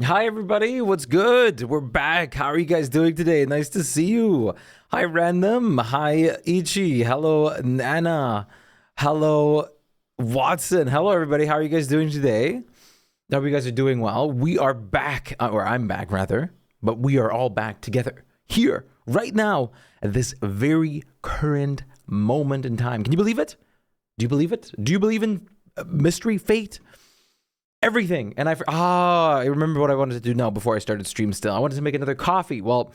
Hi everybody, what's good? We're back. How are you guys doing today? Nice to see you. Hi Random. Hi Ichi. Hello Nana. Hello Watson. Hello everybody. How are you guys doing today? I hope you guys are doing well. We are back, or I'm back rather, but we are all back together here right now at this very current moment in time. Can you believe it? Do you believe it? Do you believe in mystery, fate? Everything. And I remember what I wanted to do now before I started stream still. I wanted to make another coffee. Well,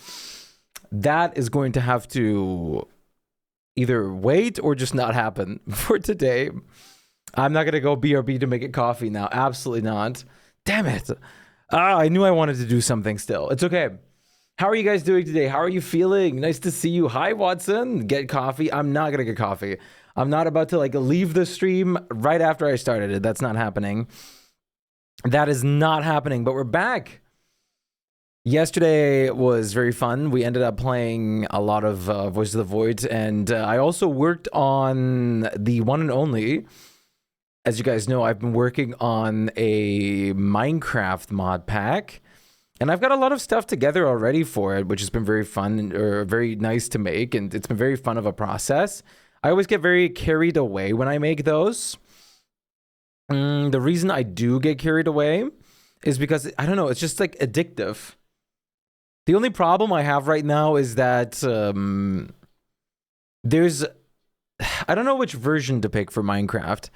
that is going to have to either wait or just not happen for today. I'm not going to go BRB to make it coffee now. Absolutely not. Damn it. I knew I wanted to do something still. It's okay. How are you guys doing today? How are you feeling? Nice to see you. Hi, Watson. Get coffee. I'm not going to get coffee. I'm not about to leave the stream right after I started it. That's not happening. That is not happening, but we're back. Yesterday was very fun. We ended up playing a lot of Voice of the Void, and I also worked on the one and only. As you guys know, I've been working on a Minecraft mod pack, and I've got a lot of stuff together already for it, which has been very fun, or very nice to make, and it's been very fun of a process. I always get very carried away when I make those. The reason I do get carried away is because, I don't know, it's just addictive. The only problem I have right now is that there's, I don't know which version to pick for Minecraft,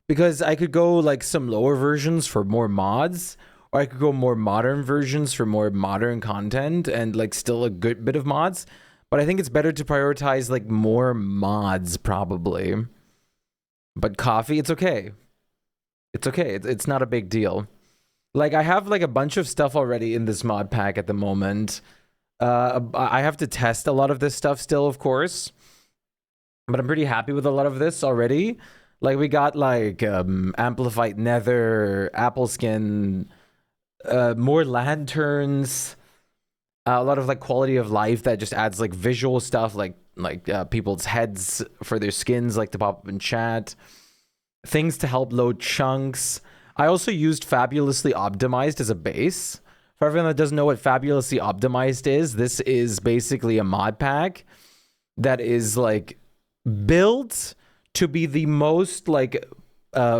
because I could go some lower versions for more mods, or I could go more modern versions for more modern content and still a good bit of mods. But I think it's better to prioritize more mods probably. But coffee, it's okay. It's okay. It's not a big deal. I have a bunch of stuff already in this mod pack at the moment. I have to test a lot of this stuff still, of course. But I'm pretty happy with a lot of this already. We got amplified nether, apple skin, more lanterns, a lot of quality of life that just adds visual stuff, people's heads for their skins to pop up in chat. Things to help load chunks. I also used Fabulously Optimized as a base. For everyone that doesn't know what Fabulously Optimized is, this is basically a mod pack that is built to be the most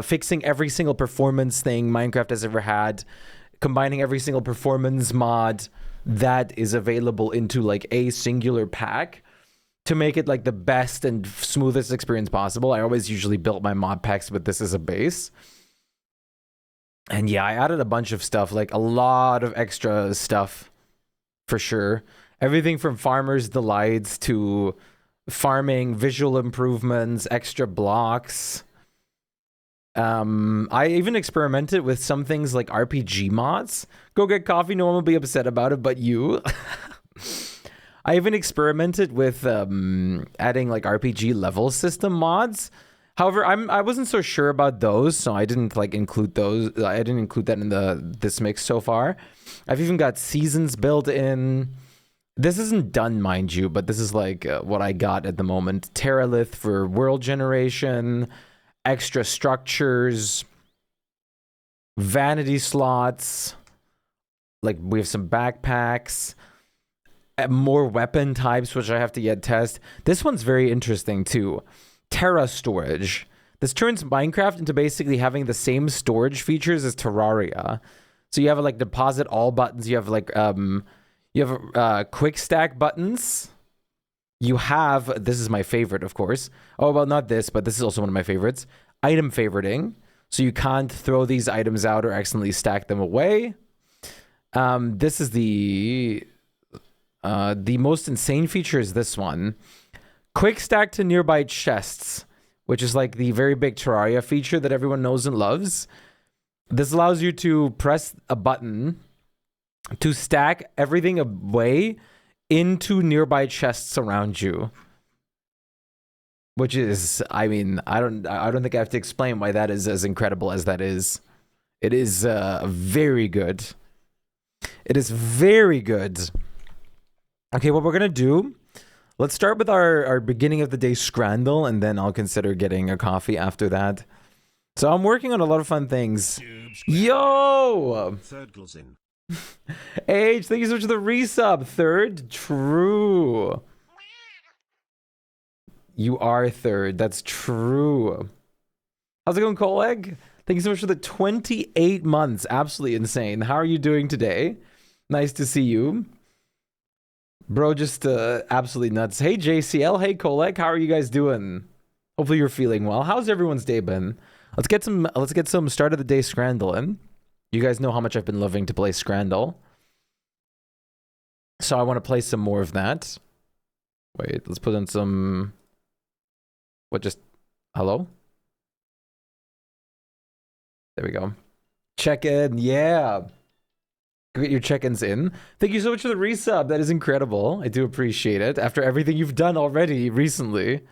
fixing every single performance thing Minecraft has ever had, combining every single performance mod that is available into a singular pack, to make it the best and smoothest experience possible. I always usually built my mod packs with this as a base. And yeah, I added a bunch of stuff, a lot of extra stuff for sure. Everything from Farmer's Delights to farming, visual improvements, extra blocks. I even experimented with some things like RPG mods. Go get coffee, no one will be upset about it but you. I even experimented with adding RPG level system mods. However, I wasn't so sure about those, so I didn't include those. I didn't include that in this mix so far. I've even got seasons built in. This isn't done, mind you, but this is what I got at the moment. Terralith for world generation, extra structures, vanity slots. We have some backpacks. More weapon types, which I have to yet test. This one's very interesting too. Terra storage. This turns Minecraft into basically having the same storage features as Terraria. So you have deposit all buttons. You have quick stack buttons. You have, this is my favorite, of course. Oh, well, not this, but this is also one of my favorites. Item favoriting. So you can't throw these items out or accidentally stack them away. This is the most insane feature is this one. Quick stack to nearby chests, which is the very big Terraria feature that everyone knows and loves. This allows you to press a button to stack everything away into nearby chests around you. Which is, I mean, I don't think I have to explain why that is as incredible as that is. It is very good. It is very good. Okay, what we're gonna do, let's start with our beginning of the day scrandle, and then I'll consider getting a coffee after that. So I'm working on a lot of fun things. Yo! Age, thank you so much for the resub. Third, true. You are third. That's true. How's it going, Coleg? Thank you so much for the 28 months. Absolutely insane. How are you doing today? Nice to see you. Bro, just absolutely nuts. Hey, JCL. Hey, Coleg. How are you guys doing? Hopefully you're feeling well. How's everyone's day been? Let's get some start of the day Scrandle in. You guys know how much I've been loving to play Scrandle. So I want to play some more of that. Wait, let's put in some... What, just... Hello? There we go. Check-in, yeah. Get your check-ins in. Thank you so much for the resub. That is incredible. I do appreciate it. After everything you've done already recently.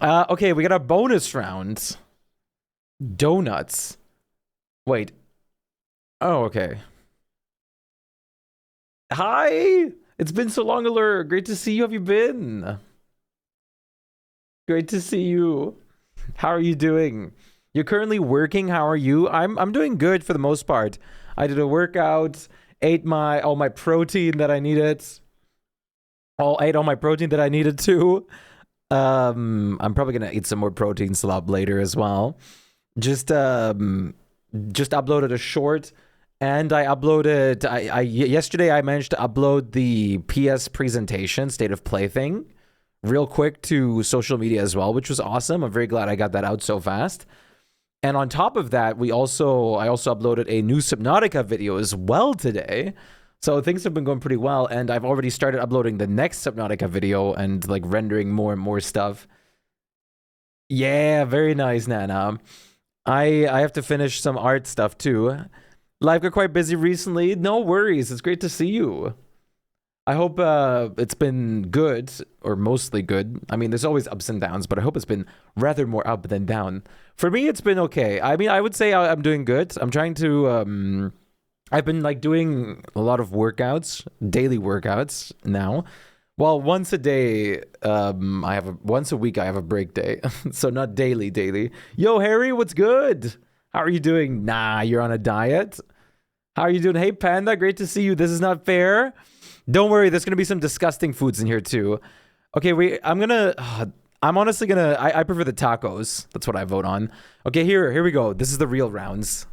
Okay, we got a bonus round. Donuts. Wait. Oh, okay. Hi! It's been so long, Allure. Great to see you. How have you been? Great to see you. How are you doing? You're currently working. How are you? I'm doing good for the most part. I did a workout, ate all my protein that I needed. Ate all my protein that I needed to. I'm probably gonna eat some more protein slop later as well. Just uploaded a short, and I uploaded. Yesterday I managed to upload the PS presentation, State of Play thing, real quick to social media as well, which was awesome. I'm very glad I got that out so fast. And on top of that, I also uploaded a new Subnautica video as well today. So things have been going pretty well, and I've already started uploading the next Subnautica video and like rendering more and more stuff. Yeah, very nice, Nana. I have to finish some art stuff too. Life got quite busy recently. No worries. It's great to see you. I hope it's been good, or mostly good. I mean, there's always ups and downs, but I hope it's been rather more up than down. For me, it's been okay. I mean, I would say I'm doing good. I'm trying to... I've been like doing a lot of workouts, daily workouts now. Well, once a day, once a week I have a break day. So not daily. Yo, Harry, what's good? How are you doing? Nah, you're on a diet. How are you doing? Hey, Panda, great to see you. This is not fair. Don't worry, there's gonna be some disgusting foods in here too. Okay, I'm honestly gonna, I prefer the tacos. That's what I vote on. Okay, here we go. This is the real rounds.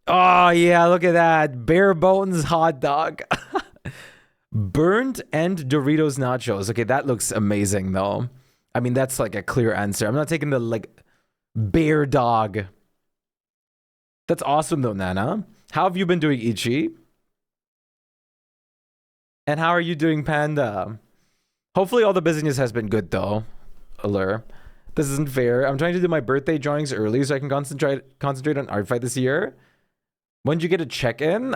Oh yeah, look at that. Bare bones hot dog. Burnt and Doritos nachos. Okay, that looks amazing though. I mean, that's like a clear answer. I'm not taking the like bear dog. That's awesome though, Nana. How have you been doing, Ichi? And how are you doing, Panda? Hopefully all the business has been good though, Allure. This isn't fair. I'm trying to do my birthday drawings early so I can concentrate on art fight this year. When did you get a check-in?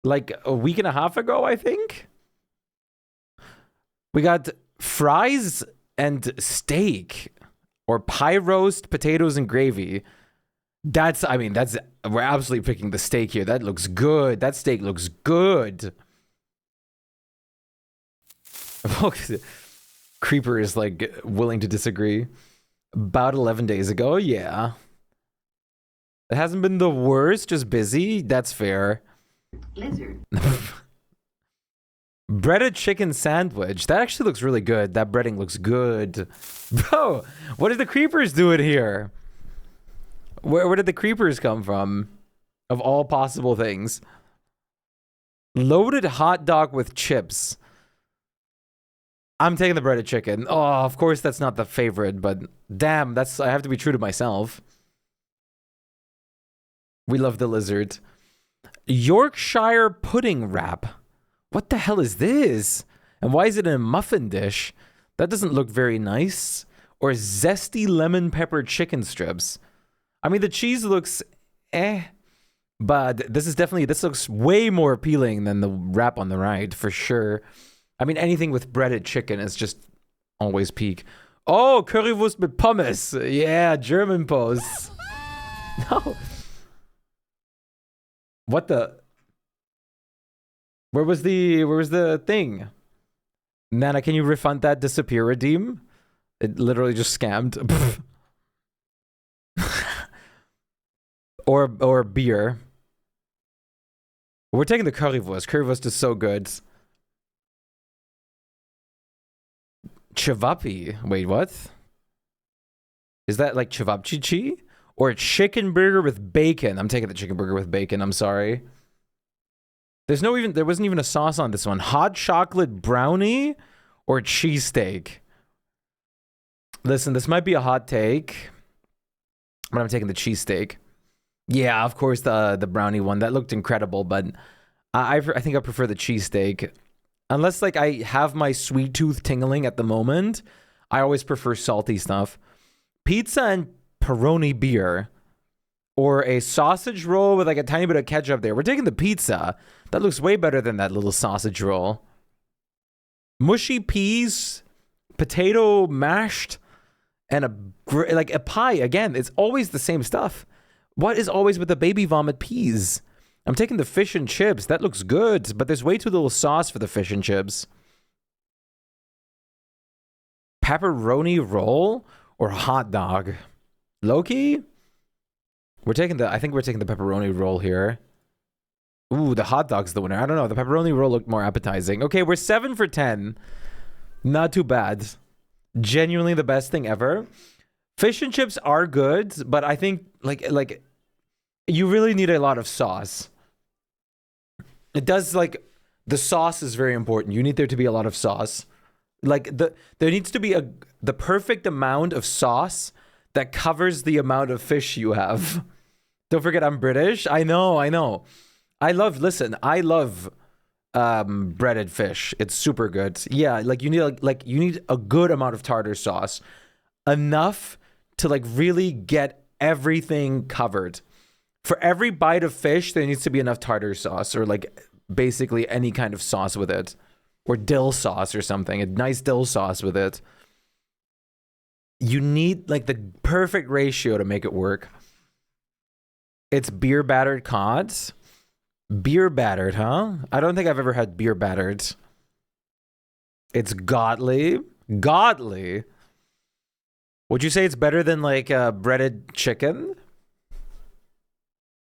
Like a week and a half ago, I think. We got fries and steak, or pie roast, potatoes and gravy. We're absolutely picking the steak here. That looks good. That steak looks good. Creeper is like willing to disagree. About 11 days ago, yeah. It hasn't been the worst, just busy. That's fair. Lizard. Breaded chicken sandwich. That actually looks really good. That breading looks good. Bro, what are the creepers doing here? Where did the creepers come from? Of all possible things. Loaded hot dog with chips. I'm taking the breaded chicken. Oh, of course that's not the favorite, but damn, I have to be true to myself. We love the lizard. Yorkshire pudding wrap. What the hell is this? And why is it in a muffin dish? That doesn't look very nice. Or zesty lemon pepper chicken strips. I mean, the cheese looks but this looks way more appealing than the wrap on the right, for sure. I mean, anything with breaded chicken is just always peak. Oh, Currywurst mit Pommes. Yeah, German pose. No. What the? Where was the thing? Nana, can you refund that disappear redeem? It literally just scammed. or beer. We're taking the currywurst. Currywurst is so good. Cevapi. Wait, what? Is that like cevapcici? Or a chicken burger with bacon? I'm taking the chicken burger with bacon. I'm sorry. There wasn't even a sauce on this one. Hot chocolate brownie or cheesesteak? Listen, this might be a hot take, but I'm taking the cheesesteak. Yeah, of course the brownie one. That looked incredible, but I think I prefer the cheesesteak. Unless like I have my sweet tooth tingling at the moment, I always prefer salty stuff. Pizza and Peroni beer, or a sausage roll with like a tiny bit of ketchup there. We're taking the pizza. That looks way better than that little sausage roll. Mushy peas, potato mashed, and a pie. Again, it's always the same stuff. What is always with the baby vomit peas? I'm taking the fish and chips. That looks good, but there's way too little sauce for the fish and chips. Pepperoni roll or hot dog? Loki? I think we're taking the pepperoni roll here. Ooh, the hot dog's the winner. I don't know. The pepperoni roll looked more appetizing. Okay, we're 7 for 10. Not too bad. Genuinely the best thing ever. Fish and chips are good, but I think like you really need a lot of sauce. It does, like, the sauce is very important. You need there to be a lot of sauce. Like there needs to be the perfect amount of sauce that covers the amount of fish you have. Don't forget I'm British. I know. I love breaded fish. It's super good. Yeah, like you need a good amount of tartar sauce. Enough to like really get everything covered. For every bite of fish, there needs to be enough tartar sauce, or like basically any kind of sauce with it. Or dill sauce or something. A nice dill sauce with it. You need like the perfect ratio to make it work. It's beer battered cods. Beer battered, huh? I don't think I've ever had beer battered. It's godly. Godly. Would you say it's better than like breaded chicken?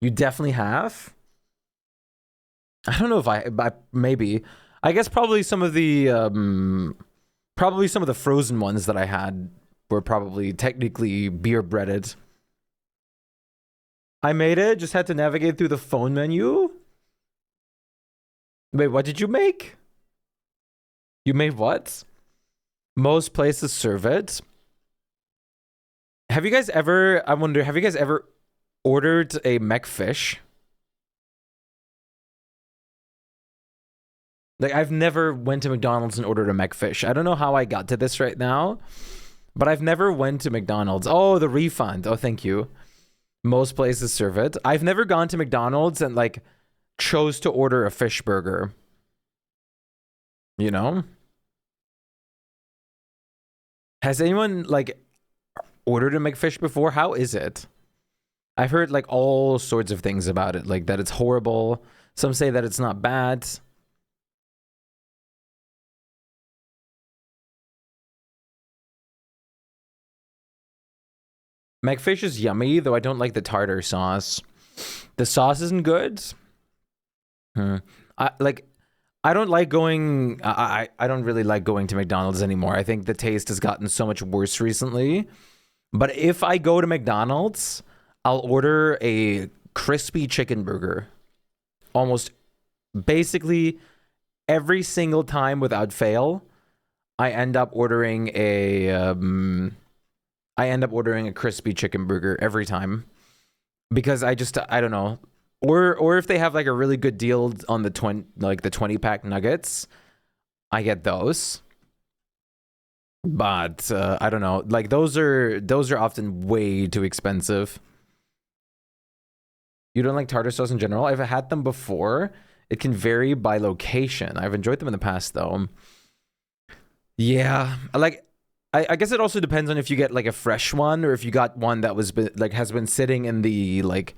You definitely have. I don't know if I maybe. I guess probably some of the frozen ones that I had were probably technically beer breaded. I made it, just had to navigate through the phone menu. Wait, what did you make? You made what? Most places serve it. Have you guys ever ordered a McFish? Like, I've never went to McDonald's and ordered a McFish. I don't know how I got to this right now, but I've never went to McDonald's. Oh, the refund. Oh, thank you. Most places serve it. I've never gone to McDonald's and like chose to order a fish burger. You know? Has anyone like ordered a McFish before? How is it? I've heard like all sorts of things about it, like that it's horrible. Some say that it's not bad. McFish is yummy, though I don't like the tartar sauce. The sauce isn't good. I don't like going. I don't really like going to McDonald's anymore. I think the taste has gotten so much worse recently. But if I go to McDonald's, I'll order a crispy chicken burger. Almost basically every single time without fail, I end up ordering a crispy chicken burger every time, because I don't know. Or if they have like a really good deal on the 20 pack nuggets, I get those. But I don't know. Like those are often way too expensive. You don't like tartar sauce in general? I've had them before. It can vary by location. I've enjoyed them in the past though. Yeah, I guess it also depends on if you get like a fresh one or if you got one that has been sitting in the like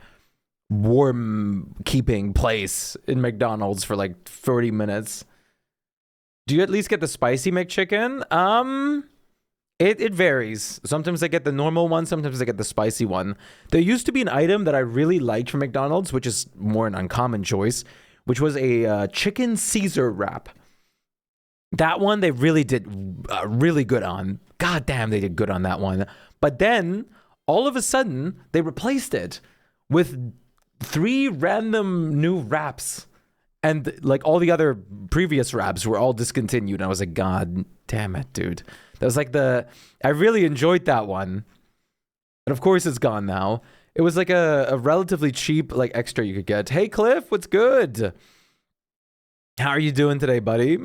warm keeping place in McDonald's for like 30 minutes. Do you at least get the spicy McChicken? It varies. Sometimes I get the normal one, sometimes I get the spicy one. There used to be an item that I really liked from McDonald's, which is more an uncommon choice, which was a chicken Caesar wrap. That one they really did really good on. God damn, they did good on that one. But then, all of a sudden, they replaced it with 3 random new wraps. And like all the other previous wraps were all discontinued. And I was like, God damn it, dude. That was like I really enjoyed that one. But of course it's gone now. It was like a relatively cheap like extra you could get. Hey Cliff, what's good? How are you doing today, buddy?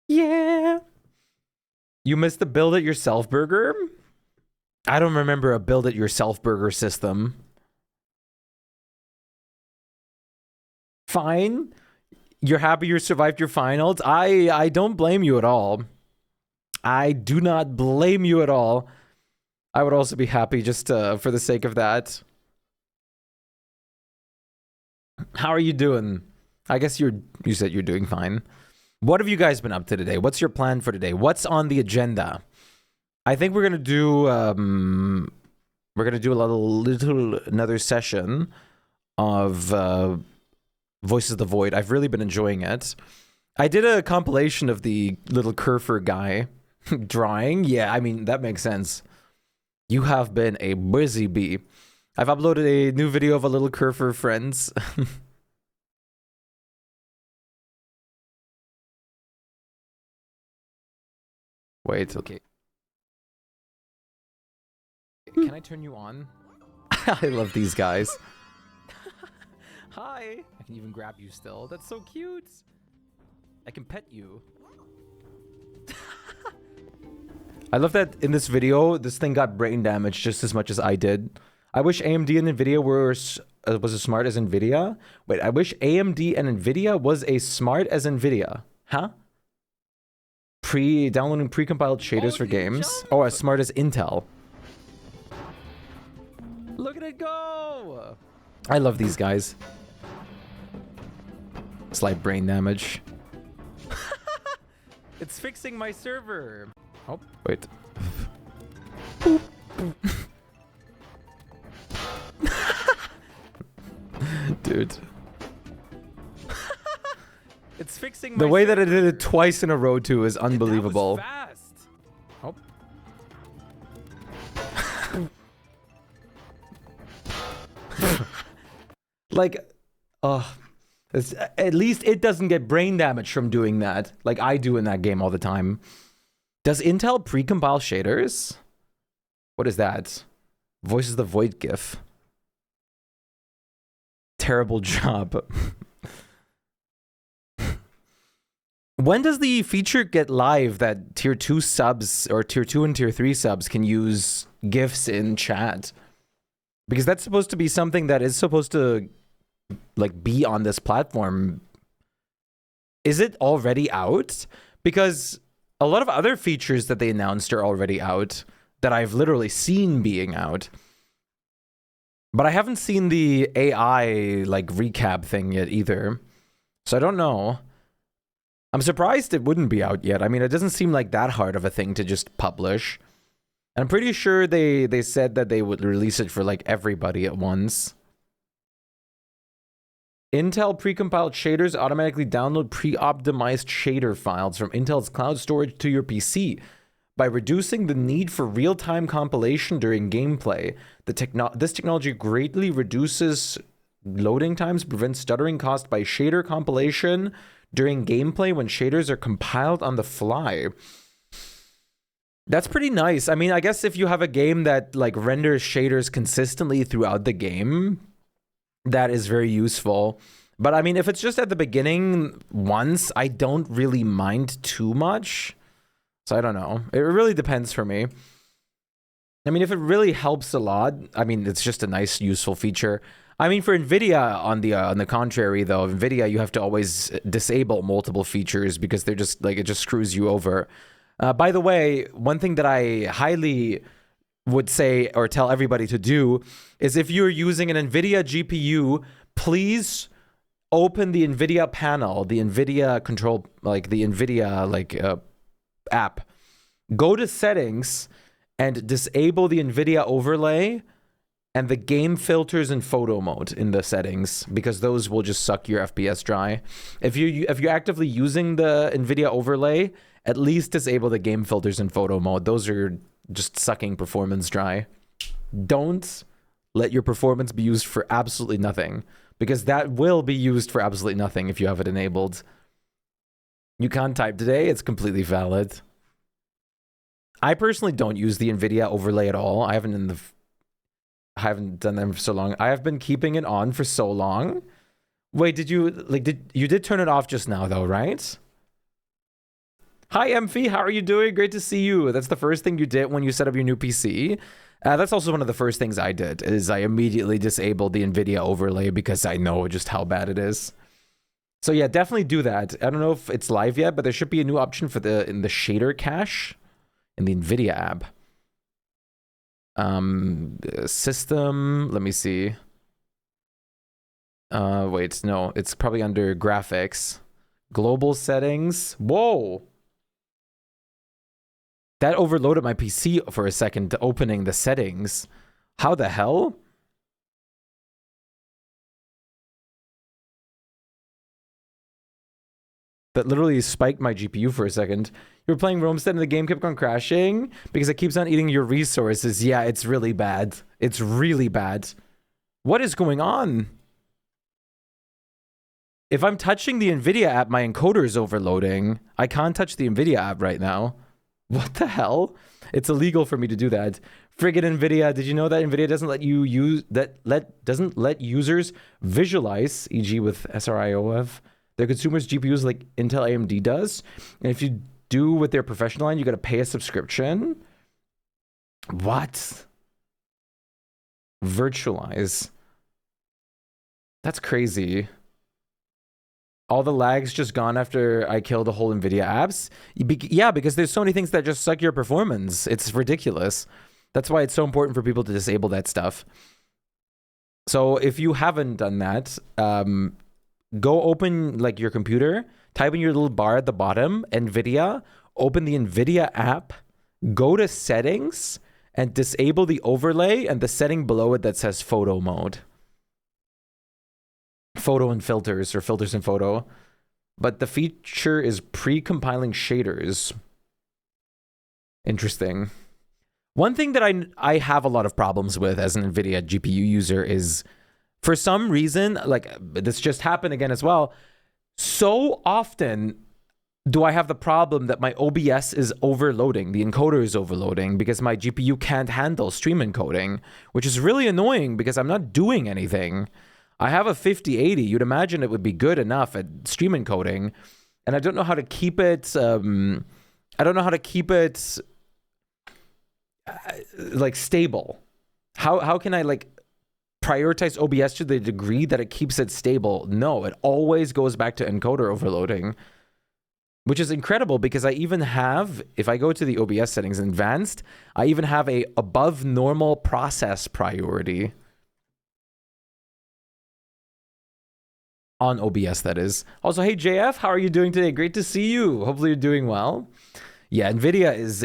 Yeah. You missed the build it yourself burger? I don't remember a build it yourself burger system. Fine. You're happy you survived your finals? I don't blame you at all. I do not blame you at all. I would also be happy just for the sake of that. How are you doing? I guess you said you're doing fine. What have you guys been up to today? What's your plan for today? What's on the agenda? I think we're gonna do a little another session of Voices of the Void. I've really been enjoying it. I did a compilation of the little Kerfer guy drawing. Yeah, I mean that makes sense. You have been a busy bee. I've uploaded a new video of a little Kerfer friends. Wait, okay. Can I turn you on? I love these guys. Hi. I can even grab you still. That's so cute. I can pet you. I love that in this video, this thing got brain damage just as much as I did. I wish AMD and NVIDIA was as smart as NVIDIA. Wait, I wish AMD and NVIDIA was as smart as NVIDIA. Huh? Downloading pre-compiled shaders for games. Oh, as smart as Intel. Look at it go! I love these guys. Slight brain damage. It's fixing my server. Oh, wait. Dude. It's fixing my The way that I did it twice in a row too is unbelievable. That was fast. Oh. Like, at least it doesn't get brain damage from doing that, like I do in that game all the time. Does Intel pre-compile shaders? What is that? Voices of the Void GIF. Terrible job. When does the feature get live that tier 2 subs or tier 2 and tier 3 subs can use GIFs in chat? Because that's supposed to be something that is supposed to like be on this platform. Is it already out? Because a lot of other features that they announced are already out that I've literally seen being out. But I haven't seen the AI like recap thing yet either. So I don't know. I'm surprised it wouldn't be out yet. I mean, it doesn't seem like that hard of a thing to just publish. And I'm pretty sure they said that they would release it for like everybody at once. Intel precompiled shaders automatically download pre-optimized shader files from Intel's cloud storage to your PC. By reducing the need for real-time compilation during gameplay, this technology greatly reduces loading times, prevents stuttering caused by shader compilation during gameplay when shaders are compiled on the fly. That's pretty nice. I mean, I guess if you have a game that like renders shaders consistently throughout the game, that is very useful. But I mean, if it's just at the beginning once, I don't really mind too much. So I don't know. It really depends for me. I mean, if it really helps a lot, I mean, it's just a nice, useful feature. I mean, for NVIDIA, on the contrary, though, NVIDIA, you have to always disable multiple features because they're just like, it just screws you over. By the way, one thing that I highly would say or tell everybody to do is if you're using an NVIDIA GPU, please open the NVIDIA panel, the NVIDIA control, like the NVIDIA app. Go to settings and disable the NVIDIA overlay and the game filters and photo mode in the settings, because those will just suck your FPS dry. If you're actively using the NVIDIA overlay, at least disable the game filters and photo mode. Those are just sucking performance dry. Don't let your performance be used for absolutely nothing, because that will be used for absolutely nothing if you have it enabled. You can't type today, it's completely valid. I personally don't use the NVIDIA overlay at all. I haven't done them for so long. I have been keeping it on for so long. Wait, you did turn it off just now though, right? Hi Emphy, how are you doing? Great to see you. That's the first thing you did when you set up your new PC. That's also one of the first things I did, is I immediately disabled the NVIDIA overlay because I know just how bad it is. So yeah, definitely do that. I don't know if it's live yet, but there should be a new option for in the shader cache in the NVIDIA app. System, let me see. Wait, no, it's probably under graphics. Global settings. Whoa! That overloaded my PC for a second, opening the settings. How the hell? That literally spiked my GPU for a second. You were playing Roamstead and the game kept on crashing because it keeps on eating your resources. Yeah, it's really bad. It's really bad. What is going on? If I'm touching the NVIDIA app, my encoder is overloading. I can't touch the NVIDIA app right now. What the hell? It's illegal for me to do that. Friggin' NVIDIA, did you know that NVIDIA doesn't let you use doesn't let users visualize, e.g. with SRIOF, their consumers' GPUs like Intel AMD does? And if you do with their professional line, you gotta pay a subscription. What? Virtualize. That's crazy. All the lag's just gone after I killed the whole NVIDIA apps? Yeah, because there's so many things that just suck your performance. It's ridiculous. That's why it's so important for people to disable that stuff. So if you haven't done that, go open like your computer, type in your little bar at the bottom, NVIDIA, open the NVIDIA app, go to settings, and disable the overlay and the setting below it that says photo mode. Photo and filters, or filters and photo. But the feature is pre-compiling shaders. Interesting. One thing that I have a lot of problems with as an NVIDIA GPU user is, for some reason, like this just happened again as well, so often do I have the problem that my OBS is overloading, the encoder is overloading because my GPU can't handle stream encoding, which is really annoying because I'm not doing anything. I have a 5080. You'd imagine it would be good enough at stream encoding, and I don't know how to keep it. I don't know how to keep it like stable. How can I like prioritize OBS to the degree that it keeps it stable? No, it always goes back to encoder overloading, which is incredible because I even have, if I go to the OBS settings in advanced, I even have a above normal process priority. On OBS, that is. Also, hey JF, how are you doing today? Great to see you. Hopefully you're doing well. Yeah, NVIDIA is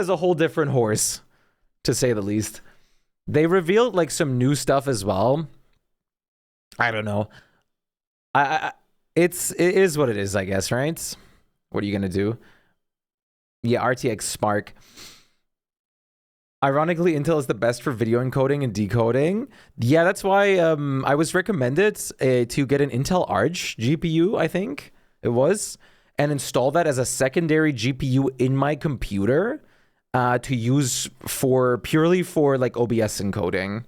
a whole different horse, to say the least. They revealed like some new stuff as well. I don't know. It is what it is, I guess, right? What are you gonna do? Yeah, RTX Spark. Ironically, Intel is the best for video encoding and decoding. Yeah, that's why I was recommended to get an Intel Arch GPU, I think it was, and install that as a secondary GPU in my computer to use purely for like OBS encoding,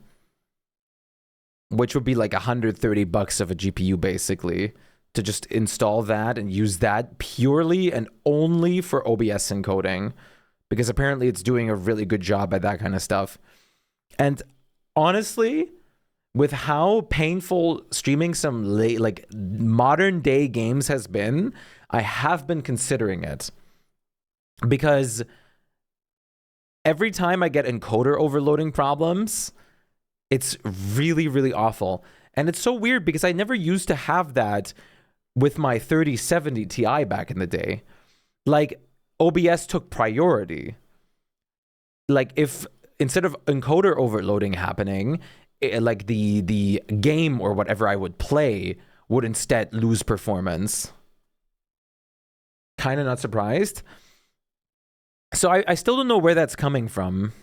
which would be like $130 of a GPU basically, to just install that and use that purely and only for OBS encoding. Because apparently it's doing a really good job at that kind of stuff. And honestly, with how painful streaming some like modern day games has been, I have been considering it. Because every time I get encoder overloading problems, it's really, really awful. And it's so weird because I never used to have that with my 3070 Ti back in the day. Like, OBS took priority. Like, if instead of encoder overloading happening, like the game or whatever I would play would instead lose performance. Kind of not surprised. So I still don't know where that's coming from.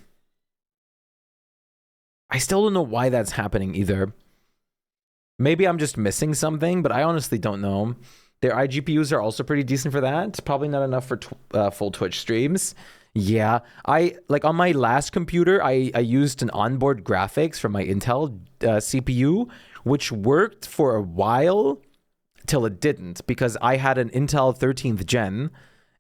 I still don't know why that's happening either. Maybe I'm just missing something, but I honestly don't know. Their iGPUs are also pretty decent for that. Probably not enough for full Twitch streams. Yeah, like on my last computer, I used an onboard graphics from my Intel CPU, which worked for a while till it didn't, because I had an Intel 13th gen.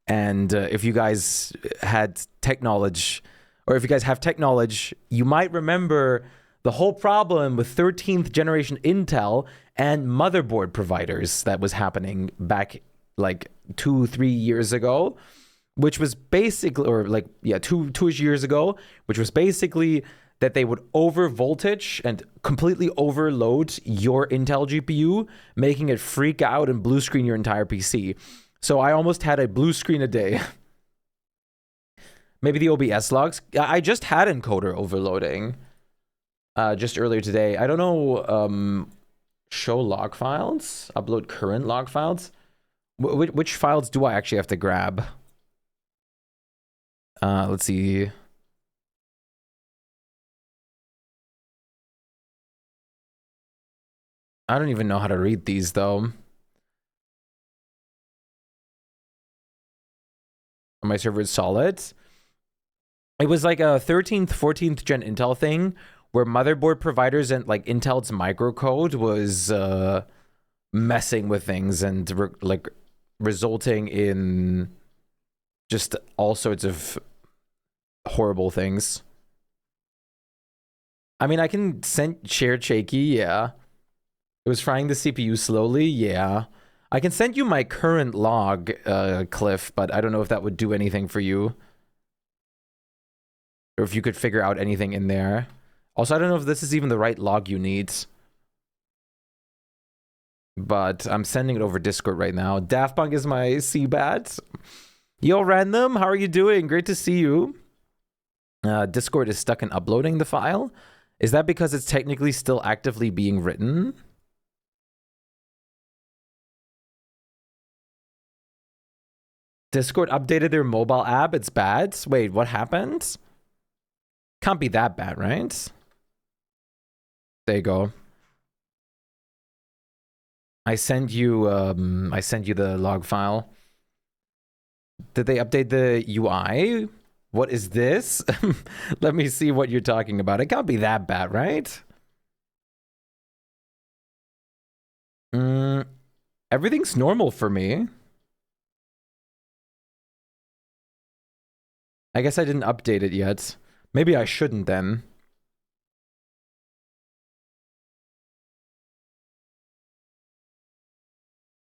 And if you guys had tech knowledge, or if you guys have tech knowledge, you might remember the whole problem with 13th generation Intel and motherboard providers that was happening back like 2-3 years ago, which was basically, or like, yeah, two-ish years ago, which was basically that they would over voltage and completely overload your Intel GPU, making it freak out and blue screen your entire PC. So I almost had a blue screen a day. Maybe the OBS logs. I just had encoder overloading just earlier today. I don't know. Show log files. Upload current log files. Which files do I actually have to grab? Let's see. I don't even know how to read these though. My server is solid. It was like a 13th, 14th gen Intel thing where motherboard providers and like Intel's microcode was messing with things and like resulting in just all sorts of horrible things. I mean, I can share shaky, yeah. It was frying the CPU slowly, yeah. I can send you my current log, Cliff, but I don't know if that would do anything for you. Or if you could figure out anything in there. Also, I don't know if this is even the right log you need. But I'm sending it over Discord right now. Daft Punk is my CBAT. Yo, Random, how are you doing? Great to see you. Discord is stuck in uploading the file. Is that because it's technically still actively being written? Discord updated their mobile app. It's bad. Wait, what happened? Can't be that bad, right? There you go. I sent you the log file. Did they update the UI? What is this? Let me see what you're talking about. It can't be that bad, right? Everything's normal for me. I guess I didn't update it yet. Maybe I shouldn't then.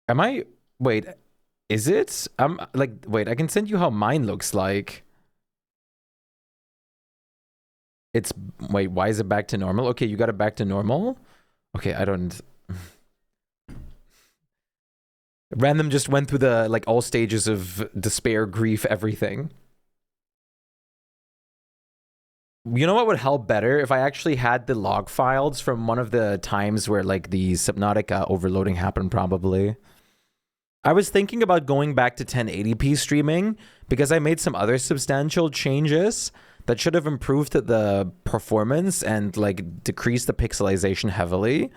Am I? Wait, is it? I'm like, wait, I can send you how mine looks like. It's, wait, why is it back to normal? Okay, you got it back to normal? Okay, I don't. Random just went through the, like, all stages of despair, grief, everything. You know what would help better? If I actually had the log files from one of the times where, like, the Subnautica overloading happened, probably. I was thinking about going back to 1080p streaming because I made some other substantial changes that should have improved the performance and like decreased the pixelization heavily.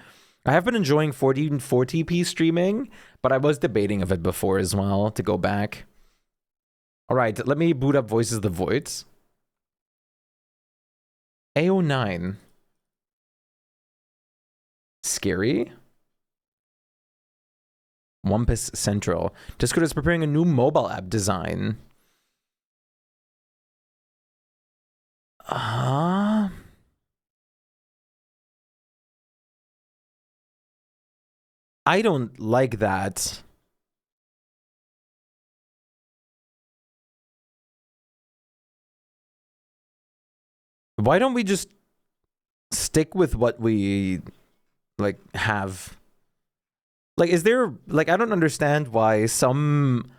I have been enjoying 1440p streaming, but I was debating of it before as well to go back. All right, let me boot up Voices of the Voids. AO9. Scary. Wumpus Central. Discord is preparing a new mobile app design. I don't like that. Why don't we just stick with what we like have? Like, is there, like, I don't understand why some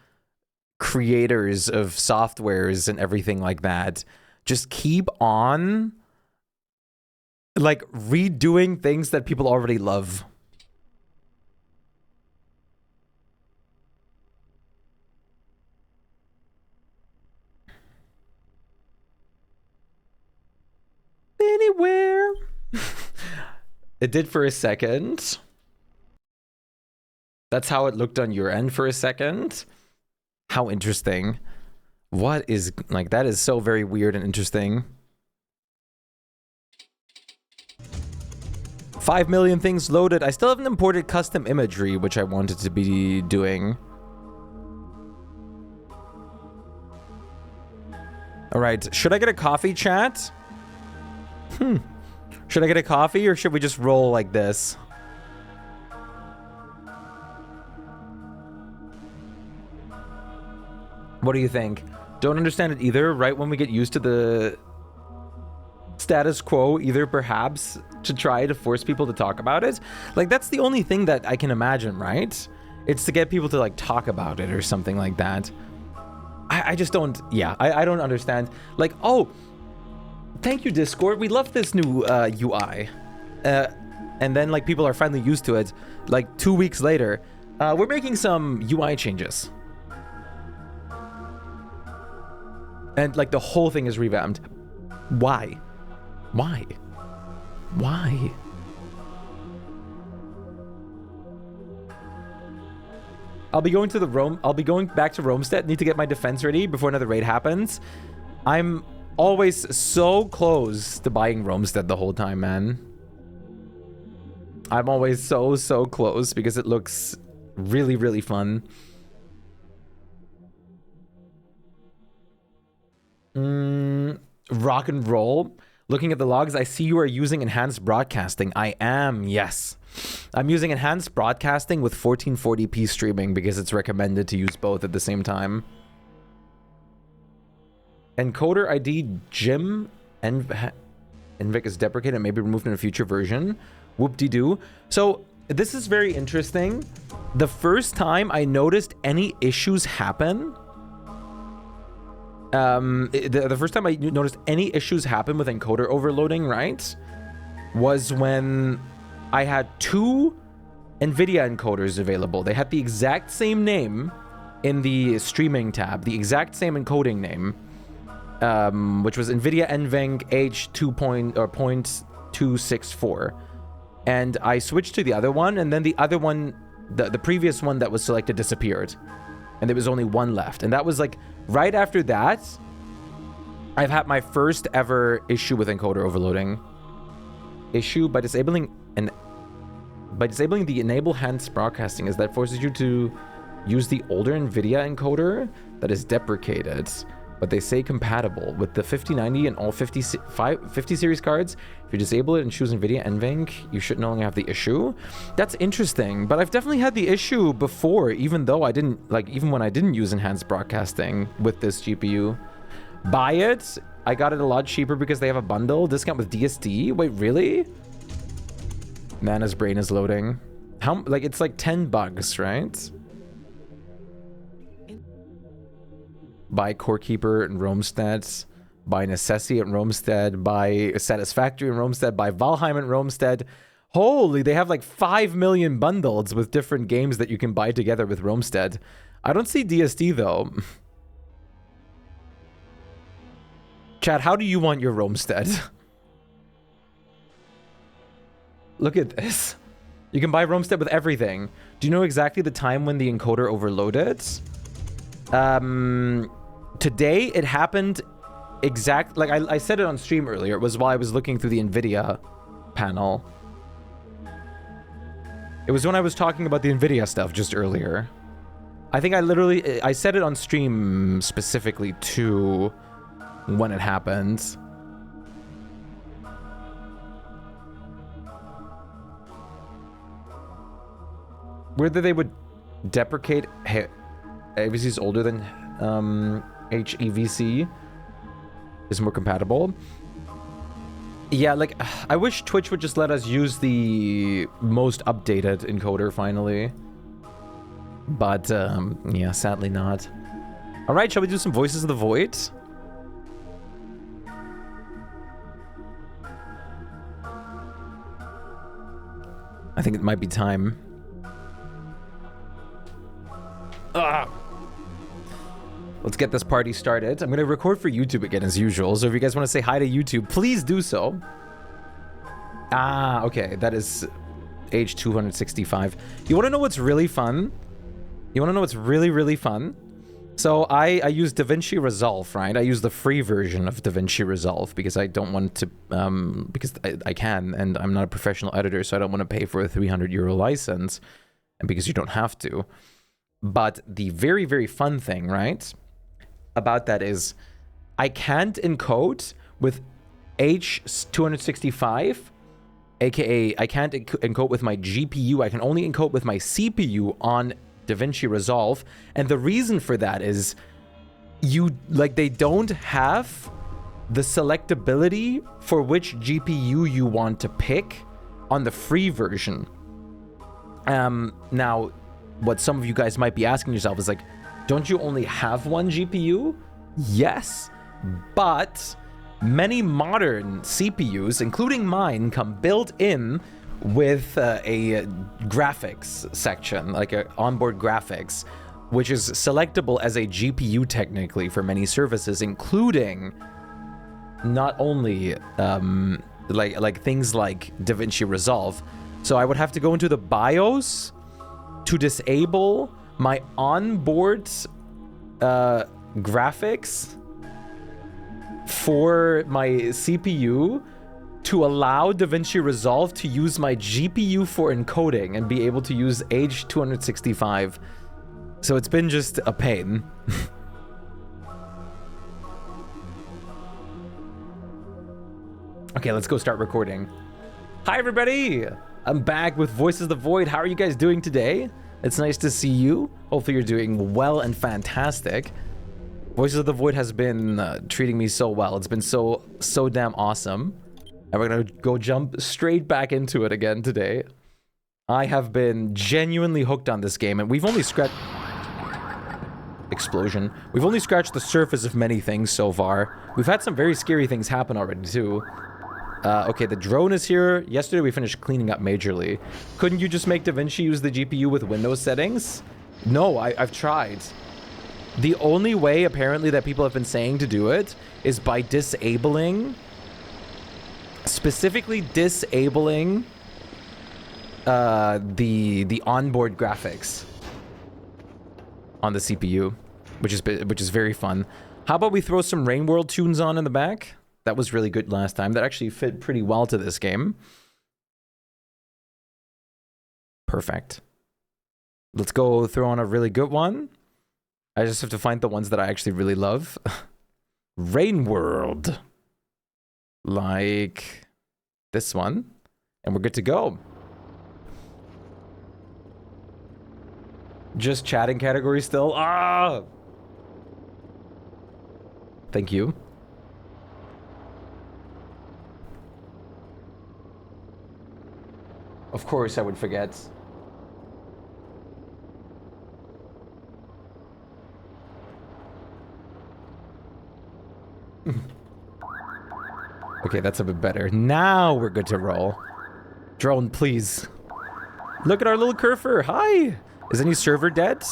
creators of softwares and everything like that just keep on like redoing things that people already love. Anywhere. It did for a second. That's how it looked on your end for a second. How interesting. What is, like, that is so very weird and interesting. 5 million things loaded. I still haven't imported custom imagery, which I wanted to be doing. All right, should I get a coffee, chat? Should I get a coffee or should we just roll like this? What do you think? Don't understand it either. Right when we get used to the status quo, either perhaps to try to force people to talk about it. Like, that's the only thing that I can imagine, right? It's to get people to like talk about it or something like that. I just don't, yeah, I don't understand. Like, oh, thank you, Discord. We love this new UI. And then like people are finally used to it. Like 2 weeks later, we're making some UI changes. And like the whole thing is revamped. Why? Why? Why? I'll be going back to Roamstead. Need to get my defense ready before another raid happens. I'm always so close to buying Roamstead the whole time, man. I'm always so close because it looks really, really fun. Rock and roll. Looking at the logs, I see you are using enhanced broadcasting. I am, yes. I'm using enhanced broadcasting with 1440p streaming because it's recommended to use both at the same time. Encoder ID Jim NVIC is deprecated and may be removed in a future version. Whoop-de-doo. So this is very interesting. The first time I noticed any issues happen, the first time I noticed any issues happen with encoder overloading, right, was when I had 2 NVIDIA encoders available. They had the exact same name in the streaming tab, the exact same encoding name, which was NVIDIA NVENC H.264. And I switched to the other one, and then the other one, the previous one that was selected disappeared. And there was only one left. And that was like, right after that, I've had my first ever issue with encoder overloading. Issue by disabling the enable enhanced broadcasting is that forces you to use the older NVIDIA encoder that is deprecated, but they say compatible with the 5090 and all 50 series cards. If you disable it and choose NVIDIA NVENC, you should no longer have the issue. That's interesting, but I've definitely had the issue before, even though I didn't, like, even when I didn't use enhanced broadcasting with this GPU. Buy it. I got it a lot cheaper because they have a bundle discount with DSD. Wait, really? Nana's brain is loading. How, like, it's like $10, right? Buy Corekeeper and Roamstead, buy Necessi and Roamstead, buy Satisfactory and Roamstead, buy Valheim and Roamstead. Holy, they have like 5 million bundles with different games that you can buy together with Roamstead. I don't see DSD though. Chat, how do you want your Roamstead? Look at this. You can buy Roamstead with everything. Do you know exactly the time when the encoder overloaded? Today it happened exact, like I said it on stream earlier. It was while I was looking through the NVIDIA panel. It was when I was talking about the NVIDIA stuff just earlier. I think I said it on stream specifically to when it happened. Whether they would deprecate AVC is older than HEVC is more compatible. Yeah, like, I wish Twitch would just let us use the most updated encoder finally. But, yeah, sadly not. Alright, shall we do some Voices of the Void? I think it might be time. Let's get this party started. I'm going to record for YouTube again as usual, so if you guys want to say hi to YouTube, please do so. Ah, okay, that is age 265. You want to know what's really fun? You want to know what's really, really fun? So I use DaVinci Resolve, right? I use the free version of DaVinci Resolve because I don't want to, because I can, and I'm not a professional editor, so I don't want to pay for a 300 euro license, and because you don't have to. But the very, very fun thing, right, about that is I can't encode with H265, aka I can't encode with my GPU. I can only encode with my CPU on DaVinci Resolve, and the reason for that is they don't have the selectability for which GPU you want to pick on the free version. Now, what some of you guys might be asking yourself is like, don't you only have one GPU? Yes, but many modern CPUs, including mine, come built in with a graphics section, like a onboard graphics, which is selectable as a GPU technically for many services, including not only like things like DaVinci Resolve. So I would have to go into the BIOS to disable my onboard graphics for my CPU to allow DaVinci Resolve to use my GPU for encoding and be able to use H265. So it's been just a pain. Okay, let's go start recording. Hi, everybody! I'm back with Voices of the Void. How are you guys doing today? It's nice to see you. Hopefully you're doing well and fantastic. Voices of the Void has been treating me so well. It's been so damn awesome. And we're gonna go jump straight back into it again today. I have been genuinely hooked on this game, and we've only scratched... Explosion. We've only scratched the surface of many things so far. We've had some very scary things happen already, too. Okay, the drone is here. Yesterday we finished cleaning up majorly. Couldn't you just make DaVinci use the GPU with Windows settings? No, I've tried. The only way, apparently, that people have been saying to do it is by disabling... Specifically disabling the onboard graphics on the CPU, which is very fun. How about we throw some Rain World tunes on in the back? That was really good last time. That actually fit pretty well to this game. Perfect. Let's go throw on a really good one. I just have to find the ones that I actually really love. Rain World. Like this one. And we're good to go. Just chatting category still. Ah! Thank you. Of course I would forget. Okay, that's a bit better. Now we're good to roll. Drone, please. Look at our little Kerfer. Hi! Is any server dead?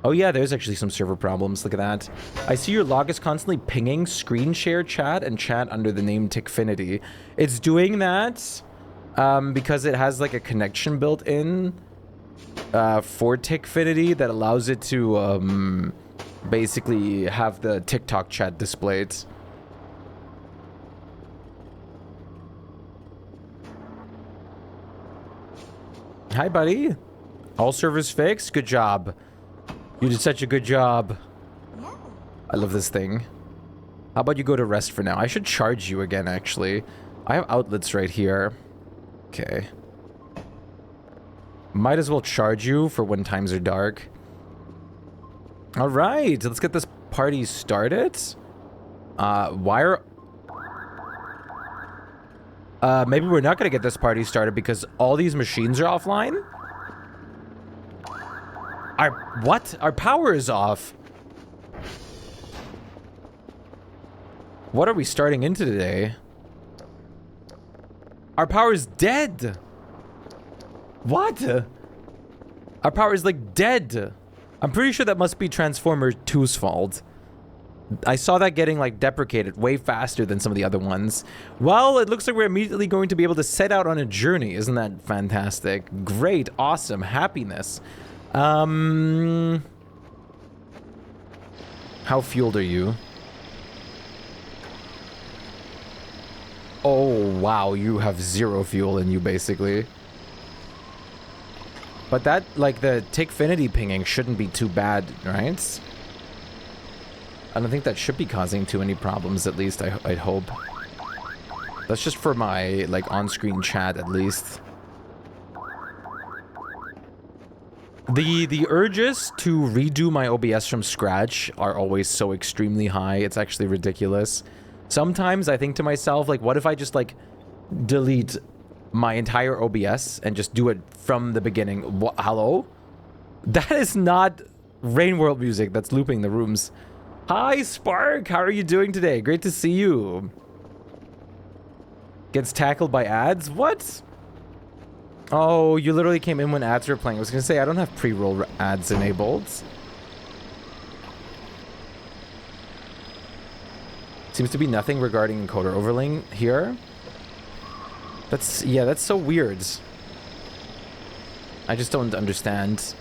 Oh yeah, there's actually some server problems. Look at that. I see your log is constantly pinging screen share chat and chat under the name Tickfinity. It's doing that because it has like a connection built in for Tickfinity that allows it to basically have the TikTok chat displayed. Hi, buddy. All servers fixed? Good job. You did such a good job. I love this thing. How about you go to rest for now? I should charge you again, actually. I have outlets right here. Okay. Might as well charge you for when times are dark. Alright, let's get this party started. Why are... Maybe we're not gonna get this party started because all these machines are offline? What? Our power is off. What are we starting into today? Our power is dead. What? Our power is like dead. I'm pretty sure that must be Transformer 2's fault. I saw that getting like deprecated way faster than some of the other ones. Well, it looks like we're immediately going to be able to set out on a journey. Isn't that fantastic? Great, awesome, happiness. How fueled are you? Oh, wow, you have 0 fuel in you, basically. But that, like, the Tickfinity pinging shouldn't be too bad, right? I don't think that should be causing too many problems, at least, I'd hope. That's just for my, like, on-screen chat, at least. The urges to redo my OBS from scratch are always so extremely high, it's actually ridiculous. Sometimes I think to myself, like, what if I just, like, delete my entire OBS and just do it from the beginning? What? Hello? That is not Rain World music that's looping the rooms. Hi, Spark! How are you doing today? Great to see you. Gets tackled by ads? What? Oh, you literally came in when ads were playing. I was gonna say, I don't have pre-roll ads enabled. Seems to be nothing regarding encoder overlaying here. Yeah, that's so weird. I just don't understand.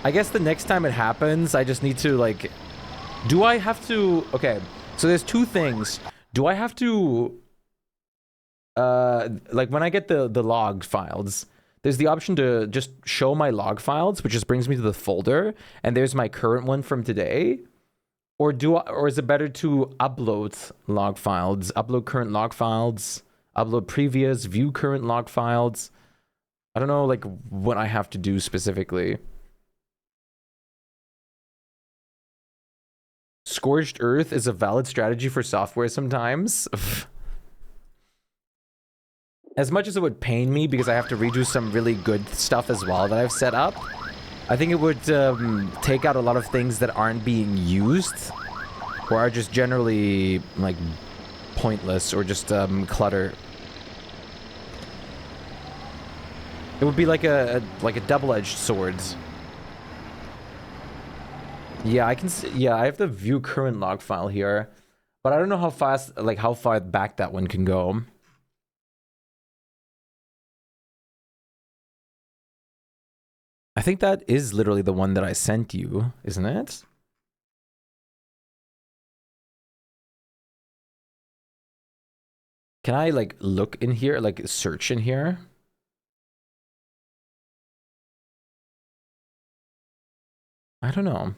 I guess the next time it happens, I just need to, like... Do I have to... Okay, so there's 2 things. Do I have to... like, when I get the log files, there's the option to just show my log files, which just brings me to the folder, and there's my current one from today. Or is it better to upload log files, upload current log files, upload previous, view current log files? I don't know, like, what I have to do specifically. Scorched Earth is a valid strategy for software sometimes. As much as it would pain me because I have to redo some really good stuff as well that I've set up, I think it would take out a lot of things that aren't being used or are just generally, like, pointless or just clutter. It would be like a double-edged sword. Yeah, I can see, yeah, I have the view current log file here, but I don't know how fast, like, how far back that one can go. I think that is literally the one that I sent you, isn't it? Can I, like, look in here, like, search in here? I don't know.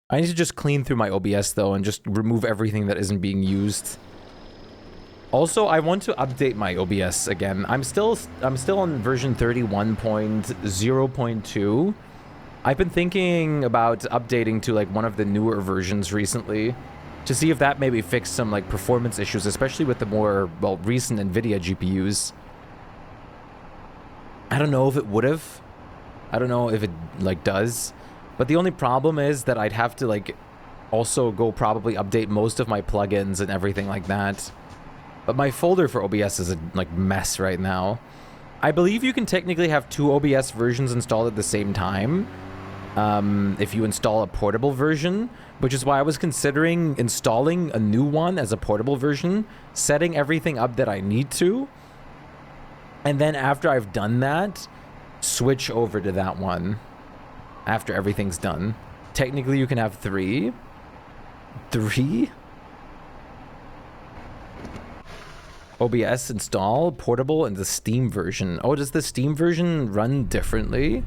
I need to just clean through my OBS, though, and just remove everything that isn't being used. Also, I want to update my OBS again. I'm still on version 31.0.2. I've been thinking about updating to, like, one of the newer versions recently to see if that maybe fixed some, like, performance issues, especially with the more, well, recent NVIDIA GPUs. I don't know if it would have. I don't know if it, like, does. But the only problem is that I'd have to, like, also go probably update most of my plugins and everything like that. But my folder for OBS is a, like, mess right now. I believe you can technically have 2 OBS versions installed at the same time. If you install a portable version, which is why I was considering installing a new one as a portable version, setting everything up that I need to, and then after I've done that, switch over to that one after everything's done. Technically, you can have 3. 3? OBS install, portable, and the Steam version. Oh, does the Steam version run differently?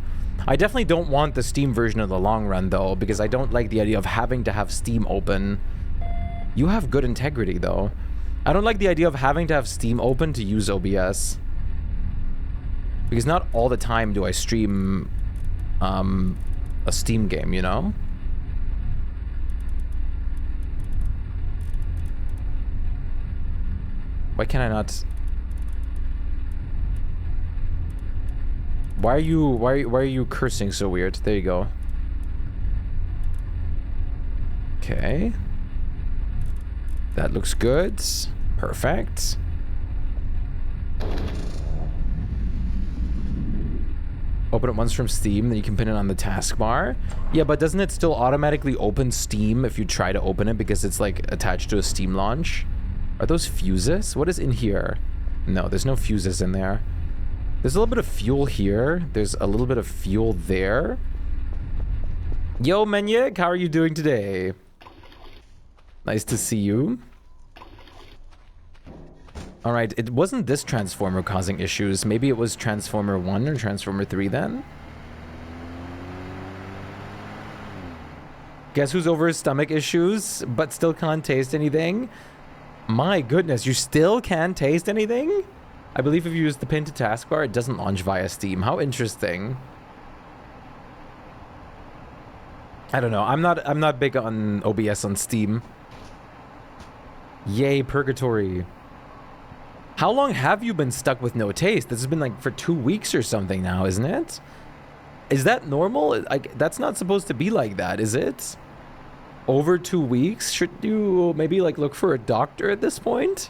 I definitely don't want the Steam version in the long run, though, because I don't like the idea of having to have Steam open. You have good integrity, though. I don't like the idea of having to have Steam open to use OBS. Because not all the time do I stream a Steam game, you know? Why can I not? Why are you cursing so weird? There you go. Okay. That looks good. Perfect. Open it once from Steam, then you can pin it on the taskbar. Yeah, but doesn't it still automatically open Steam if you try to open it because it's like attached to a Steam launch? Are those fuses? What is in here? No, there's no fuses in there. There's a little bit of fuel here. There's a little bit of fuel there. Yo, Menyek, how are you doing today? Nice to see you. Alright, it wasn't this transformer causing issues. Maybe it was Transformer 1 or Transformer 3 then? Guess who's over his stomach issues, but still can't taste anything? My goodness, you still can't taste anything? I believe if you use the pin to taskbar, it doesn't launch via Steam. How interesting. I don't know. I'm not big on OBS on Steam. Yay, Purgatory. How long have you been stuck with no taste? This has been like for 2 weeks or something now, isn't it? Is that normal? That's not supposed to be like that, is it? Over 2 weeks? Should you maybe like look for a doctor at this point?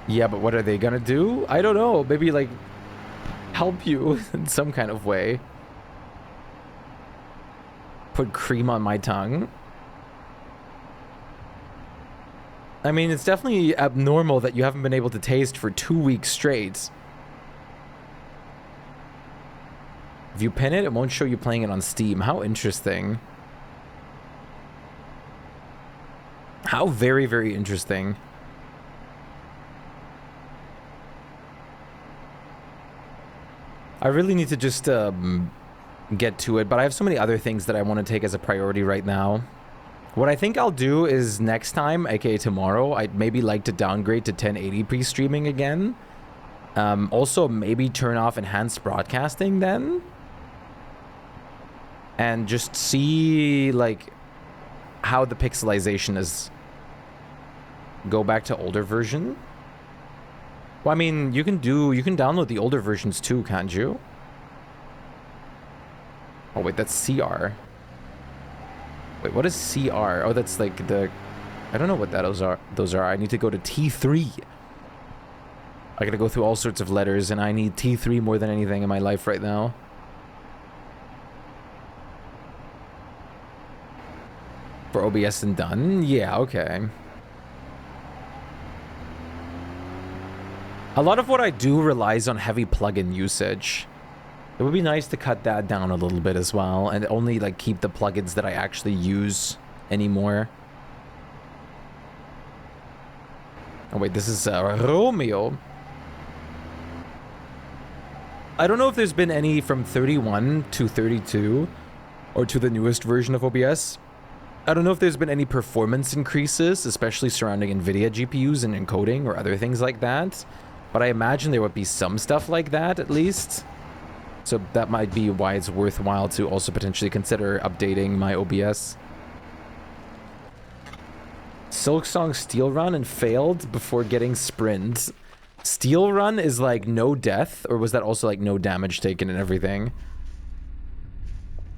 Yeah, but what are they gonna do? I don't know. Maybe like help you in some kind of way. Put cream on my tongue. I mean, it's definitely abnormal that you haven't been able to taste for 2 weeks straight. If you pin it, it won't show you playing it on Steam. How interesting. How very, very interesting. I really need to just get to it, but I have so many other things that I want to take as a priority right now. What I think I'll do is next time, aka tomorrow, I'd maybe like to downgrade to 1080p streaming again. Also, maybe turn off enhanced broadcasting then. And just see, like, how the pixelization is. Go back to older version. Well, I mean, you can download the older versions too, can't you? Oh, wait, that's CR. Wait, what is CR? Oh, that's like the... I don't know what those are. I need to go to T3. I gotta go through all sorts of letters, and I need T3 more than anything in my life right now. For OBS and done? Yeah, okay. A lot of what I do relies on heavy plugin usage. It would be nice to cut that down a little bit as well, and only like keep the plugins that I actually use anymore. Oh wait, this is Romeo. I don't know if there's been any from 31 to 32, or to the newest version of OBS. I don't know if there's been any performance increases, especially surrounding NVIDIA GPUs and encoding or other things like that. But I imagine there would be some stuff like that, at least. So that might be why it's worthwhile to also potentially consider updating my OBS. Silksong Steel Run and failed before getting Sprint. Steel Run is like no death, or was that also like no damage taken and everything?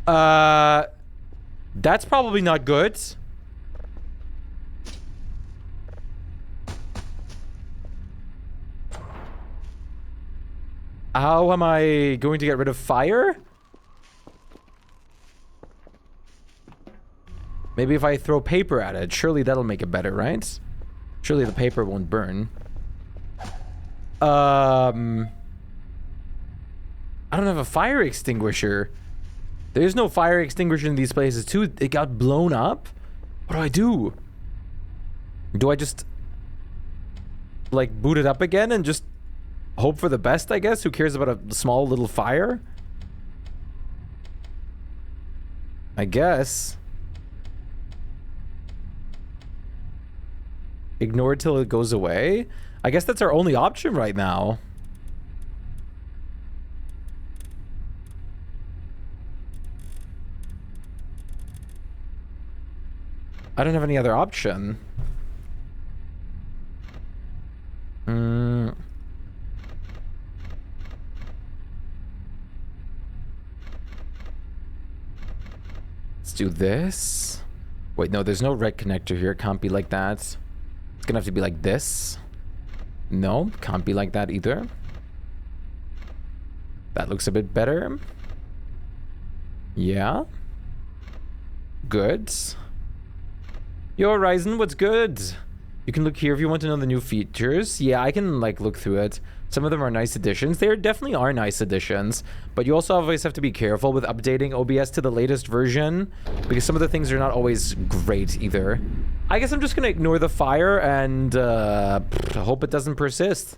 That's probably not good. How am I going to get rid of fire? Maybe if I throw paper at it. Surely that'll make it better, right? Surely the paper won't burn. I don't have a fire extinguisher. There's no fire extinguisher in these places too. It got blown up? What do I do? Do I just like boot it up again and just hope for the best, I guess? Who cares about a small little fire? I guess. Ignore it till it goes away? I guess that's our only option right now. I don't have any other option. Let's do this. Wait, no, there's no red connector here. It can't be like that. It's gonna have to be like this. No, can't be like that either. That looks a bit better. Yeah. Good. Yo, Horizon, what's good? You can look here if you want to know the new features. Yeah, I can like look through it. Some of them are nice additions. There definitely are nice additions, but you also always have to be careful with updating OBS to the latest version because some of the things are not always great either. I guess I'm just gonna ignore the fire and hope it doesn't persist.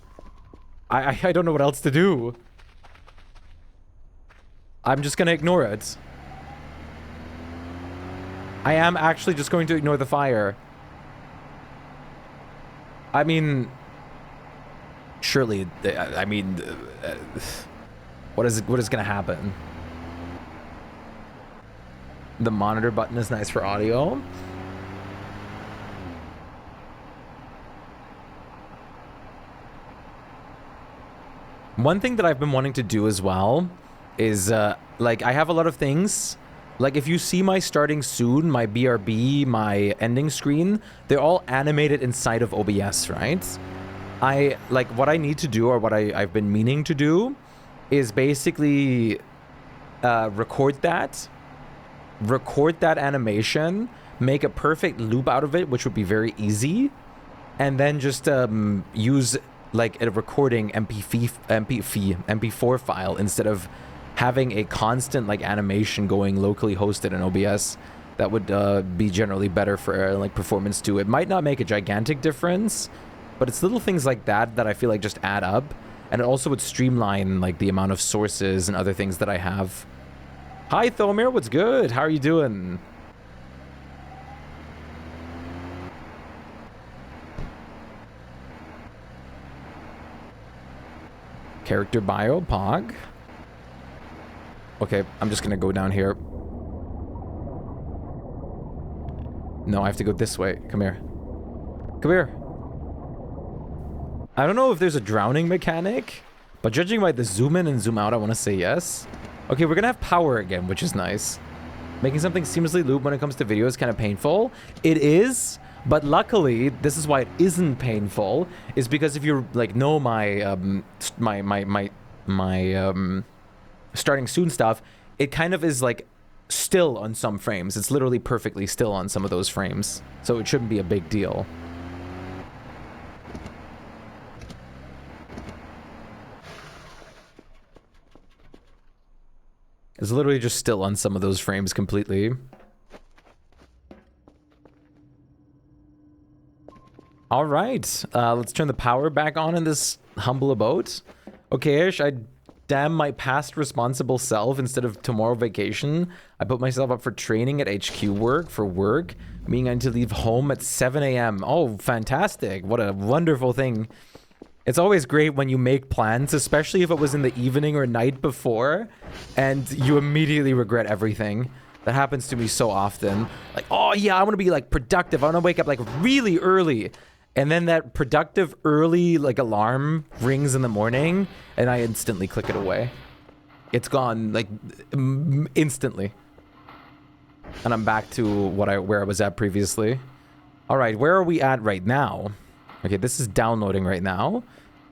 I don't know what else to do. I'm just gonna ignore it. I am actually just going to ignore the fire. I mean, surely, I mean, what is gonna happen? The monitor button is nice for audio. One thing that I've been wanting to do as well is, like, I have a lot of things. Like, if you see my starting soon, my BRB, my ending screen, they're all animated inside of OBS, right? Like, what I need to do, or what I've been meaning to do, is basically record that animation, make a perfect loop out of it, which would be very easy, and then just use, like, a recording MP4 file instead of having a constant like animation going locally hosted in OBS. That would be generally better for like performance too. It might not make a gigantic difference, but it's little things like that that I feel like just add up, and it also would streamline like the amount of sources and other things that I have. Hi Thomir, what's good? How are you doing? Character bio, Pog. Okay, I'm just gonna go down here. No, I have to go this way. Come here. Come here. I don't know if there's a drowning mechanic, but judging by the zoom in and zoom out, I want to say yes. Okay, we're gonna have power again, which is nice. Making something seamlessly loop when it comes to video is kind of painful. It is, but luckily, this is why it isn't painful, is because if you like know my starting soon stuff, it kind of is like still on some frames. It's literally perfectly still on some of those frames, so it shouldn't be a big deal. It's literally just still on some of those frames completely. All right, let's turn the power back on in this humble abode. Okay, Ish, I damn my past responsible self. Instead of tomorrow vacation, I put myself up for training at HQ work, meaning I need to leave home at 7 a.m. Oh, fantastic. What a wonderful thing. It's always great when you make plans, especially if it was in the evening or night before, and you immediately regret everything. That happens to me so often. Like, oh yeah, I want to be like productive. I want to wake up like really early. And then that productive early like alarm rings in the morning and I instantly click it away. It's gone like instantly. And I'm back to where I was at previously. All right, where are we at right now? Okay, this is downloading right now.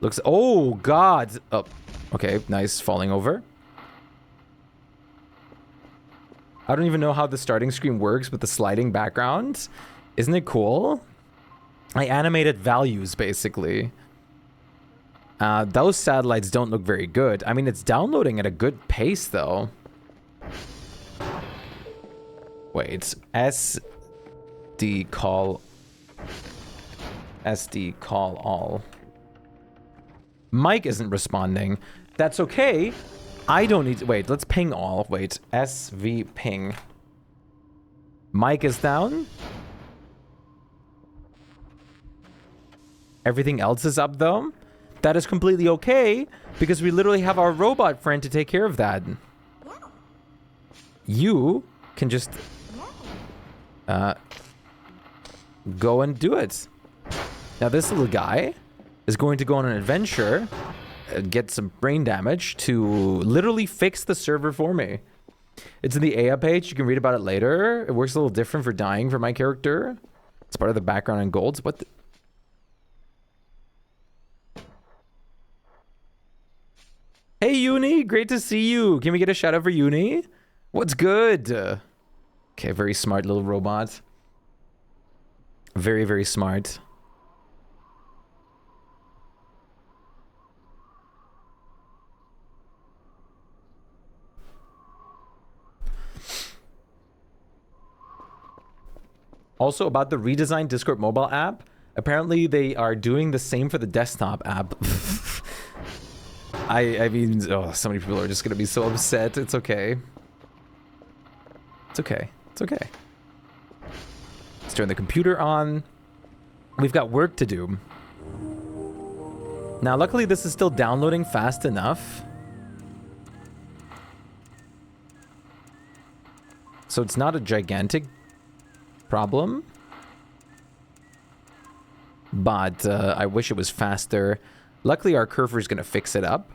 Looks, oh God. Oh, okay, nice, falling over. I don't even know how the starting screen works with the sliding background. Isn't it cool? I animated values, basically. Those satellites don't look very good. I mean, it's downloading at a good pace, though. Wait, SD call all. Mike isn't responding. That's okay. I don't need to, wait, let's ping all. Wait, SV ping. Mike is down. Everything else is up though. That is completely okay because we literally have our robot friend to take care of that. You can just go and do it. Now this little guy is going to go on an adventure and get some brain damage to literally fix the server for me. It's in the Aya page. You can read about it later. It works a little different for dying for my character. It's part of the background and golds. What the... Hey, Uni. Great to see you. Can we get a shout out for Uni? What's good? Okay, very smart little robot. Very, very smart. Also, about the redesigned Discord mobile app, apparently they are doing the same for the desktop app. I mean, oh, so many people are just gonna be so upset. It's okay. It's okay. It's okay. Let's turn the computer on. We've got work to do. Now, luckily, this is still downloading fast enough. So it's not a gigantic problem. But I wish it was faster. Luckily, our Curver is going to fix it up.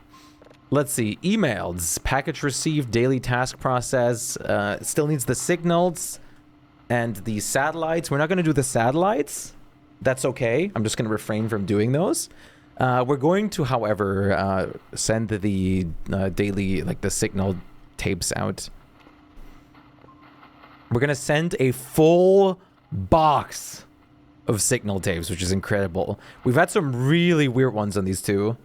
Let's see. Emails. Package received. Daily task process. It still needs the signals. And the satellites. We're not going to do the satellites. That's okay. I'm just going to refrain from doing those. We're going to, however, send the daily, like the signal tapes out. We're going to send a full box of signal tapes, which is incredible. We've had some really weird ones on these two.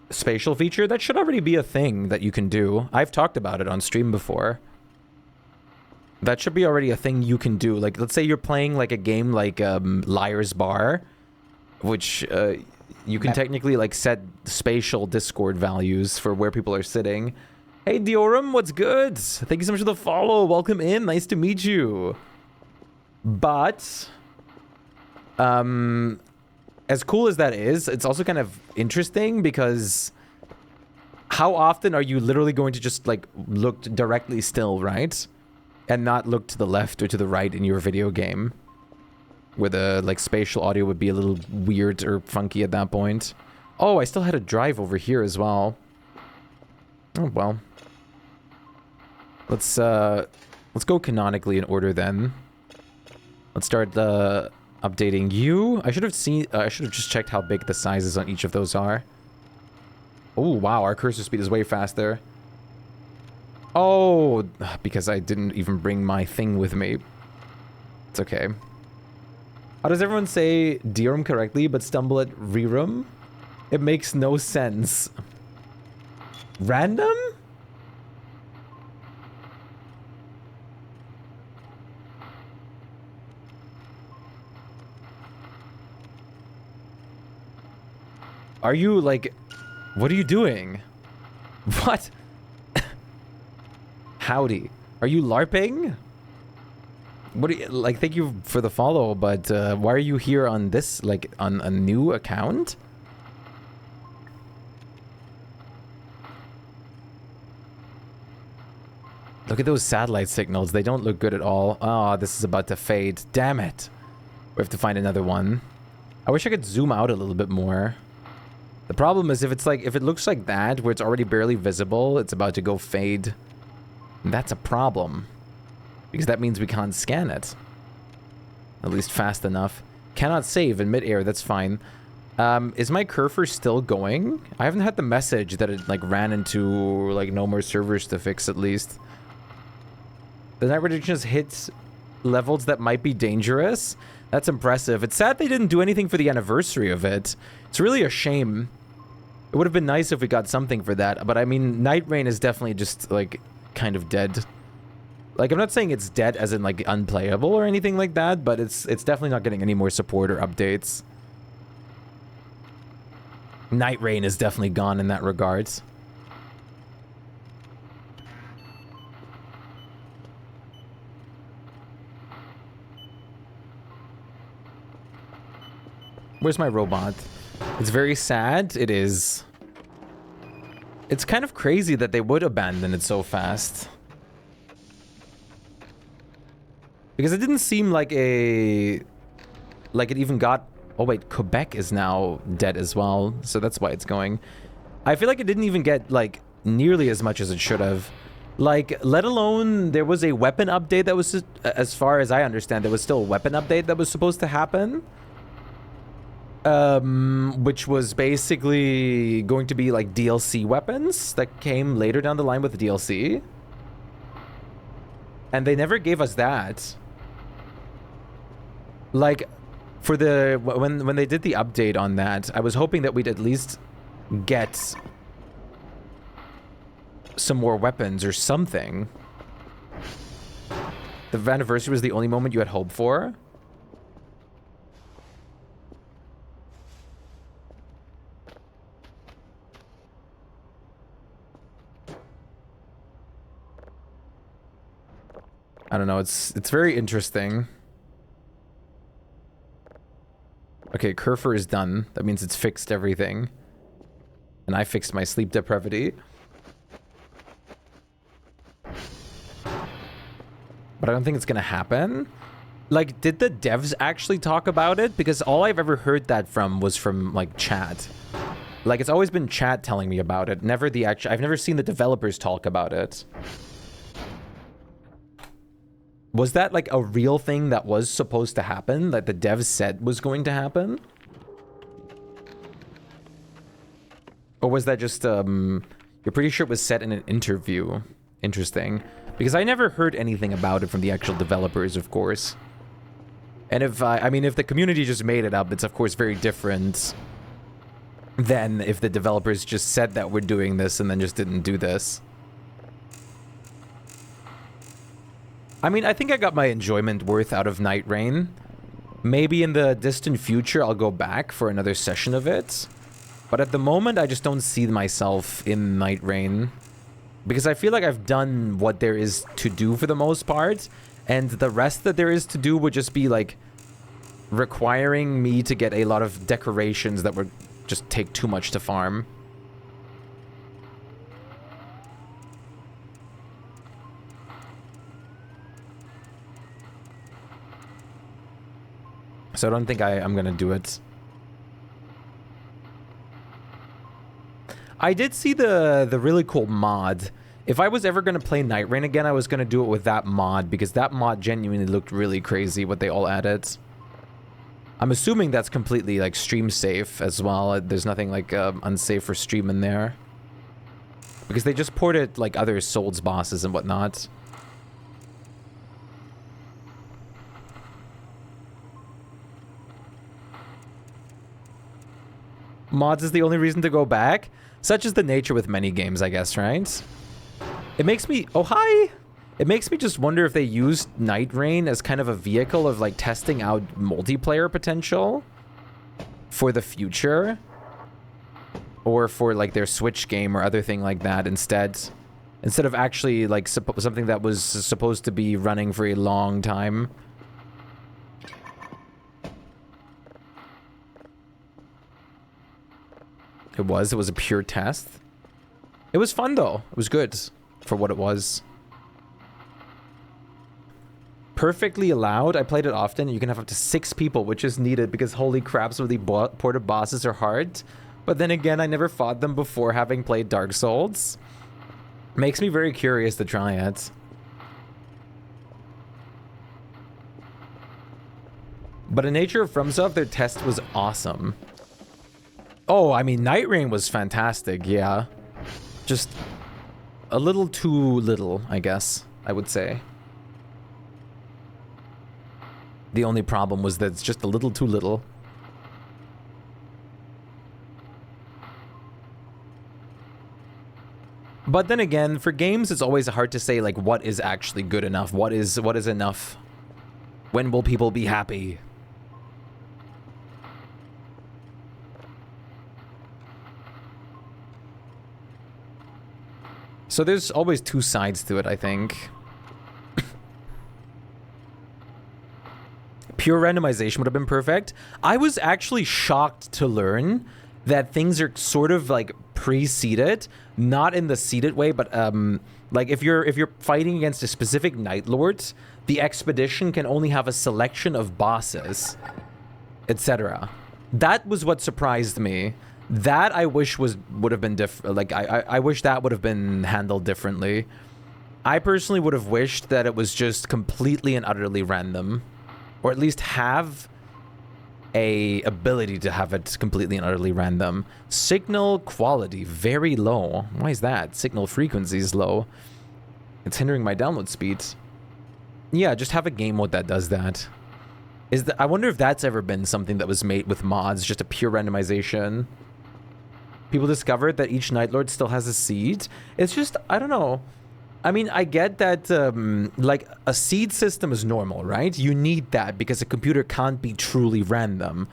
Spatial feature, that should already be a thing that you can do. I've talked about it on stream before. That should be already a thing you can do. Like, let's say you're playing like a game like Liar's Bar, which you can technically like set spatial Discord values for where people are sitting. Hey Diorum, what's good? Thank you so much for the follow. Welcome in. Nice to meet you. But as cool as that is, it's also kind of interesting because how often are you literally going to just like look directly still, right? And not look to the left or to the right in your video game? Where the like spatial audio would be a little weird or funky at that point. Oh, I still had a drive over here as well. Oh well. Let's go canonically in order then. Let's start updating you. I should have just checked how big the sizes on each of those are. Oh wow, our cursor speed is way faster. Oh, because I didn't even bring my thing with me. It's okay. How does everyone say Deerum correctly but stumble at Rerum? It makes no sense. Random? Are you like... What are you doing? What? Howdy. Are you LARPing? What do you, like, thank you for the follow, but why are you here on this, like, on a new account? Look at those satellite signals. They don't look good at all. Oh, this is about to fade. Damn it. We have to find another one. I wish I could zoom out a little bit more. The problem is if it's like, if it looks like that, where it's already barely visible, it's about to go fade. And that's a problem. Because that means we can't scan it. At least fast enough. Cannot save in midair, that's fine. Is my cursor still going? I haven't had the message that it like ran into like no more servers to fix at least. The night prediction has hit levels that might be dangerous. That's impressive. It's sad they didn't do anything for the anniversary of it. It's really a shame. It would have been nice if we got something for that, but I mean, Night Rain is definitely just like kind of dead. Like, I'm not saying it's dead as in like unplayable or anything like that, but it's definitely not getting any more support or updates. Night Rain is definitely gone in that regards. Where's my robot? It's very sad. It is. It's kind of crazy that they would abandon it so fast. Because it didn't seem like it even got... Oh wait, Quebec is now dead as well, so that's why it's going. I feel like it didn't even get like nearly as much as it should have. Like, let alone there was a weapon update that was, as far as I understand, there was still a weapon update that was supposed to happen. Which was basically going to be like DLC weapons that came later down the line with the DLC. And they never gave us that. Like, for the when they did the update on that, I was hoping that we'd at least get some more weapons or something. The anniversary was the only moment you had hope for. I don't know, it's very interesting. Okay, Kerfer is done. That means it's fixed everything. And I fixed my sleep depravity. But I don't think it's gonna happen. Like, did the devs actually talk about it? Because all I've ever heard that from was from, like, chat. Like, it's always been chat telling me about it. Never the actual... I've never seen the developers talk about it. Was that, like, a real thing that was supposed to happen? That the devs said was going to happen? Or was that just, you're pretty sure it was said in an interview? Interesting. Because I never heard anything about it from the actual developers, of course. And if, I mean, if the community just made it up, it's of course very different than if the developers just said that we're doing this and then just didn't do this. I mean, I think I got my enjoyment worth out of Night Rain. Maybe in the distant future, I'll go back for another session of it. But at the moment, I just don't see myself in Night Rain. Because I feel like I've done what there is to do for the most part. And the rest that there is to do would just be, like, requiring me to get a lot of decorations that would just take too much to farm. So I don't think I'm gonna do it. I did see the really cool mod. If I was ever gonna play Night Rain again, I was gonna do it with that mod, because that mod genuinely looked really crazy, what they all added. I'm assuming that's completely, like, stream safe as well. There's nothing, like, unsafe for stream in there. Because they just ported, like, other Souls bosses and whatnot. Mods is the only reason to go back? Such is the nature with many games, I guess, right? It makes me... Oh, hi! It makes me just wonder if they used Night Rain as kind of a vehicle of, like, testing out multiplayer potential for the future. Or for, like, their Switch game or other thing like that instead. Instead of actually, like, something that was supposed to be running for a long time. It was a pure test. It was fun, though. It was good for what it was. Perfectly allowed. I played it often. You can have up to 6 people, which is needed because holy crap, some of the ported bosses are hard. But then again, I never fought them before having played Dark Souls. Makes me very curious to try it. But in nature of FromSoft, their test was awesome. Oh, I mean, Night Rain was fantastic, yeah. Just a little too little, I guess, I would say. The only problem was that it's just a little too little. But then again, for games, it's always hard to say, like, what is actually good enough? What is enough? When will people be happy? So there's always two sides to it, I think. Pure randomization would have been perfect. I was actually shocked to learn that things are sort of like pre-seeded, not in the seeded way, but like if you're fighting against a specific Night Lord, the expedition can only have a selection of bosses, etc. That was what surprised me. That I wish would have been different. Like I wish that would have been handled differently. I personally would have wished that it was just completely and utterly random, or at least have a ability to have it completely and utterly random. Signal quality very low. Why is that? Signal frequency is low. It's hindering my download speeds. Yeah, just have a game mode that does that. I wonder if that's ever been something that was made with mods, just a pure randomization. People discovered that each Night Lord still has a seed. It's just, I don't know. I mean, I get that, like, a seed system is normal, right? You need that because a computer can't be truly random.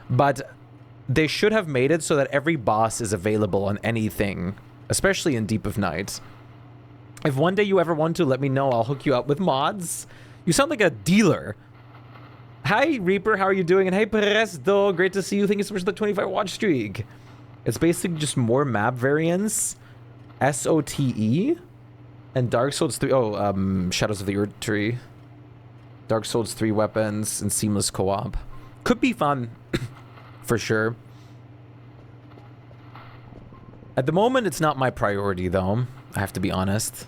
But they should have made it so that every boss is available on anything, especially in Deep of Night. If one day you ever want to, let me know. I'll hook you up with mods. You sound like a dealer. Hi, Reaper. How are you doing? And hey, Presto. Great to see you. Thank you so much for the 25 watch streak. It's basically just more map variants. SOTE. And Dark Souls 3. Oh, Shadows of the Earth Tree. Dark Souls 3 weapons and seamless co-op. Could be fun. For sure. At the moment, it's not my priority, though. I have to be honest.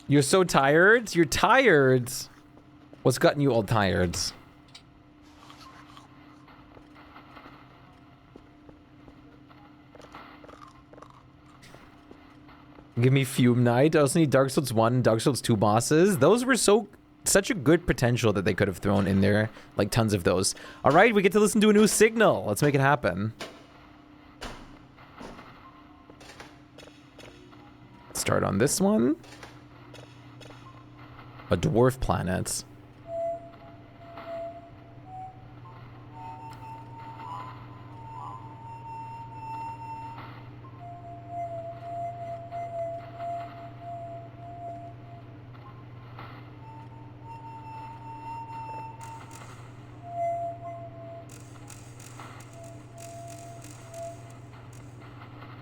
You're so tired? You're tired? What's gotten you all tired? Give me Fume Knight. I also need Dark Souls 1 and Dark Souls 2 bosses. Those were such a good potential that they could have thrown in there. Like, tons of those. Alright, we get to listen to a new signal. Let's make it happen. Start on this one. A dwarf planet.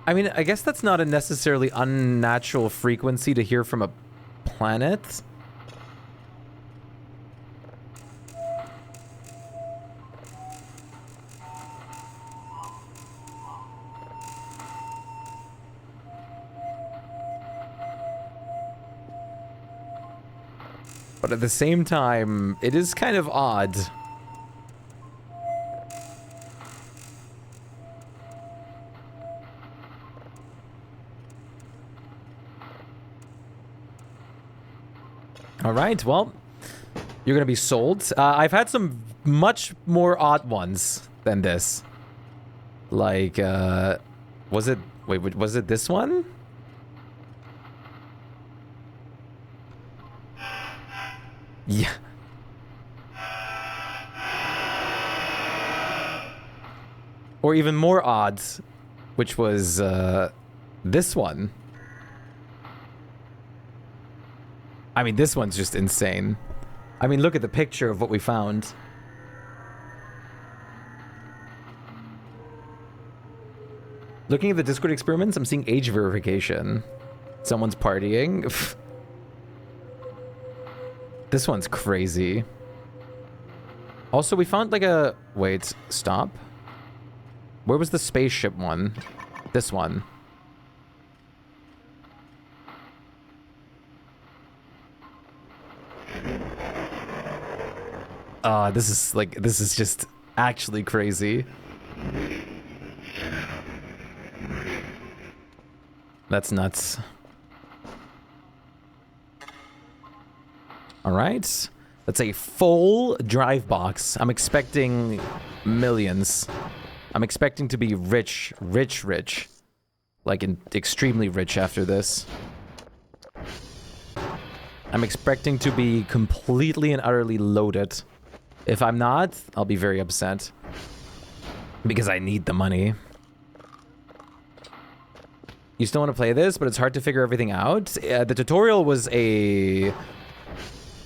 I mean, I guess that's not a necessarily unnatural frequency to hear from a planet. But at the same time, it is kind of odd. All right, well, you're gonna be sold. I've had some much more odd ones than this. Like, was it, wait, was it this one? Yeah. Or even more odds, which was, this one. I mean, this one's just insane. I mean, look at the picture of what we found. Looking at the Discord experiments, I'm seeing age verification. Someone's partying. This one's crazy. Also, we found like a... Wait, stop. Where was the spaceship one? This one. This is just actually crazy. That's nuts. All right. That's a full drive box. I'm expecting millions. I'm expecting to be rich. Like, extremely rich after this. I'm expecting to be completely and utterly loaded. If I'm not, I'll be very upset. Because I need the money. You still want to play this, but it's hard to figure everything out? The tutorial was a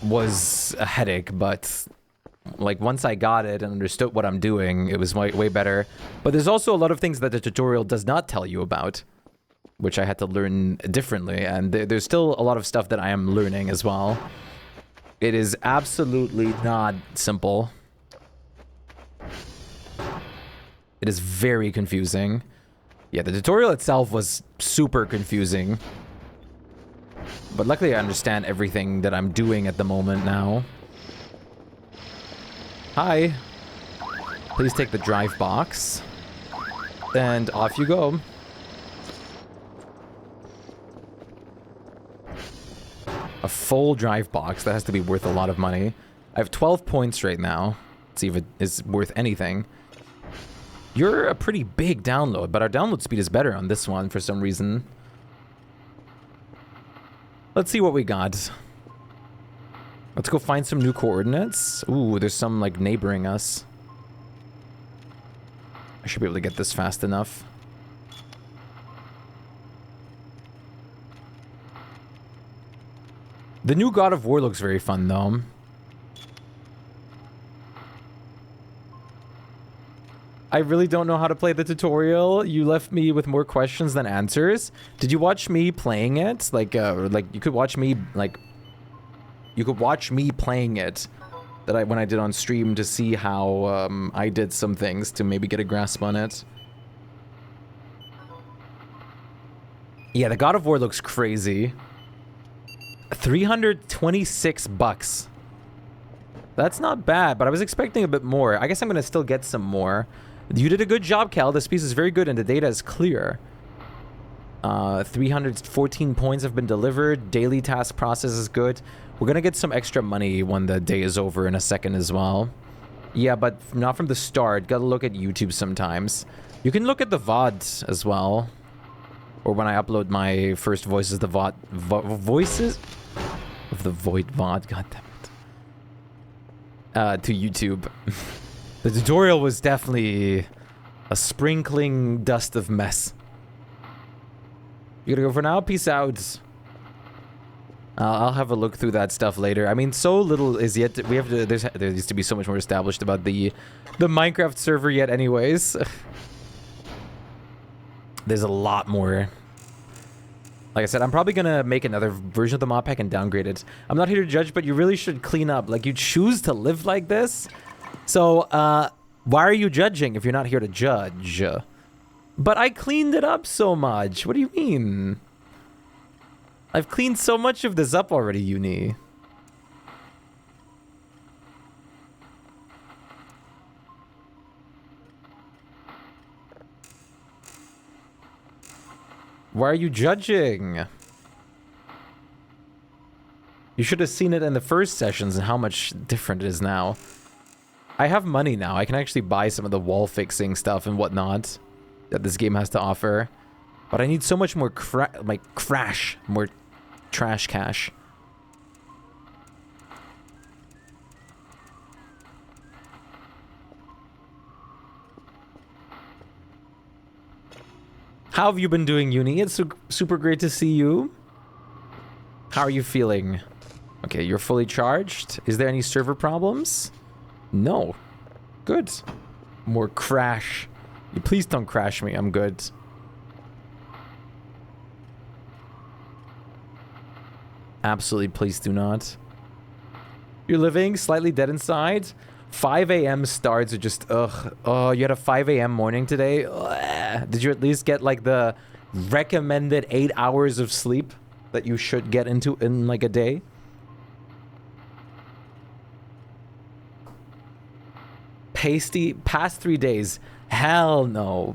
was a headache, but like once I got it and understood what I'm doing, it was way better. But there's also a lot of things that the tutorial does not tell you about, which I had to learn differently, and there's still a lot of stuff that I am learning as well. It is absolutely not simple. It is very confusing. Yeah, the tutorial itself was super confusing. But luckily I understand everything that I'm doing at the moment now. Hi. Please take the drive box. And off you go. A full drive box. That has to be worth a lot of money. I have 12 points right now. Let's see if it is worth anything. You're a pretty big download, but our download speed is better on this one for some reason. Let's see what we got. Let's go find some new coordinates. Ooh, there's some like neighboring us. I should be able to get this fast enough. The new God of War looks very fun, though. I really don't know how to play the tutorial. You left me with more questions than answers. Did you watch me playing it? Like you could watch me, like... You could watch me playing it. When I did on stream to see how I did some things to maybe get a grasp on it. Yeah, the God of War looks crazy. 326 bucks. That's not bad, but I was expecting a bit more. I guess I'm gonna still get some more. You did a good job, Cal. This piece is very good and the data is clear. 314 points have been delivered. Daily task process is good. We're gonna get some extra money when the day is over in a second as well. Yeah, but not from the start. Gotta look at YouTube sometimes. You can look at the VOD as well. Or when I upload my first voices, the voices of the Void VOD, goddammit. To YouTube. The tutorial was definitely a sprinkling dust of mess. You gotta go for now? Peace out. I'll have a look through that stuff later. I mean, so little is yet. We have to. There needs to be so much more established about the Minecraft server yet, anyways. There's a lot more. Like I said, I'm probably gonna make another version of the mod pack and downgrade it. I'm not here to judge, but you really should clean up. Like, you choose to live like this, so why are you judging if you're not here to judge? But I cleaned it up so much. What do you mean? I've cleaned so much of this up already, Uni. Why are you judging? You should have seen it in the first sessions and how much different it is now. I have money now. I can actually buy some of the wall fixing stuff and whatnot that this game has to offer. But I need so much more more trash cash. How have you been doing, Uni? It's super great to see you. How are you feeling? Okay, you're fully charged. Is there any server problems? No. Good. More crash. You please don't crash me. I'm good. Absolutely, please do not. You're living slightly dead inside. 5 a.m. starts are just, ugh. Oh, you had a 5 a.m. morning today? Ugh. Did you at least get, like, the recommended 8 hours of sleep that you should get into in, like, a day? Past 3 days. Hell no.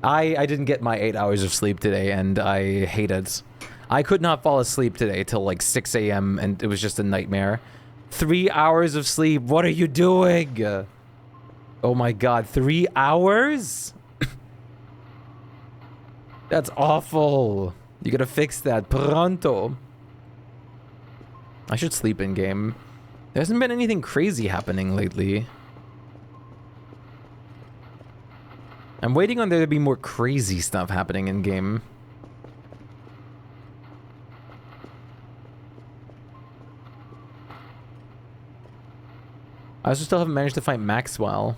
I didn't get my 8 hours of sleep today, and I hate it. I could not fall asleep today till, like, 6 a.m., and it was just a nightmare. 3 hours of sleep. What are you doing? Oh my god, 3 hours? That's awful. You gotta fix that pronto. I should sleep in game. There hasn't been anything crazy happening lately. I'm waiting on there to be more crazy stuff happening in game. I also still haven't managed to find Maxwell,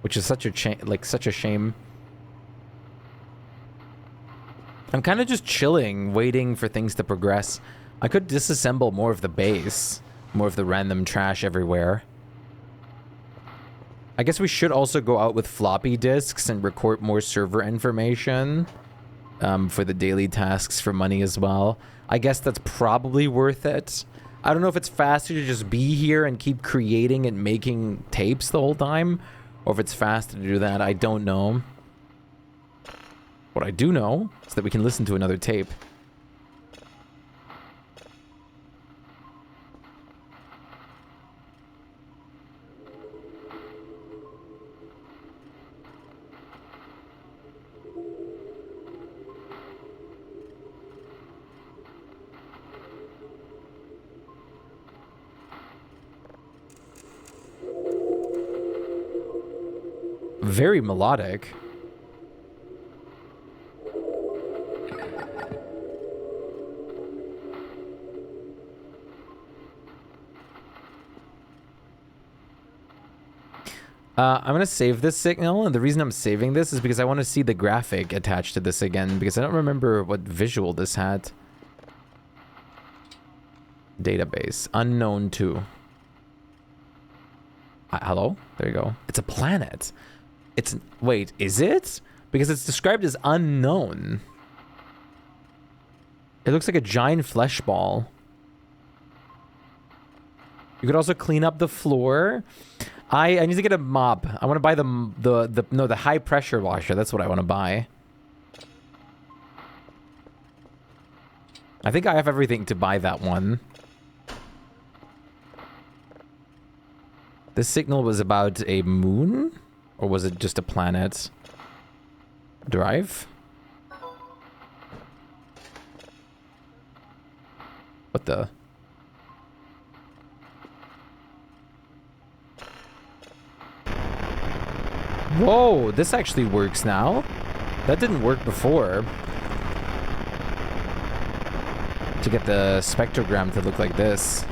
which is such a shame. I'm kind of just chilling, waiting for things to progress. I could disassemble more of the base, more of the random trash everywhere. I guess we should also go out with floppy disks and record more server information for the daily tasks for money as well. I guess that's probably worth it. I don't know if it's faster to just be here and keep creating and making tapes the whole time, or if it's faster to do that. I don't know. What I do know is that we can listen to another tape. Very melodic. I'm going to save this signal, and the reason I'm saving this is because I want to see the graphic attached to this again, because I don't remember what visual this had. Database. Unknown 2. Hello? There you go. It's a planet. It's... Wait, is it? Because it's described as unknown. It looks like a giant flesh ball. You could also clean up the floor. I need to get a mop. I want to buy the high pressure washer. That's what I want to buy. I think I have everything to buy that one. This signal was about a moon? Or was it just a planet? Drive? What the... Whoa, this actually works now. That didn't work before. To get the spectrogram to look like this.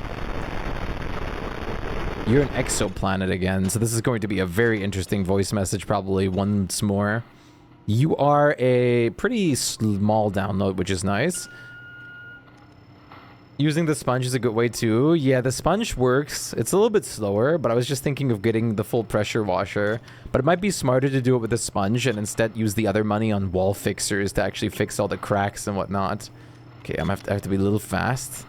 You're an exoplanet again, so this is going to be a very interesting voice message probably once more. You are a pretty small download, which is nice. Using the sponge is a good way too. Yeah, the sponge works. It's a little bit slower, but I was just thinking of getting the full pressure washer. But it might be smarter to do it with the sponge and instead use the other money on wall fixers to actually fix all the cracks and whatnot. Okay, I have to be a little fast.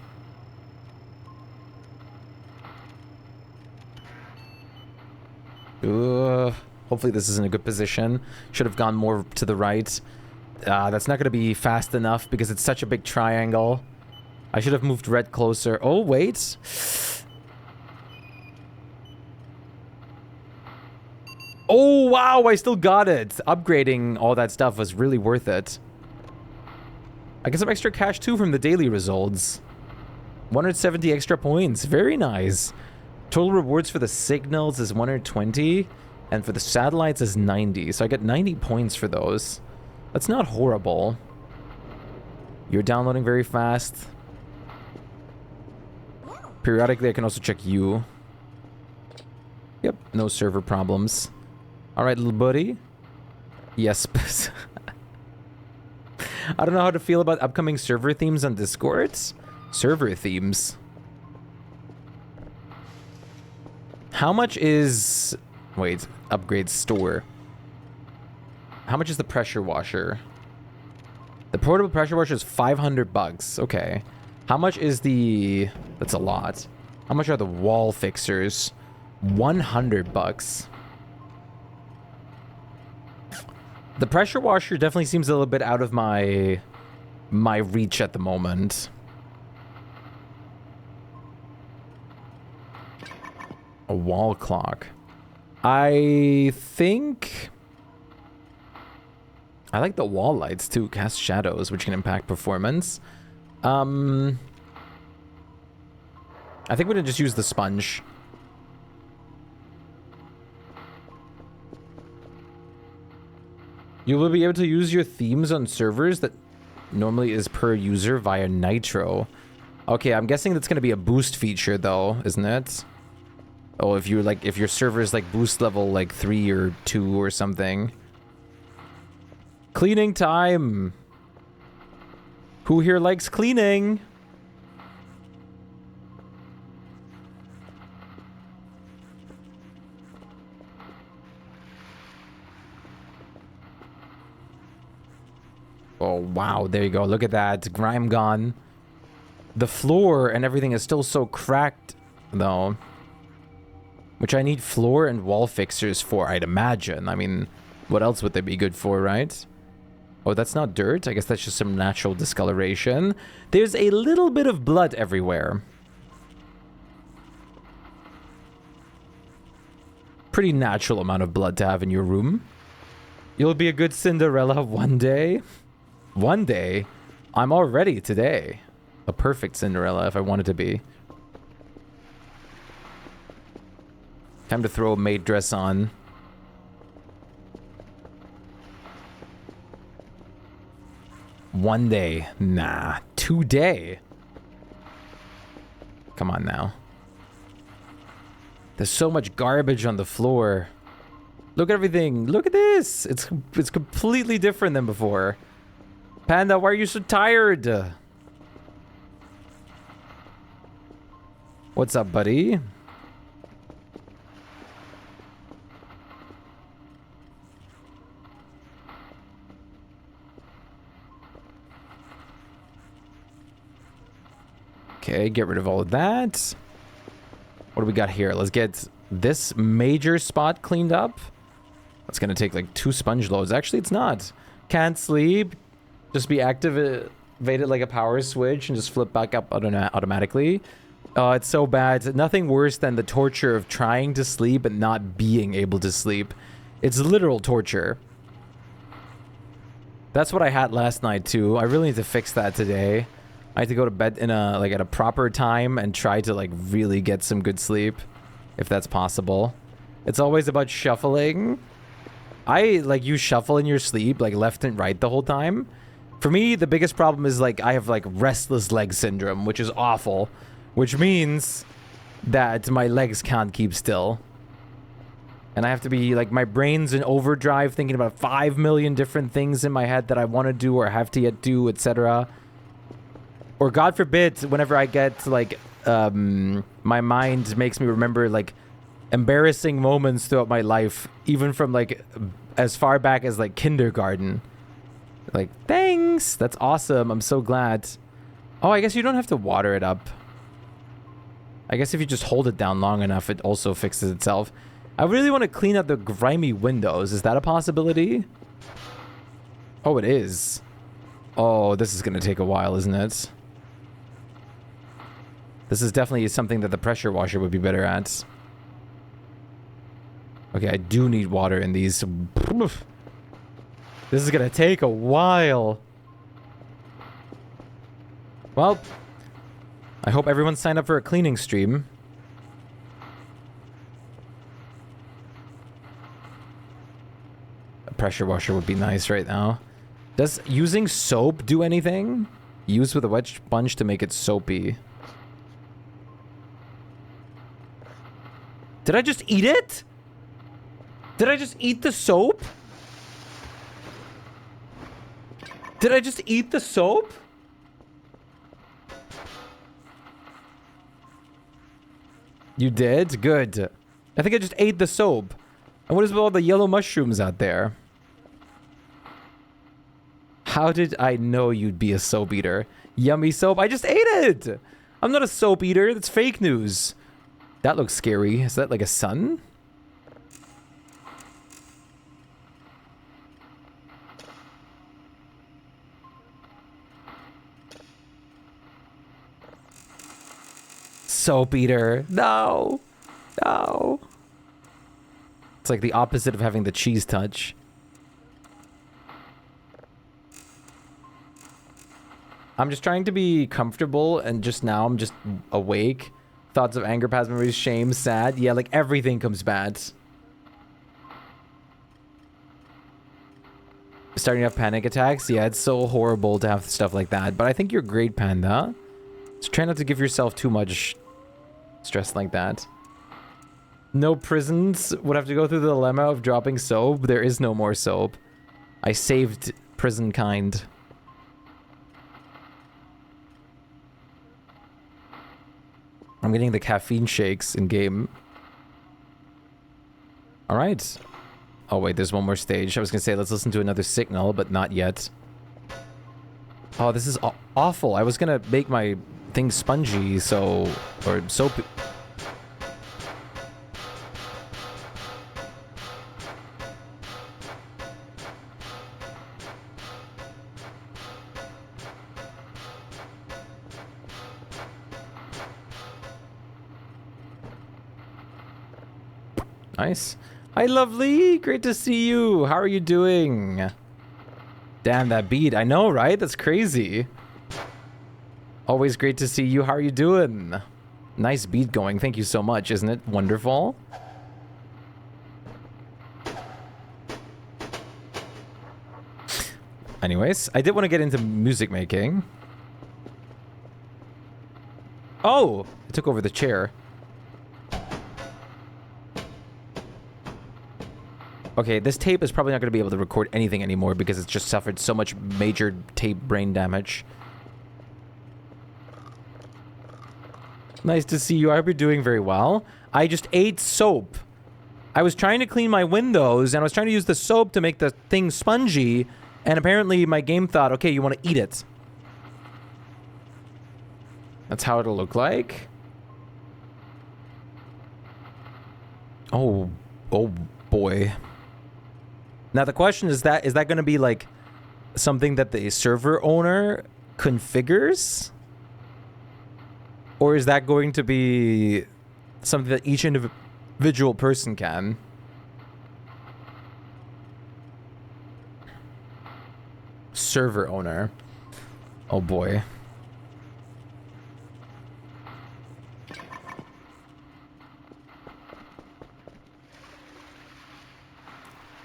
Hopefully this is in a good position. Should have gone more to the right. That's not going to be fast enough because it's such a big triangle. I should have moved red closer. Oh, wait. Oh, wow. I still got it. Upgrading all that stuff was really worth it. I get some extra cash, too, from the daily results. 170 extra points. Very nice. Total rewards for the signals is 120. And for the satellites is 90. So I get 90 points for those. That's not horrible. You're downloading very fast. Periodically, I can also check you. Yep, no server problems. All right, little buddy. Yes. I don't know how to feel about upcoming server themes on Discord. Server themes. How much is... Wait, upgrade store. How much is the pressure washer? The portable pressure washer is 500 bucks. Okay. How much is the... That's a lot. How much are the wall fixers? 100 bucks. The pressure washer definitely seems a little bit out of my reach at the moment. A wall clock. I think... I like the wall lights too. Cast shadows, which can impact performance. I think we're gonna just use the sponge. You will be able to use your themes on servers that normally is per user via Nitro. Okay, I'm guessing that's gonna be a boost feature though, isn't it? Oh, if you're like, if your server's like boost level like 3 or 2 or something. Cleaning time. Who here likes cleaning? Oh, wow. There you go. Look at that. Grime gone. The floor and everything is still so cracked, though. Which I need floor and wall fixers for, I'd imagine. I mean, what else would they be good for, right? Oh, that's not dirt. I guess that's just some natural discoloration. There's a little bit of blood everywhere. Pretty natural amount of blood to have in your room. You'll be a good Cinderella one day. One day? I'm already today. A perfect Cinderella if I wanted to be. Time to throw a maid dress on. One day. Nah. Today. Come on now. There's so much garbage on the floor. Look at everything. Look at this. It's completely different than before. Panda, why are you so tired? What's up, buddy? Okay, get rid of all of that. What do we got here? Let's get this major spot cleaned up. That's gonna take like 2 sponge loads. Actually, it's not. Can't sleep. Just be activated like a power switch and just flip back up automatically. Oh, it's so bad. Nothing worse than the torture of trying to sleep and not being able to sleep. It's literal torture. That's what I had last night too. I really need to fix that today. I had to go to bed in a like at a proper time and try to like really get some good sleep, if that's possible. It's always about shuffling. You shuffle in your sleep like left and right the whole time. For me, the biggest problem is like I have like restless leg syndrome, which is awful, which means that my legs can't keep still. And I have to be like, my brain's in overdrive thinking about 5 million different things in my head that I want to do or have to yet do, etc. Or God forbid, whenever I get like, my mind makes me remember like embarrassing moments throughout my life, even from like as far back as like kindergarten. Like, thanks, that's awesome, I'm so glad. Oh, I guess you don't have to water it up. I guess if you just hold it down long enough, it also fixes itself. I really want to clean up the grimy windows. Is that a possibility? Oh, it is. Oh, this is going to take a while, isn't it? This is definitely something that the pressure washer would be better at. Okay, I do need water in these. This is going to take a while. Well, I hope everyone signed up for a cleaning stream. A pressure washer would be nice right now. Does using soap do anything? Use with a wet sponge to make it soapy. Did I just eat it? Did I just eat the soap? Did I just eat the soap? You did? Good. I think I just ate the soap. And what is with all the yellow mushrooms out there? How did I know you'd be a soap eater? Yummy soap. I just ate it! I'm not a soap eater. That's fake news. That looks scary. Is that like a sun? Soap eater. No. No. It's like the opposite of having the cheese touch. I'm just trying to be comfortable, and just now I'm just awake. Thoughts of anger, past memories, shame, sad. Yeah, like everything comes bad. Starting to have panic attacks. Yeah, it's so horrible to have stuff like that. But I think you're great, Panda. Just try not to give yourself too much stress like that. No prisons would have to go through the dilemma of dropping soap. There is no more soap. I saved prison kind. I'm getting the caffeine shakes in game. All right. Oh wait, there's one more stage. I was gonna say let's listen to another signal, but not yet. Oh, this is awful. I was gonna make my thing spongy, so or soap. Nice. Hi, lovely. Great to see you. How are you doing? Damn, that beat. I know, right? That's crazy. Always great to see you. How are you doing? Nice beat going. Thank you so much. Isn't it wonderful? Anyways, I did want to get into music making. Oh! I took over the chair. Okay, this tape is probably not going to be able to record anything anymore because it's just suffered so much major tape brain damage. Nice to see you. I hope you're doing very well. I just ate soap. I was trying to clean my windows, and I was trying to use the soap to make the thing spongy, and apparently my game thought, okay, you want to eat it. That's how it'll look like. Oh boy. Now the question is that going to be like something that the server owner configures? Or is that going to be something that each individual person can? Server owner. Oh boy.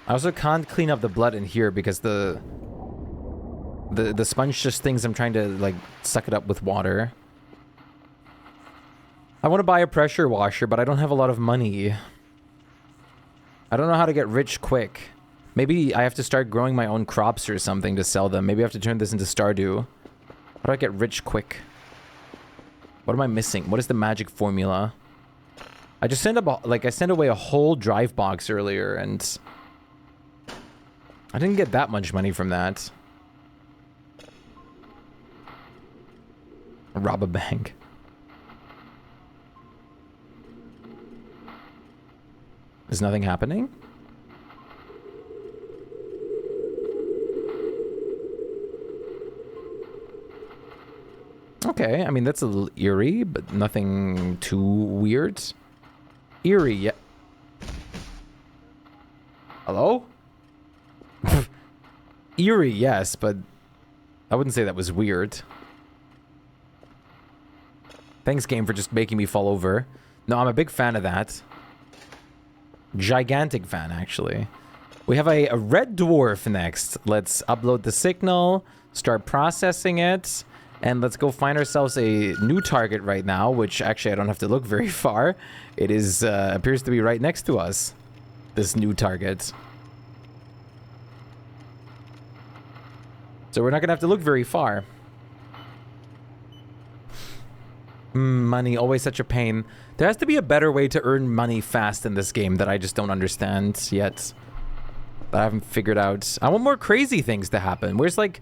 I also can't clean up the blood in here because the sponge just thinks I'm trying to like suck it up with water. I want to buy a pressure washer, but I don't have a lot of money. I don't know how to get rich quick. Maybe I have to start growing my own crops or something to sell them. Maybe I have to turn this into Stardew. How do I get rich quick? What am I missing? What is the magic formula? I just sent away a whole drive box earlier and I didn't get that much money from that. Rob a bank. Is nothing happening? Okay, I mean, that's a little eerie, but nothing too weird. Eerie, yeah. Hello? Eerie, yes, but I wouldn't say that was weird. Thanks, game, for just making me fall over. No, I'm a big fan of that. Gigantic fan, actually. We have a red dwarf next. Let's upload the signal, start processing it, and let's go find ourselves a new target right now, which actually I don't have to look very far. It is appears to be right next to us, this new target. So we're not gonna have to look very far. Money, always such a pain. There has to be a better way to earn money fast in this game that I just don't understand yet. That I haven't figured out. I want more crazy things to happen. Where's like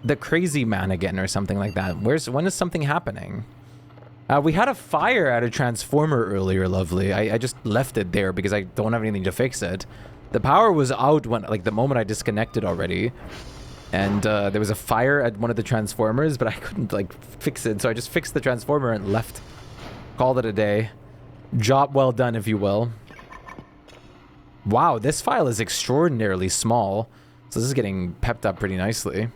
the crazy man again or something like that? When is something happening? We had a fire at a transformer earlier, lovely. I just left it there because I don't have anything to fix it. The power was out when, like, the moment I disconnected already. And there was a fire at one of the transformers, but I couldn't, like, fix it. So I just fixed the transformer and left. Called it a day. Job well done, if you will. Wow, this file is extraordinarily small. So this is getting pepped up pretty nicely.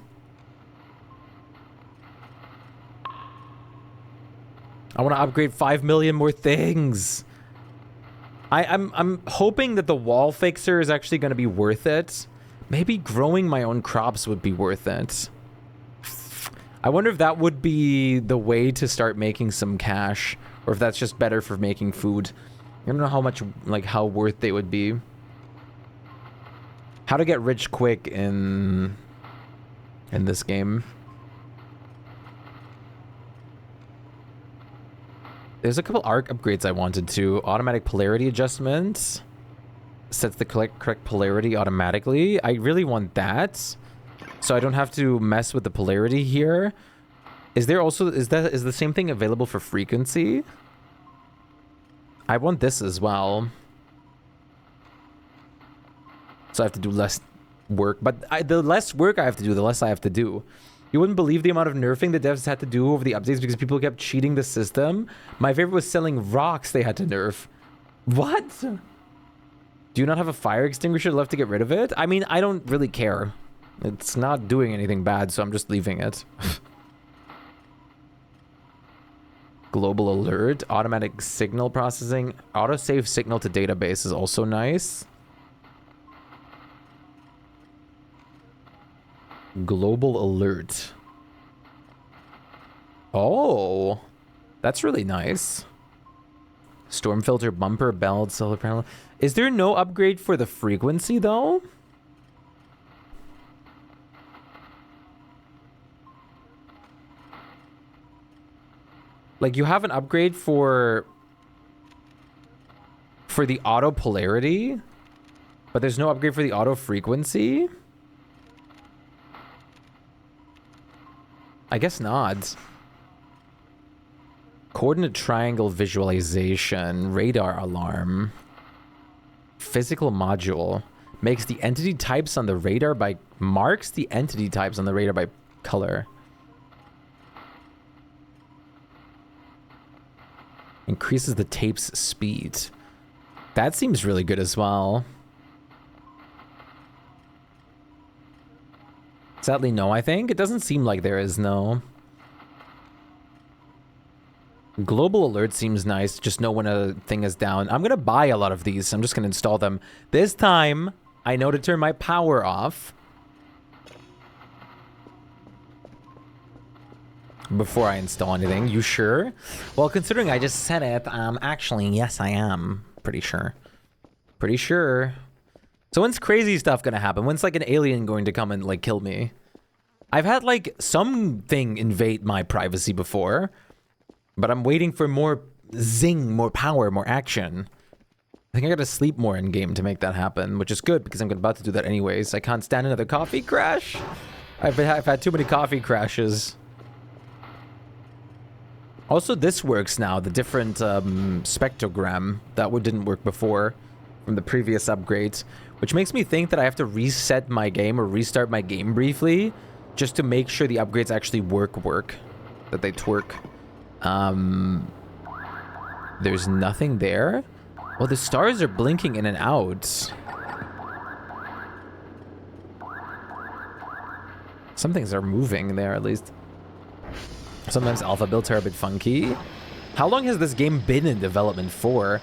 I want to upgrade 5 million more things. I'm hoping that the wall fixer is actually going to be worth it. Maybe growing my own crops would be worth it. I wonder if that would be the way to start making some cash, or if that's just better for making food. I don't know how much, like, how worth they would be. How to get rich quick in this game. There's a couple arc upgrades I wanted to. Automatic polarity adjustment. Sets the correct polarity automatically. I really want that. So I don't have to mess with the polarity here. Is there also, is the same thing available for frequency? I want this as well. So I have to do less work. But the less work I have to do, the less I have to do. You wouldn't believe the amount of nerfing the devs had to do over the updates because people kept cheating the system. My favorite was selling rocks they had to nerf. What? Do you not have a fire extinguisher left to get rid of it? I mean, I don't really care. It's not doing anything bad, so I'm just leaving it. Global alert, automatic signal processing, autosave signal to database is also nice. Global alert. Oh, that's really nice. Storm filter, bumper, belt, solar panel. Is there no upgrade for the frequency though? Like you have an upgrade for the auto polarity, but there's no upgrade for the auto frequency? I guess not. Coordinate triangle visualization, radar alarm, physical module, makes the entity types on the radar by, marks the entity types on the radar by color. Increases the tape's speed. That seems really good as well. Sadly, no, I think. It doesn't seem like there is, no. Global alert seems nice. Just know when a thing is down. I'm going to buy a lot of these. I'm just going to install them. This time, I know to turn my power off. Before I install anything. You sure? Well, considering I just said it, actually, yes, I am. Pretty sure. Pretty sure. So when's crazy stuff gonna happen? When's like an alien going to come and like kill me? I've had like something invade my privacy before, but I'm waiting for more zing, more power, more action. I think I gotta sleep more in game to make that happen, which is good because I'm about to do that anyways. I can't stand another coffee crash. I've had too many coffee crashes. Also, this works now, the different spectrogram. That didn't work before from the previous upgrades, which makes me think that I have to reset my game or restart my game briefly just to make sure the upgrades actually work, that they twerk. There's nothing there. Well, the stars are blinking in and out. Some things are moving there, at least. Sometimes alpha builds are a bit funky. How long has this game been in development for?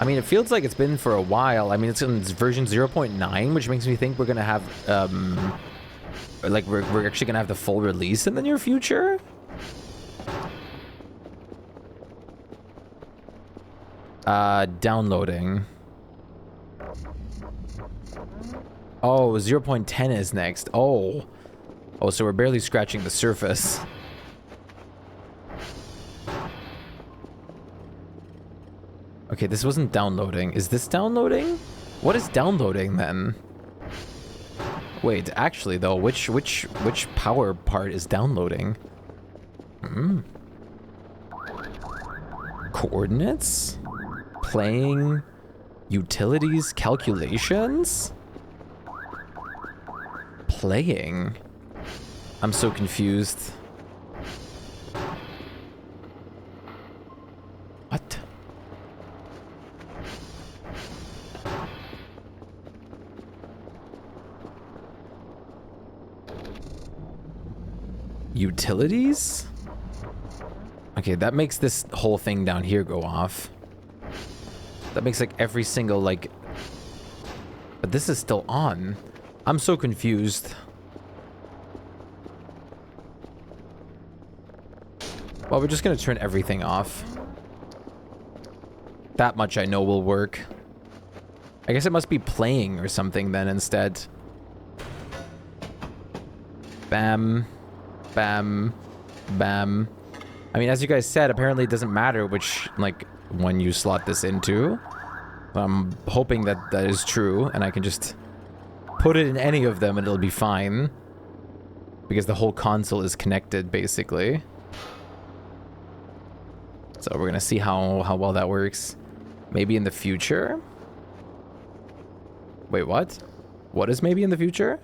I mean, it feels like it's been for a while. I mean, it's in version 0.9, which makes me think we're gonna have, like, we're actually gonna have the full release in the near future? Downloading. Oh, 0.10 is next. Oh. Oh, so we're barely scratching the surface. Okay, this wasn't downloading. Is this downloading? What is downloading then? Wait, actually though, which power part is downloading? Coordinates? Playing utilities calculations? Playing? I'm so confused. What? Utilities? Okay, that makes this whole thing down here go off. That makes like every single like... But this is still on. I'm so confused. Well, we're just gonna turn everything off. That much I know will work. I guess it must be playing or something then instead. Bam. Bam. Bam. I mean, as you guys said, apparently it doesn't matter which, like, one you slot this into. I'm hoping that that is true, and I can just put it in any of them and it'll be fine. Because the whole console is connected, basically. So we're gonna see how well that works. Maybe in the future? Wait, what? What is maybe in the future?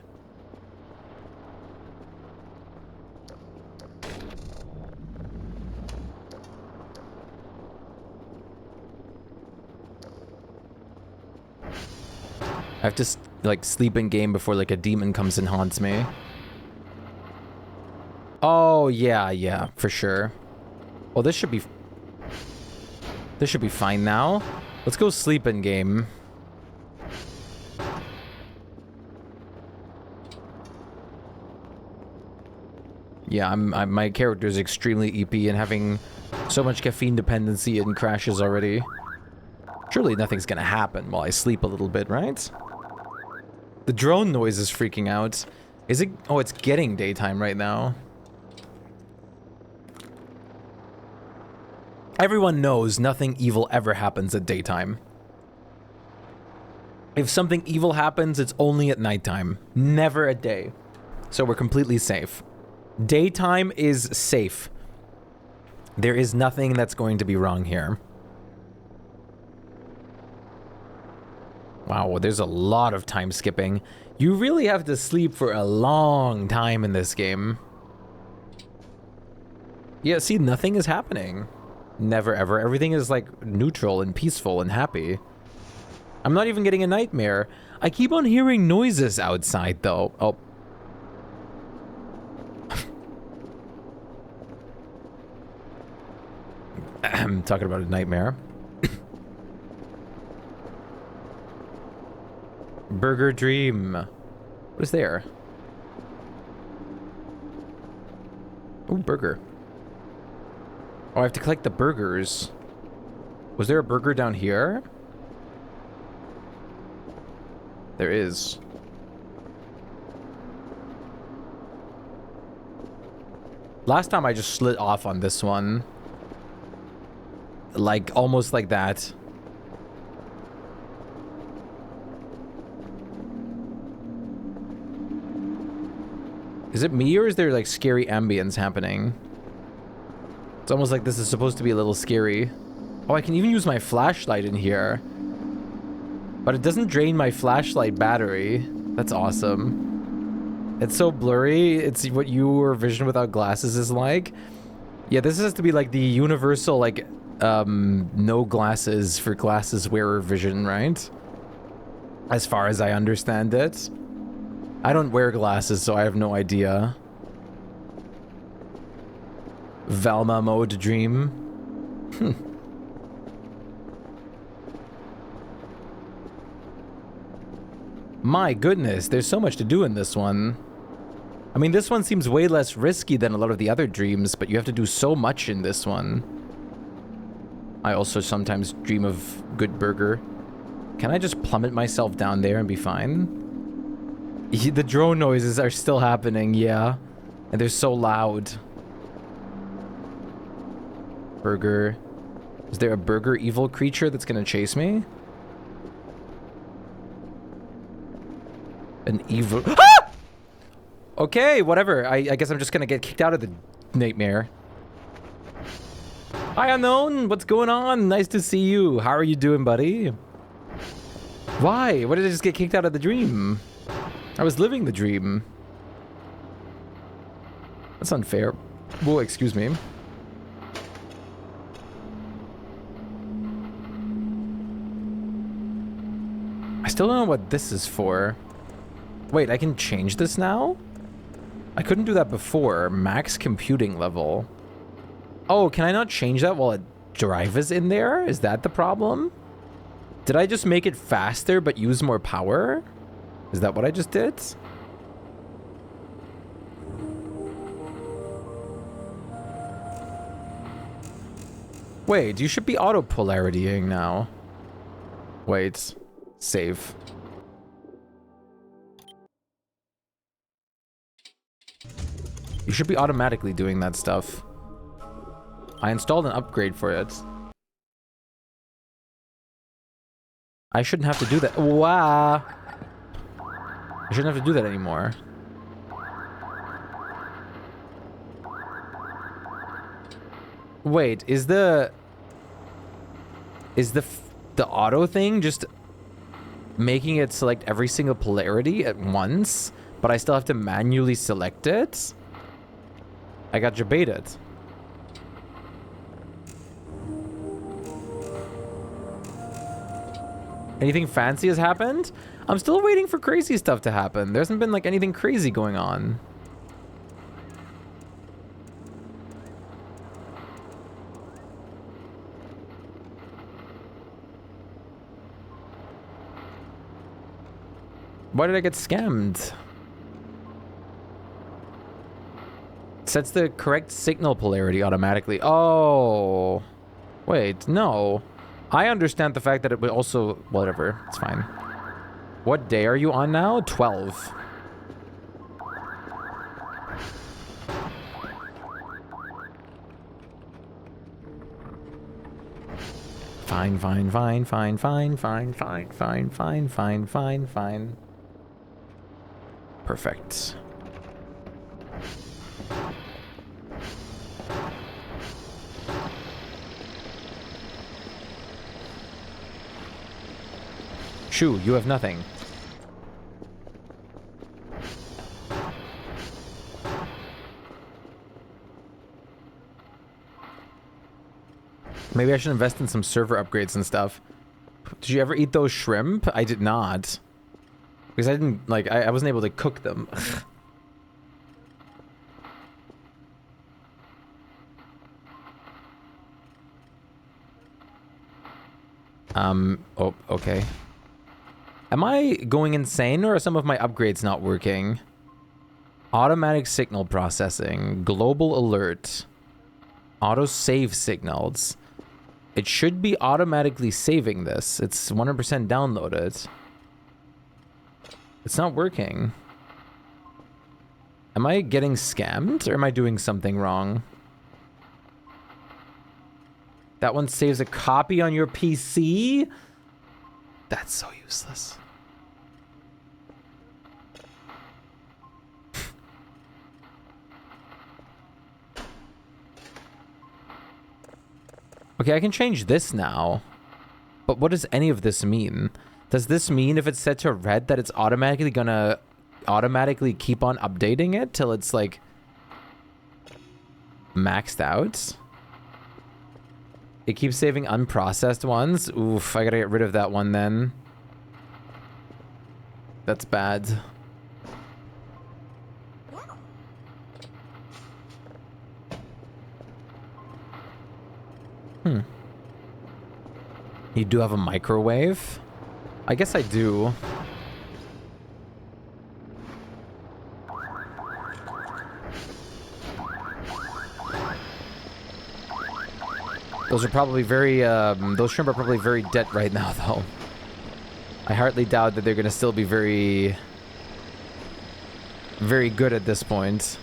I have to, like, sleep in game before, like, a demon comes and haunts me. Oh, yeah, for sure. Well, this should be fine now. Let's go sleep in game. Yeah, my character is extremely EP and having so much caffeine dependency and crashes already. Surely nothing's gonna happen while I sleep a little bit, right? The drone noise is freaking out. Is it? Oh, it's getting daytime right now. Everyone knows nothing evil ever happens at daytime. If something evil happens, it's only at nighttime, never at day. So we're completely safe. Daytime is safe. There is nothing that's going to be wrong here. Wow, there's a lot of time skipping. You really have to sleep for a long time in this game. Yeah, see, nothing is happening. Never ever. Everything is like neutral and peaceful and happy. I'm not even getting a nightmare. I keep on hearing noises outside though. Oh. I'm talking about a nightmare. Burger Dream. What is there? Oh, burger. Oh, I have to collect the burgers. Was there a burger down here? There is. Last time I just slid off on this one. Like, almost like that. Is it me or is there like scary ambience happening? It's almost like this is supposed to be a little scary. Oh, I can even use my flashlight in here. But it doesn't drain my flashlight battery. That's awesome. It's so blurry. It's what your vision without glasses is like. Yeah, this has to be like the universal, like, no glasses for glasses wearer vision, right? As far as I understand it. I don't wear glasses, so I have no idea. Velma mode dream. My goodness, there's so much to do in this one. I mean, this one seems way less risky than a lot of the other dreams, but you have to do so much in this one. I also sometimes dream of good burger. Can I just plummet myself down there and be fine? The drone noises are still happening, yeah. And they're so loud. Burger. Is there a burger evil creature that's gonna chase me? An evil... Ah! Okay, whatever. I guess I'm just gonna get kicked out of the nightmare. Hi, Unknown. What's going on? Nice to see you. How are you doing, buddy? Why? Why did I just get kicked out of the dream? I was living the dream. That's unfair. Whoa, excuse me. I still don't know what this is for. Wait, I can change this now? I couldn't do that before. Max computing level. Oh, can I not change that while a drive is in there? Is that the problem? Did I just make it faster but use more power? Is that what I just did? Wait, you should be auto-polaritying now. Wait. Save. You should be automatically doing that stuff. I installed an upgrade for it. I shouldn't have to do that. Wow. I shouldn't have to do that anymore. Wait, is the auto thing just making it select every single polarity at once, but I still have to manually select it? I got debated. Anything fancy has happened? I'm still waiting for crazy stuff to happen. There hasn't been like anything crazy going on. Why did I get scammed? Sets the correct signal polarity automatically. Oh. Wait, no. I understand the fact that it would also... Whatever, it's fine. What day are you on now? 12. Fine, fine, fine, fine, fine, fine, fine, fine, fine, fine, fine, fine. Perfect. Shoo, you have nothing. Maybe I should invest in some server upgrades and stuff. Did you ever eat those shrimp? I did not. Because I didn't, like, I wasn't able to cook them. Oh, okay. Am I going insane or are some of my upgrades not working? Automatic signal processing, global alert, auto save signals. It should be automatically saving this. It's 100% downloaded. It's not working. Am I getting scammed or am I doing something wrong? That one saves a copy on your PC? That's so useless. Okay, I can change this now. But what does any of this mean? Does this mean if it's set to red that it's automatically gonna automatically keep on updating it till it's like maxed out? It keeps saving unprocessed ones. Oof, I gotta get rid of that one then. That's bad. You do have a microwave? I guess I do. Those are probably very, those shrimp are probably very dead right now, though. I hardly doubt that they're gonna still be very, very good at this point.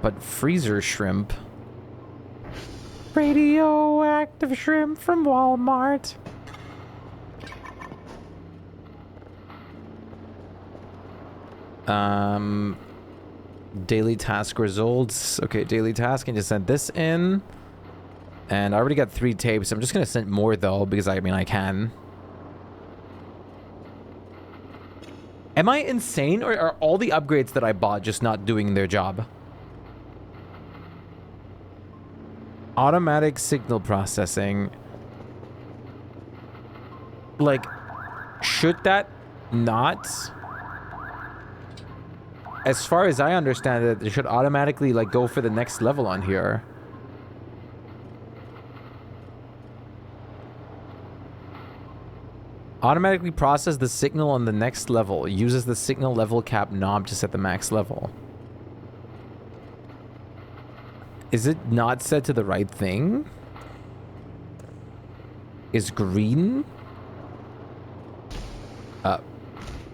But freezer shrimp. Radioactive shrimp from Walmart. Daily task results. Okay, daily task. I just sent this in. And I already got 3 tapes. I'm just gonna send more though, because I mean I can. Am I insane, or are all the upgrades that I bought just not doing their job? Automatic signal processing. Like, should that not? As far as I understand it, it should automatically like go for the next level on here. Automatically process the signal on the next level. Uses the signal level cap knob to set the max level. Is it not set to the right thing? Is green?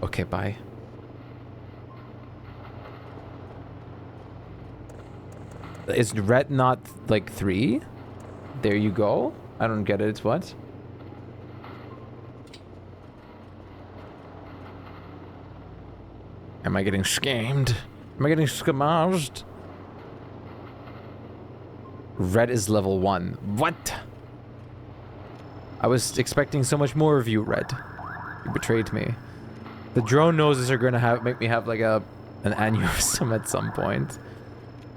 Okay, bye. Is red not like 3? There you go. I don't get it. It's what? Am I getting scammed? Am I getting scamaged? Red is level 1. What? I was expecting so much more of you, Red. You betrayed me. The drone noses are gonna make me have like an aneurysm at some point.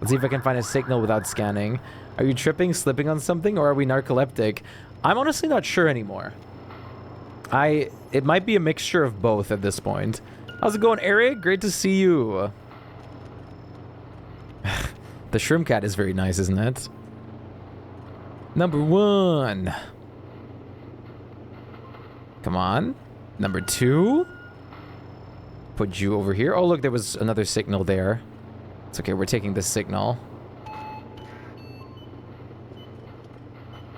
Let's see if I can find a signal without scanning. Are you tripping, slipping on something, or are we narcoleptic? I'm honestly not sure anymore. It might be a mixture of both at this point. How's it going, Eric? Great to see you. The shrimp cat is very nice, isn't it? Number 1. Come on. Number 2. Put you over here. Oh, look, there was another signal there. It's okay, we're taking this signal.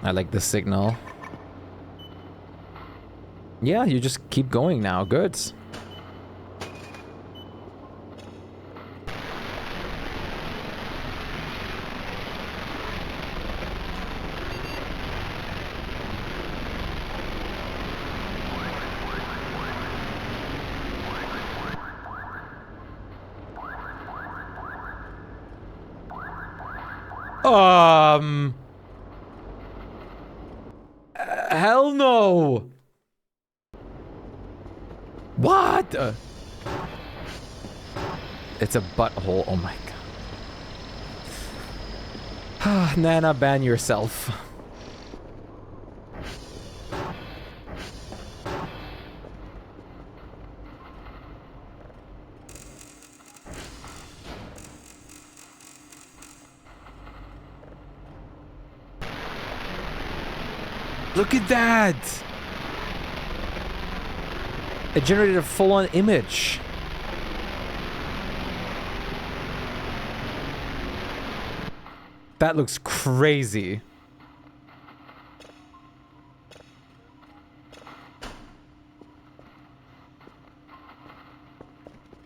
I like this signal. Yeah, you just keep going now. Good. Hell no! What? It's a butthole. Oh my god. Nana, ban yourself. Look at that! It generated a full-on image. That looks crazy.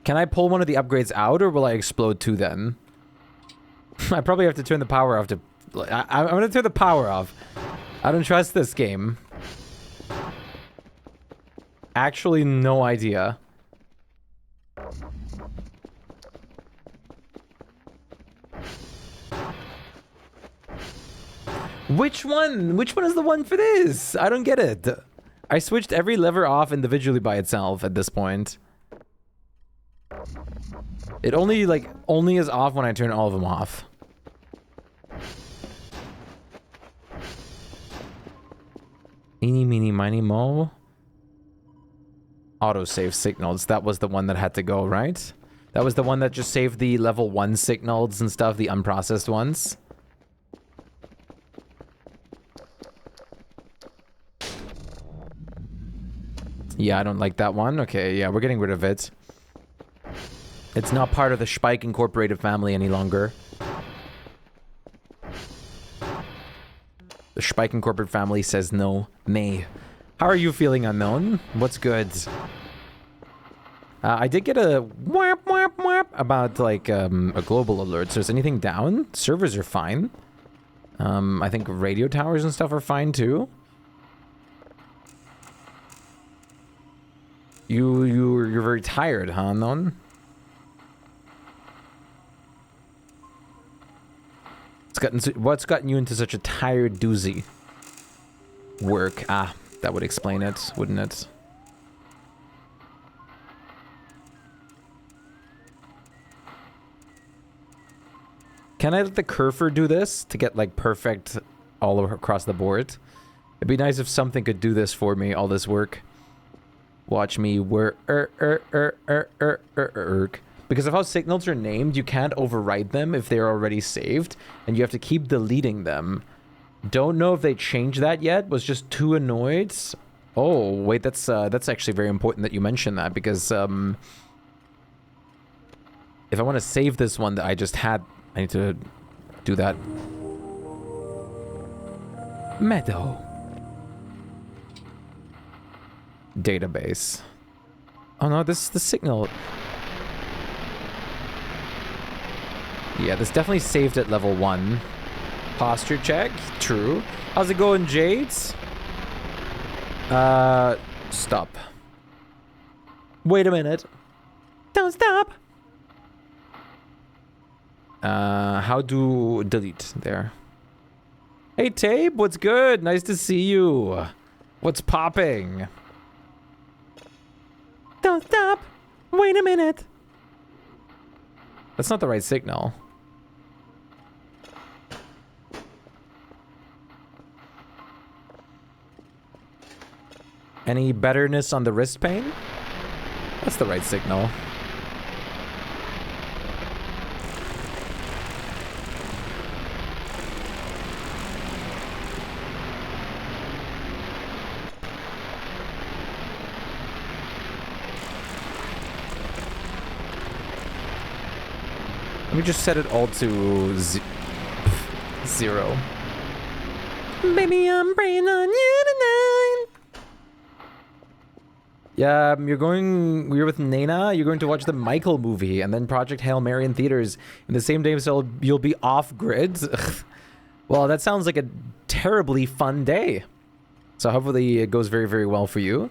Can I pull one of the upgrades out, or will I explode too then? I probably have to turn the power off to... I'm gonna turn the power off. I don't trust this game. Actually, no idea. Which one? Which one is the one for this? I don't get it. I switched every lever off individually by itself at this point. It only is off when I turn all of them off. Eeny, meeny, miny, mo. Autosave signals. That was the one that had to go, right? That was the one that just saved the level 1 signals and stuff, the unprocessed ones. Yeah, I don't like that one. Okay, yeah, we're getting rid of it. It's not part of the Spike Incorporated family any longer. The Spike Incorporated family says no, nay. How are you feeling, Unknown? What's good? I did get a whap whap whap about like a global alert. So is anything down? Servers are fine. I think radio towers and stuff are fine too. You're very tired, huh, Unknown? What's gotten you into such a tired doozy? Work. Ah, that would explain it, wouldn't it? Can I let the Kerfer do this to get like perfect all across the board? It'd be nice if something could do this for me, all this work. Watch me work. Because of how signals are named, you can't override them if they're already saved, and you have to keep deleting them. Don't know if they changed that yet. Was just too annoyed. Oh, wait, that's actually very important that you mention that, because if I want to save this one that I just had, I need to do that. Meadow. Database. Oh no, this is the signal. Yeah, this definitely saved at level 1. Posture check. True. How's it going, Jades? Stop. Wait a minute. Don't stop. How do delete there? Hey, Tape, what's good? Nice to see you. What's popping? Don't stop. Wait a minute. That's not the right signal. Any betterness on the wrist pain? That's the right signal. Let me just set it all to 0. Baby, I'm praying on you tonight. Yeah, we're with Nana. You're going to watch the Michael movie and then Project Hail Mary in theaters in the same day, so you'll be off grid. Well, that sounds like a terribly fun day. So hopefully it goes very, very well for you.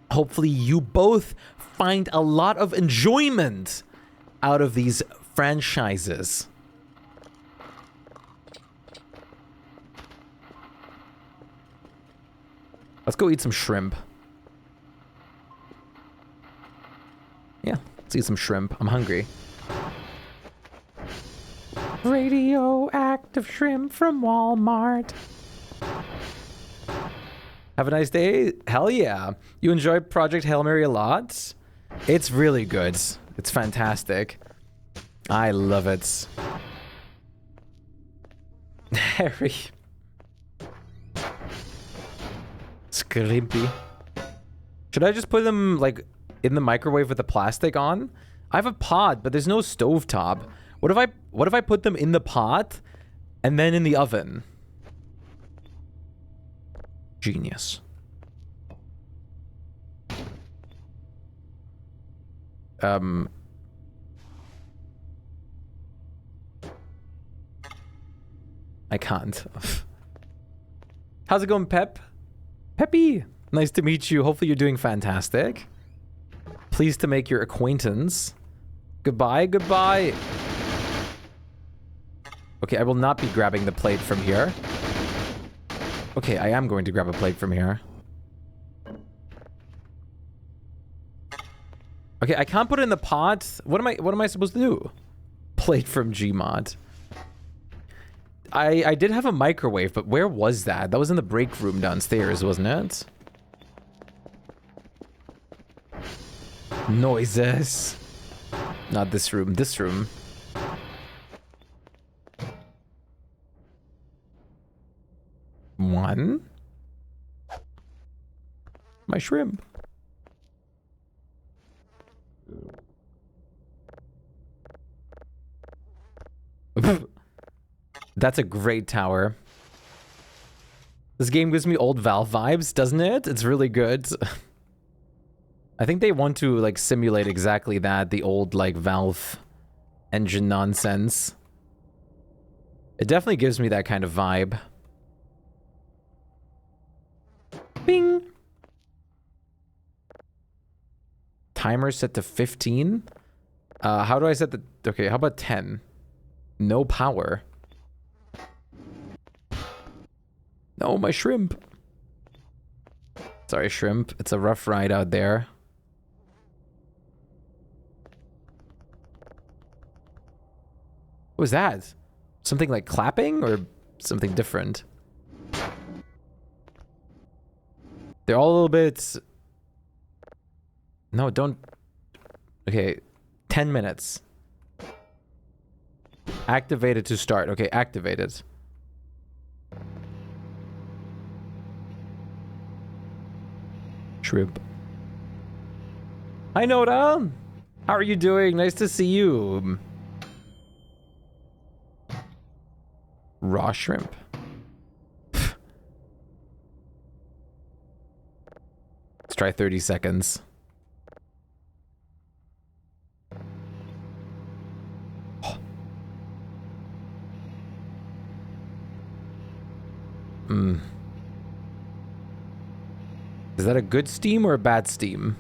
Hopefully you both find a lot of enjoyment out of these franchises. Let's go eat some shrimp. Yeah, let's eat some shrimp. I'm hungry. Radioactive shrimp from Walmart. Have a nice day. Hell yeah. You enjoy Project Hail Mary a lot? It's really good. It's fantastic. I love it. Harry. Scrimpy. Should I just put them, like, in the microwave with the plastic on? I have a pot, but there's no stovetop. What if I put them in the pot and then in the oven? Genius. I can't. How's it going, Pep? Peppy! Nice to meet you. Hopefully you're doing fantastic. Pleased to make your acquaintance. Goodbye, goodbye. Okay, I will not be grabbing the plate from here. Okay, I am going to grab a plate from here. Okay, I can't put it in the pot. What am I supposed to do? Plate from Gmod. I did have a microwave, but where was that? That was in the break room downstairs, wasn't it? Noises. Not this room, this room. One. My shrimp. That's a great tower. This game gives me old Valve vibes, doesn't it? It's really good. I think they want to, like, simulate exactly that, the old, like, Valve engine nonsense. It definitely gives me that kind of vibe. Bing! Timer set to 15? How do I set the... Okay, how about 10? No power. No, my shrimp. Sorry, shrimp. It's a rough ride out there. What was that? Something like clapping or something different? They're all a little bit... No, don't... Okay, 10 minutes. Activated to start. Okay, activated. Shrimp. Hi, Noda. How are you doing? Nice to see you. Raw shrimp. Let's try 30 seconds. Is that a good steam or a bad steam?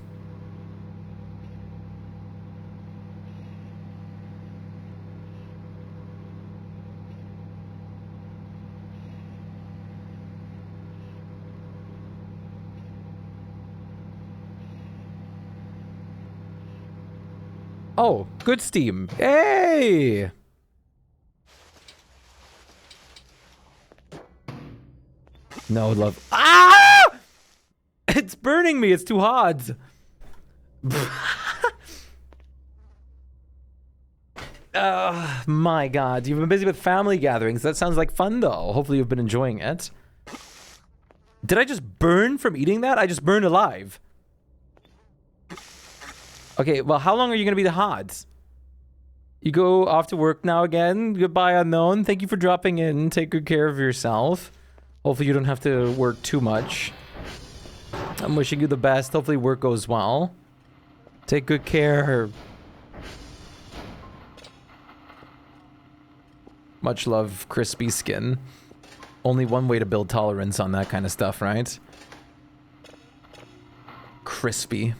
Oh, good steam. Hey! No love. Ah! It's burning me. It's too hot. My God. You've been busy with family gatherings. That sounds like fun, though. Hopefully you've been enjoying it. Did I just burn from eating that? I just burned alive. Okay, well, how long are you going to be the Hods? You go off to work now again? Goodbye, unknown. Thank you for dropping in. Take good care of yourself. Hopefully you don't have to work too much. I'm wishing you the best. Hopefully work goes well. Take good care. Much love, crispy skin. Only one way to build tolerance on that kind of stuff, right? Crispy.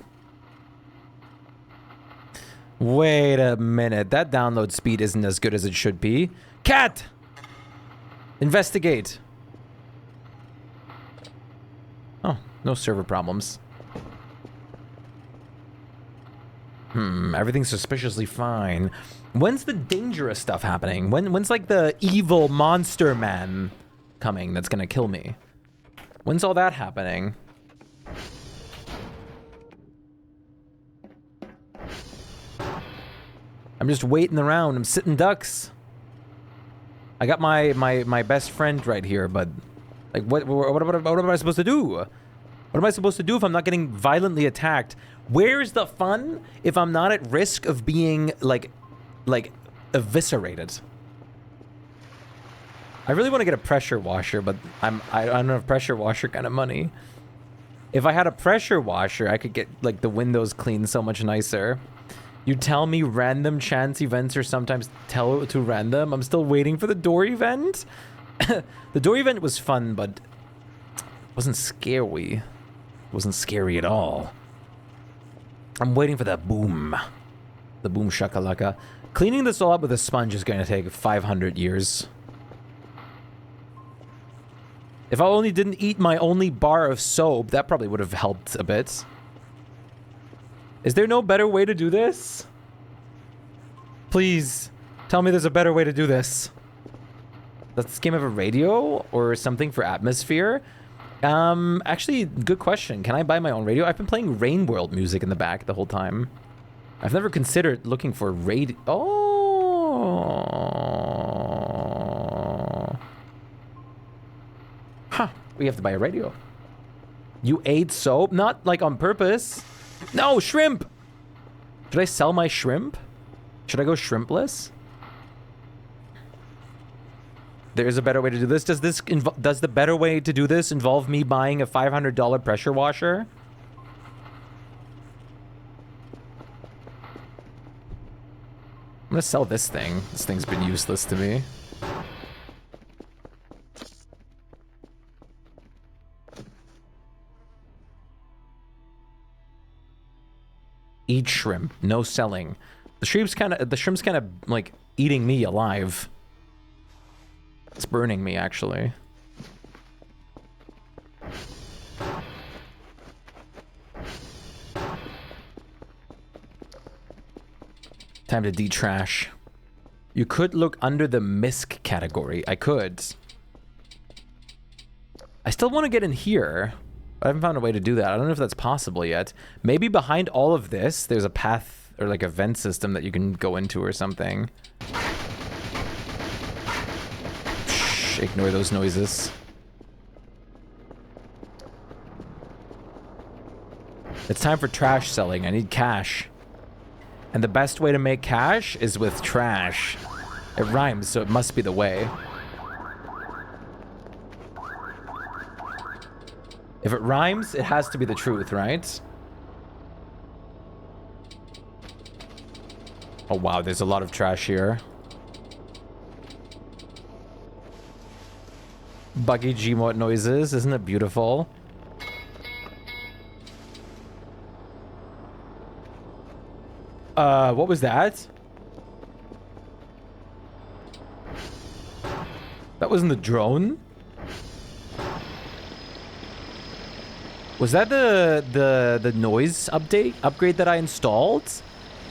Wait a minute. That download speed isn't as good as it should be. Cat! Investigate. Oh, no server problems. Everything's suspiciously fine. When's the dangerous stuff happening? When's like the evil monster man coming that's gonna kill me? When's all that happening? I'm just waiting around. I'm sitting ducks. I got my best friend right here, but like what am I supposed to do? What am I supposed to do if I'm not getting violently attacked? Where's the fun if I'm not at risk of being like eviscerated? I really want to get a pressure washer, but I don't have pressure washer kind of money. If I had a pressure washer, I could get like the windows cleaned so much nicer. You tell me random chance events are sometimes too random. I'm still waiting for the door event. The door event was fun, but it wasn't scary. It wasn't scary at all. I'm waiting for that boom. The boom shakalaka. Cleaning this all up with a sponge is going to take 500 years. If I only didn't eat my only bar of soap, that probably would have helped a bit. Is there no better way to do this? Please, tell me there's a better way to do this. Does this game have a radio or something for atmosphere? Actually, good question. Can I buy my own radio? I've been playing Rain World music in the back the whole time. I've never considered looking for radio. Oh. Huh. We have to buy a radio. You ate soap? Not like on purpose. No, shrimp! Should I sell my shrimp? Should I go shrimpless? There is a better way to do this. Does the better way to do this involve me buying a $500 pressure washer? I'm gonna sell this thing. This thing's been useless to me. Eat shrimp, no selling. The shrimp's kind of like eating me alive. It's burning me actually. Time to detrash. You could look under the misc category. I could. I still want to get in here. I haven't found a way to do that. I don't know if that's possible yet. Maybe behind all of this, there's a path or like a vent system that you can go into or something. Shh, ignore those noises. It's time for trash selling. I need cash. And the best way to make cash is with trash. It rhymes, so it must be the way. If it rhymes, it has to be the truth, right? Oh wow, there's a lot of trash here. Buggy Gmod noises, isn't it beautiful? What was that? That wasn't the drone? Was that the noise upgrade that I installed?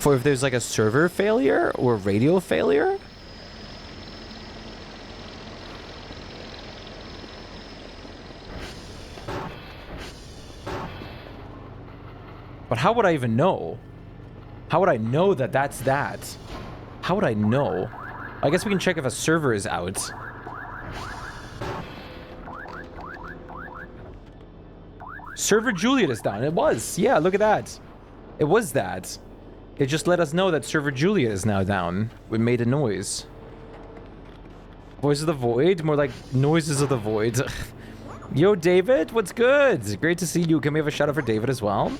For if there's like a server failure or radio failure? But how would I even know? How would I know that that's that? How would I know? I guess we can check if a server is out. Server Juliet is down. It was. Yeah, look at that. It was that. It just let us know that Server Juliet is now down. We made a noise. Voice of the Void? More like noises of the void. Yo, David, what's good? Great to see you. Can we have a shout out for David as well?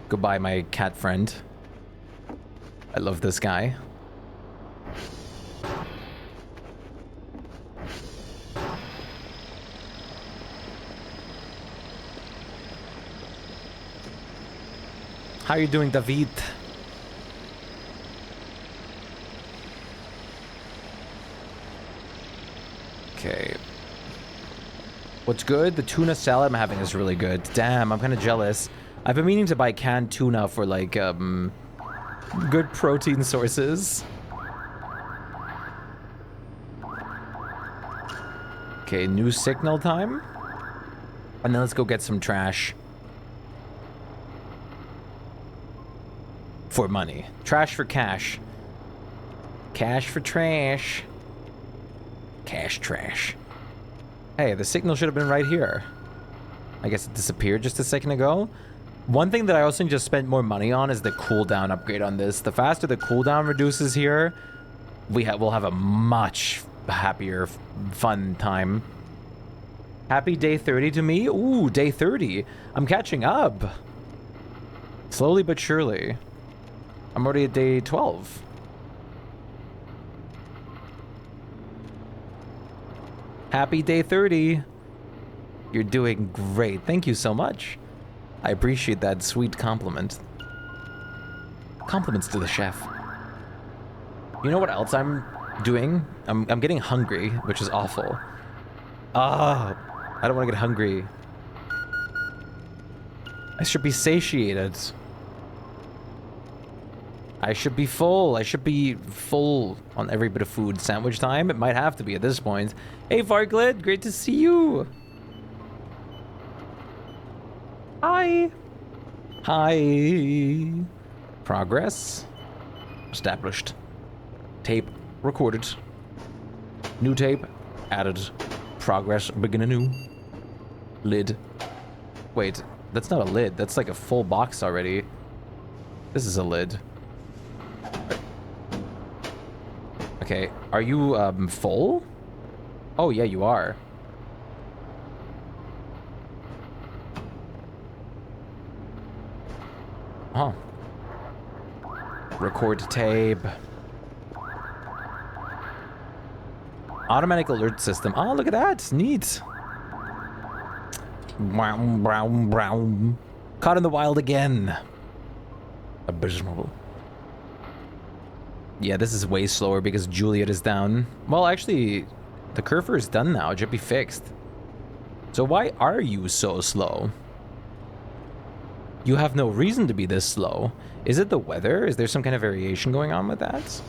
Goodbye, my cat friend. I love this guy. How are you doing, David? Okay. What's good? The tuna salad I'm having is really good. Damn, I'm kind of jealous. I've been meaning to buy canned tuna for like good protein sources. Okay, new signal time. And then let's go get some trash. For money. Trash for cash. Cash for trash. Cash trash. Hey, the signal should have been right here. I guess it disappeared just a second ago. One thing that I also just spent more money on is the cooldown upgrade on this. The faster the cooldown reduces here, we'll have a much happier, fun time. Happy day 30 to me? Ooh, day 30. I'm catching up. Slowly but surely. I'm already at day 12. Happy day 30. You're doing great. Thank you so much. I appreciate that sweet compliment. Compliments to the chef. You know what else I'm doing? I'm getting hungry, which is awful. Ah, I don't want to get hungry. I should be satiated. I should be full. I should be full on every bit of food. Sandwich time? It might have to be at this point. Hey, Varglid, great to see you. Hi. Hi. Progress. Established. Tape recorded. New tape added. Progress begin anew. Lid. Wait, that's not a lid. That's like a full box already. This is a lid. Okay, are you full? Oh yeah, you are. Huh. Record tape. Automatic alert system. Oh, look at that. Neat. Brown, brown, brown. Caught in the wild again. Abysmal. Yeah, this is way slower because Juliet is down. Well, actually, the Kerfer is done now. It should be fixed. So why are you so slow? You have no reason to be this slow. Is it the weather? Is there some kind of variation going on with that?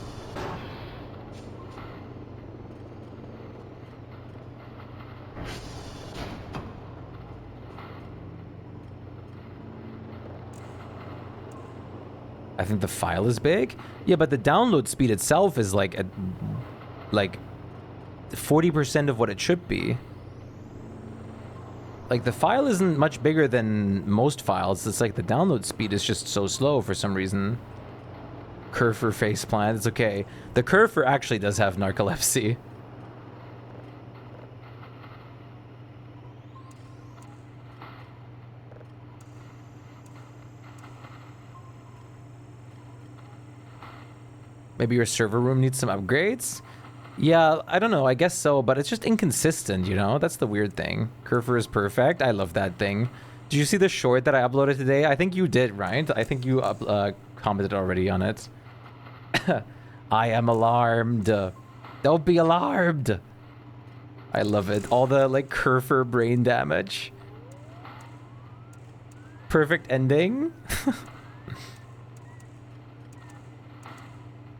I think the file is big. Yeah, but the download speed itself is like 40% of what it should be. Like, the file isn't much bigger than most files. It's like the download speed is just so slow for some reason. Kerfer faceplant. It's okay. The Kerfer actually does have narcolepsy. Maybe your server room needs some upgrades? Yeah, I don't know. I guess so, but it's just inconsistent, you know? That's the weird thing. Curfer is perfect. I love that thing. Did you see the short that I uploaded today? I think you did, right? I think you commented already on it. I am alarmed. Don't be alarmed. I love it. All the, like, Curfer brain damage. Perfect ending.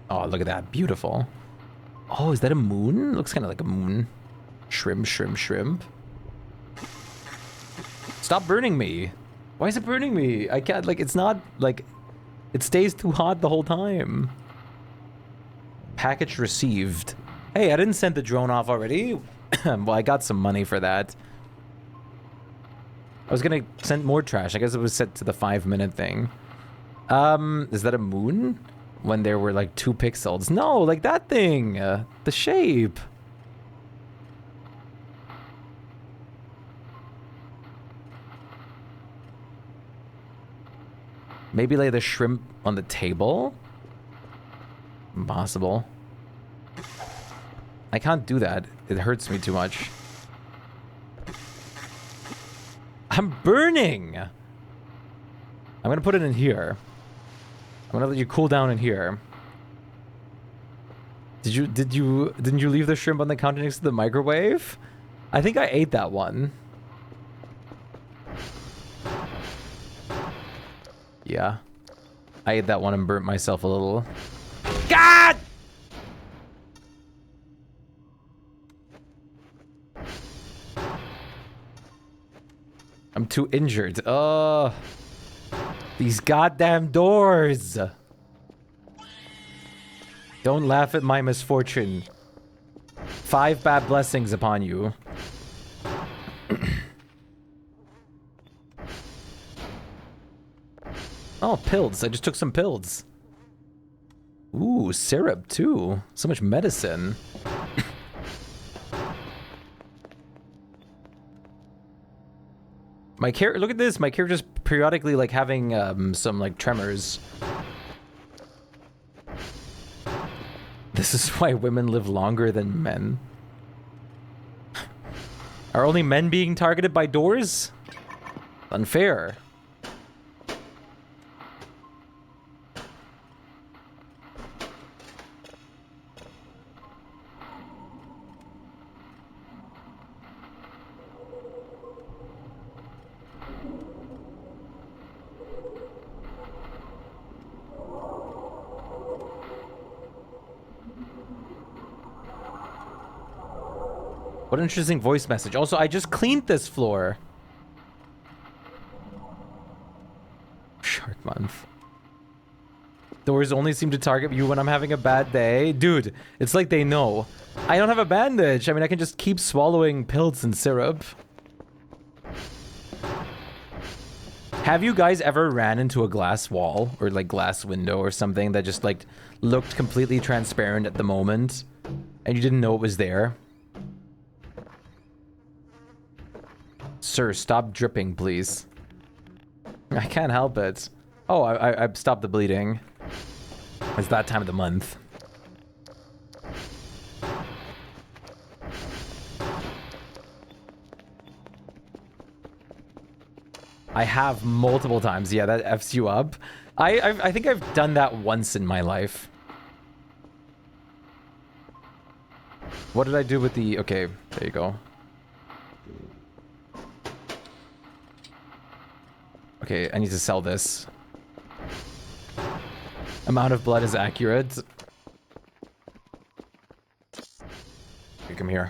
Oh, look at that. Beautiful. Oh, is that a moon? Looks kind of like a moon. Shrimp, shrimp, shrimp. Stop burning me. Why is it burning me? I can't, like, it's not, like, it stays too hot the whole time. Package received. Hey, I didn't send the drone off already. Well, I got some money for that. I was gonna send more trash. I guess it was set to the 5-minute thing. Is that a moon? When there were like 2 pixels. No, like that thing. The shape. Maybe lay the shrimp on the table? Impossible. I can't do that. It hurts me too much. I'm burning! I'm gonna put it in here. I'm gonna let you cool down in here. Didn't you leave the shrimp on the counter next to the microwave? I think I ate that one. Yeah. I ate that one and burnt myself a little. God! I'm too injured. These goddamn doors. Don't laugh at my misfortune. 5 bad blessings upon you. Oh, pills. I just took some pills. Ooh, syrup too. So much medicine. My character, look at this. My character's periodically like having some like tremors. This is why women live longer than men. Are only men being targeted by doors? Unfair. What an interesting voice message. Also, I just cleaned this floor. Shark month. Doors only seem to target you when I'm having a bad day. Dude, it's like they know. I don't have a bandage. I mean, I can just keep swallowing pills and syrup. Have you guys ever ran into a glass wall or like glass window or something that just like looked completely transparent at the moment and you didn't know it was there? Sir, stop dripping, please. I can't help it. Oh, I stopped the bleeding. It's that time of the month. I have multiple times. Yeah, that F's you up. I think I've done that once in my life. What did I do with the... Okay, there you go. Okay, I need to sell this. Amount of blood is accurate. Okay, come here.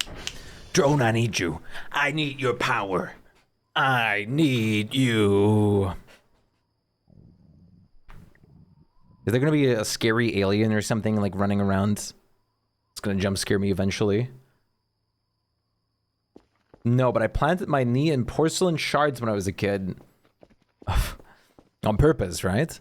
Drone, I need you. I need your power. I need you. Is there gonna be a scary alien or something like running around? It's gonna jump scare me eventually. No, but I planted my knee in porcelain shards when I was a kid. On purpose, right?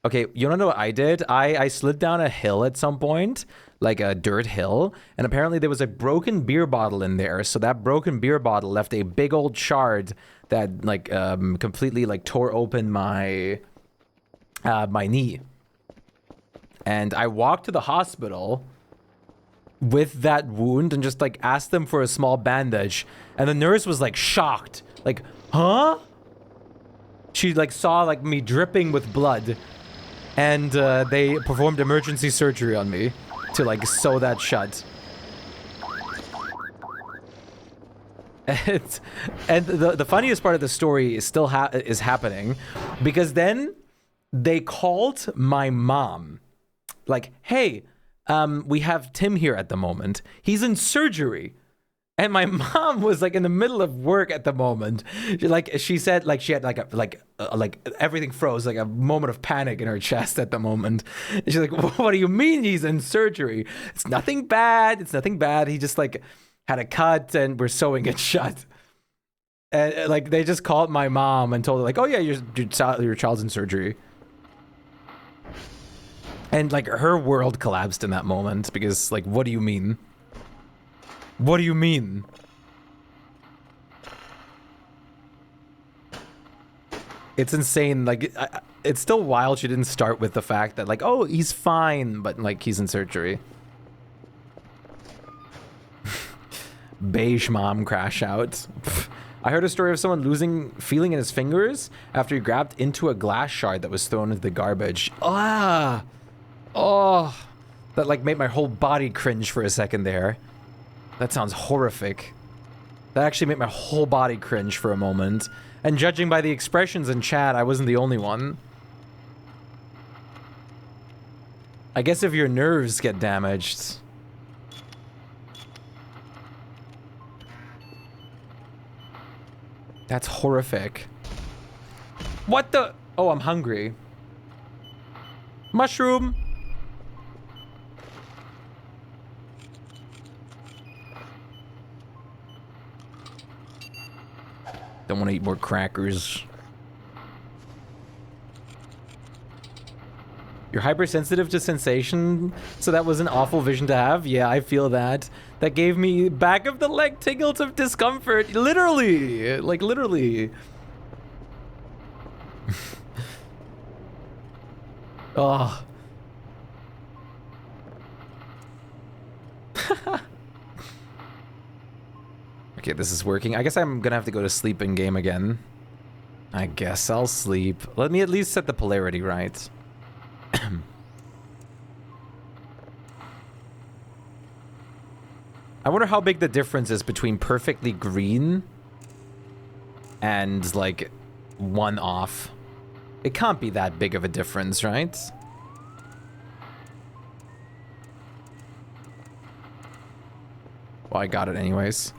Okay, you don't know what I did? I slid down a hill at some point, like a dirt hill, and apparently there was a broken beer bottle in there. So that broken beer bottle left a big old shard that like completely like tore open my my knee. And I walked to the hospital with that wound and just like asked them for a small bandage. And the nurse was like shocked. Like, huh? She like saw like me dripping with blood. And they performed emergency surgery on me to like sew that shut. And the funniest part of the story is still is happening, because then they called my mom, like, hey, we have Tim here at the moment. He's in surgery. And my mom was like in the middle of work at the moment. She said like she had like everything froze, like a moment of panic in her chest at the moment. And she's like, what do you mean he's in surgery? It's nothing bad. It's nothing bad. He just like had a cut and we're sewing it shut. And like they just called my mom and told her like, oh yeah, your child's in surgery. And like her world collapsed in that moment, because like, what do you mean? What do you mean? It's insane. Like, it's still wild she didn't start with the fact that like, oh, he's fine, but like he's in surgery. Beige mom crash out. I heard a story of someone losing feeling in his fingers after he grabbed into a glass shard that was thrown into the garbage. Ah! Oh! That like made my whole body cringe for a second there. That sounds horrific. That actually made my whole body cringe for a moment. And judging by the expressions in chat, I wasn't the only one. I guess if your nerves get damaged. That's horrific. What the? Oh, I'm hungry. Mushroom. Don't want to eat more crackers. You're hypersensitive to sensation, so that was an awful vision to have. Yeah, I feel that. That gave me back of the leg tingles of discomfort. Literally. Like, literally. Oh. Okay, this is working. I guess I'm gonna have to go to sleep in game again. I guess I'll sleep. Let me at least set the polarity right. I wonder how big the difference is between perfectly green and like one off. It can't be that big of a difference, right? Well, I got it anyways.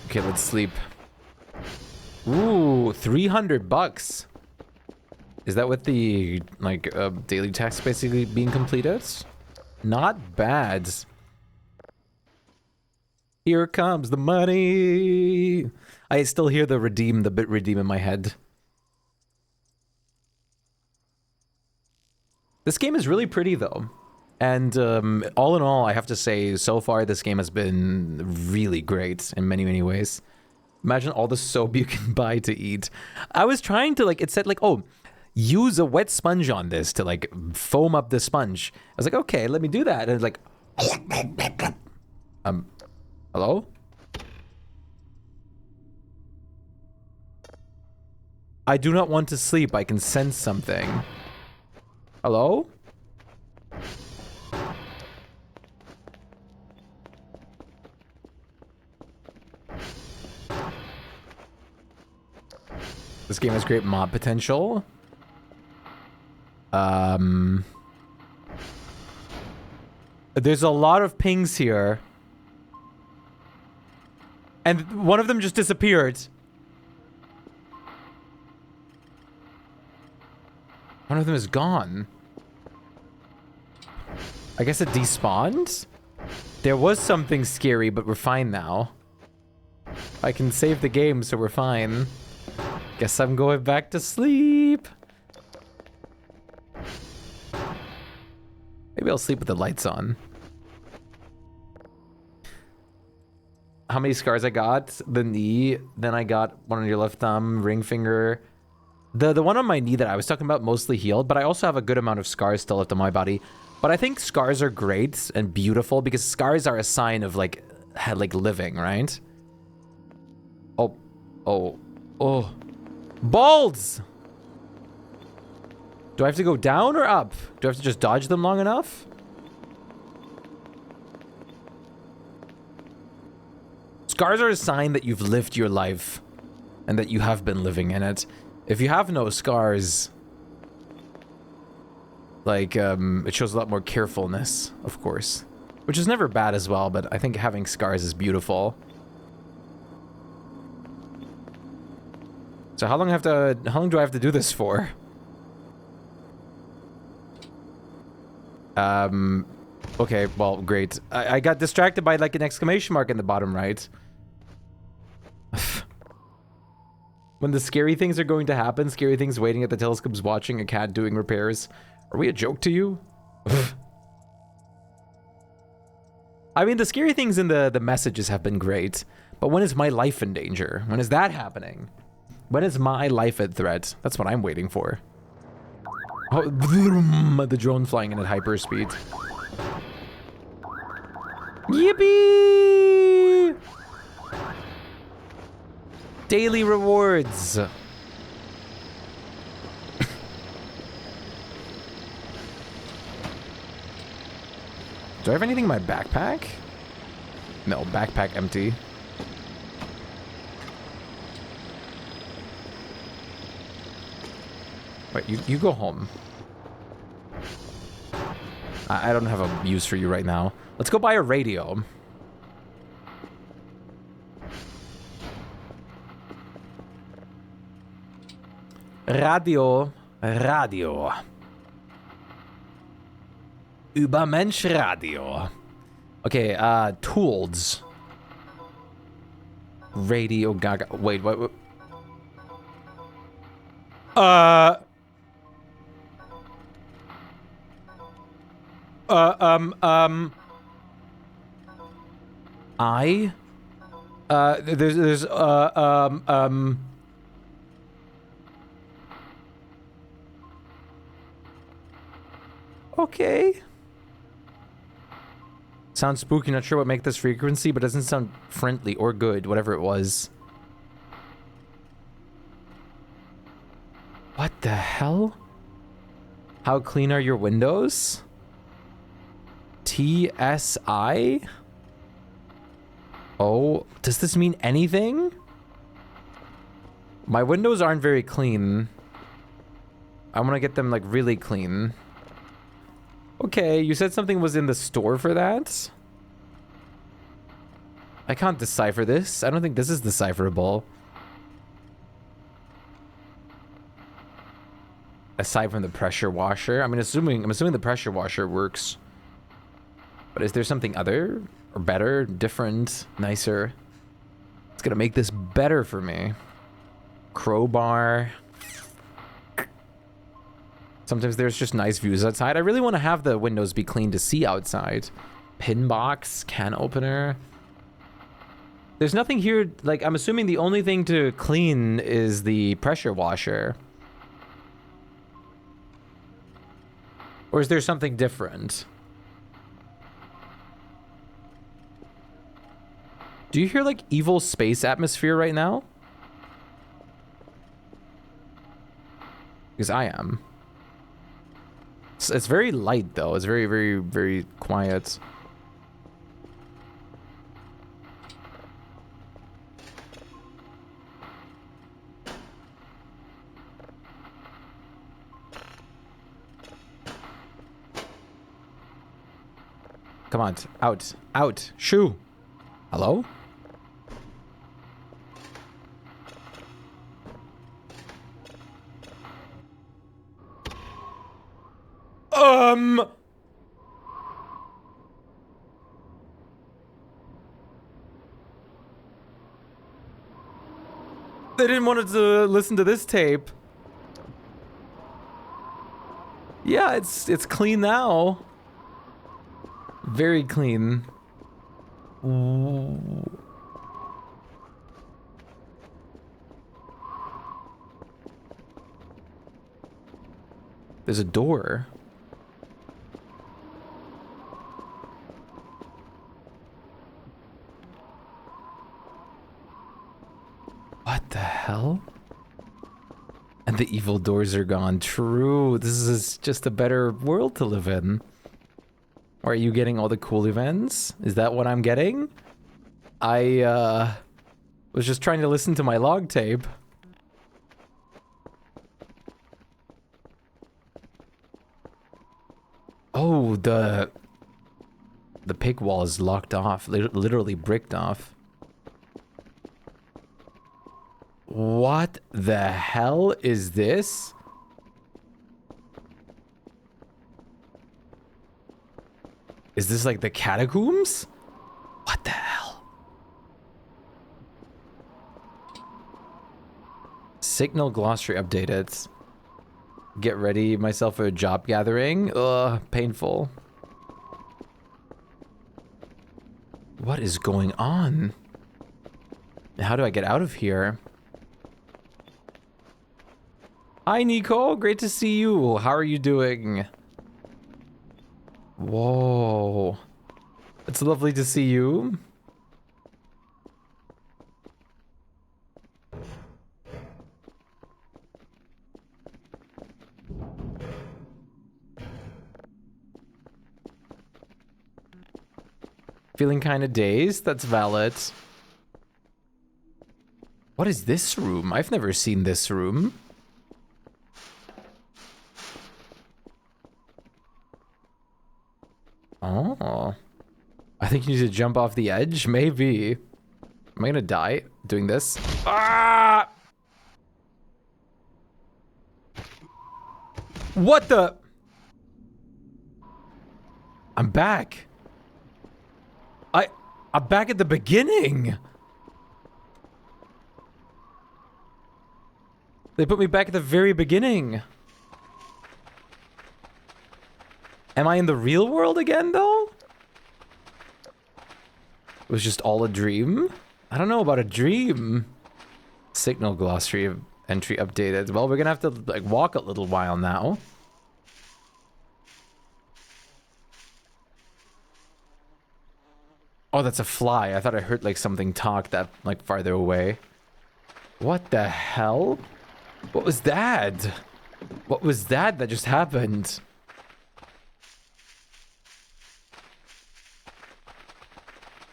Okay, let's sleep. Ooh, 300 bucks. Is that with the like daily task basically being completed? Not bad. Here comes the money. I still hear the bit redeem in my head. This game is really pretty though. And all in all, I have to say, so far this game has been really great in many, many ways. Imagine all the soap you can buy to eat. I was trying to like, it said like, oh, use a wet sponge on this to like foam up the sponge. I was like, okay, let me do that. And it's like, hello? I do not want to sleep. I can sense something. Hello? This game has great mod potential. There's a lot of pings here. And one of them just disappeared. One of them is gone. I guess it despawned? There was something scary, but we're fine now. I can save the game, so we're fine. Guess I'm going back to sleep. Maybe I'll sleep with the lights on. How many scars I got? The knee. Then I got one on your left thumb, ring finger. The one on my knee that I was talking about mostly healed, but I also have a good amount of scars still left on my body. But I think scars are great and beautiful because scars are a sign of like living, right? Oh, oh, oh. Balls! Do I have to go down or up? Do I have to just dodge them long enough? Scars are a sign that you've lived your life and that you have been living in it. If you have no scars, like, it shows a lot more carefulness, of course. Which is never bad as well, but I think having scars is beautiful. So how long do I have to do this for? Okay, well, great. I got distracted by like an exclamation mark in the bottom right. When the scary things are going to happen, scary things waiting at the telescopes watching a cat doing repairs. Are we a joke to you? I mean, the scary things in the messages have been great, but when is my life in danger? When is that happening? When is my life at threat? That's what I'm waiting for. Oh, the drone flying in at hyperspeed. Yippee! Daily rewards. Do I have anything in my backpack? No, backpack empty. Wait, you go home. I don't have a use for you right now. Let's go buy a radio. Radio. Übermensch Radio. Okay, tools. Radio Gaga. Wait, what? There's okay. Sounds spooky, not sure what make this frequency, but doesn't sound friendly or good, whatever it was. What the hell? How clean are your windows? TSI? Oh, does this mean anything? My windows aren't very clean. I want to get them like really clean. Okay, you said something was in the store for that? I can't decipher this. I don't think this is decipherable. Aside from the pressure washer. I'm assuming the pressure washer works. But is there something other? Or better? Different? Nicer? It's gonna make this better for me. Crowbar. Sometimes there's just nice views outside. I really want to have the windows be clean to see outside. Pin box, can opener. There's nothing here, like, I'm assuming the only thing to clean is the pressure washer. Or is there something different? Do you hear, like, evil space atmosphere right now? Because I am. It's very light, though. It's very, very, very quiet. Come on. Out. Out. Shoo. Hello? They didn't want to listen to this tape. Yeah, it's clean now. Very clean. Ooh. There's a door. What the hell? And the evil doors are gone. True. This is just a better world to live in. Or are you getting all the cool events? Is that what I'm getting? I was just trying to listen to my log tape. Oh, the pig wall is locked off, literally bricked off. What the hell is this? Is this like the catacombs? What the hell? Signal glossary updated. Get ready myself for a job gathering. Ugh, painful. What is going on? How do I get out of here? Hi, Nico. Great to see you. How are you doing? Whoa. It's lovely to see you. Feeling kind of dazed? That's valid. What is this room? I've never seen this room. Oh. I think you need to jump off the edge? Maybe. Am I gonna die doing this? Ah! What the? I'm back. I'm back at the beginning. They put me back at the very beginning. Am I in the real world again, though? It was just all a dream? I don't know about a dream. Signal glossary entry updated. Well, we're gonna have to, like, walk a little while now. Oh, that's a fly. I thought I heard, like, something talk that, like, farther away. What the hell? What was that? What was that just happened?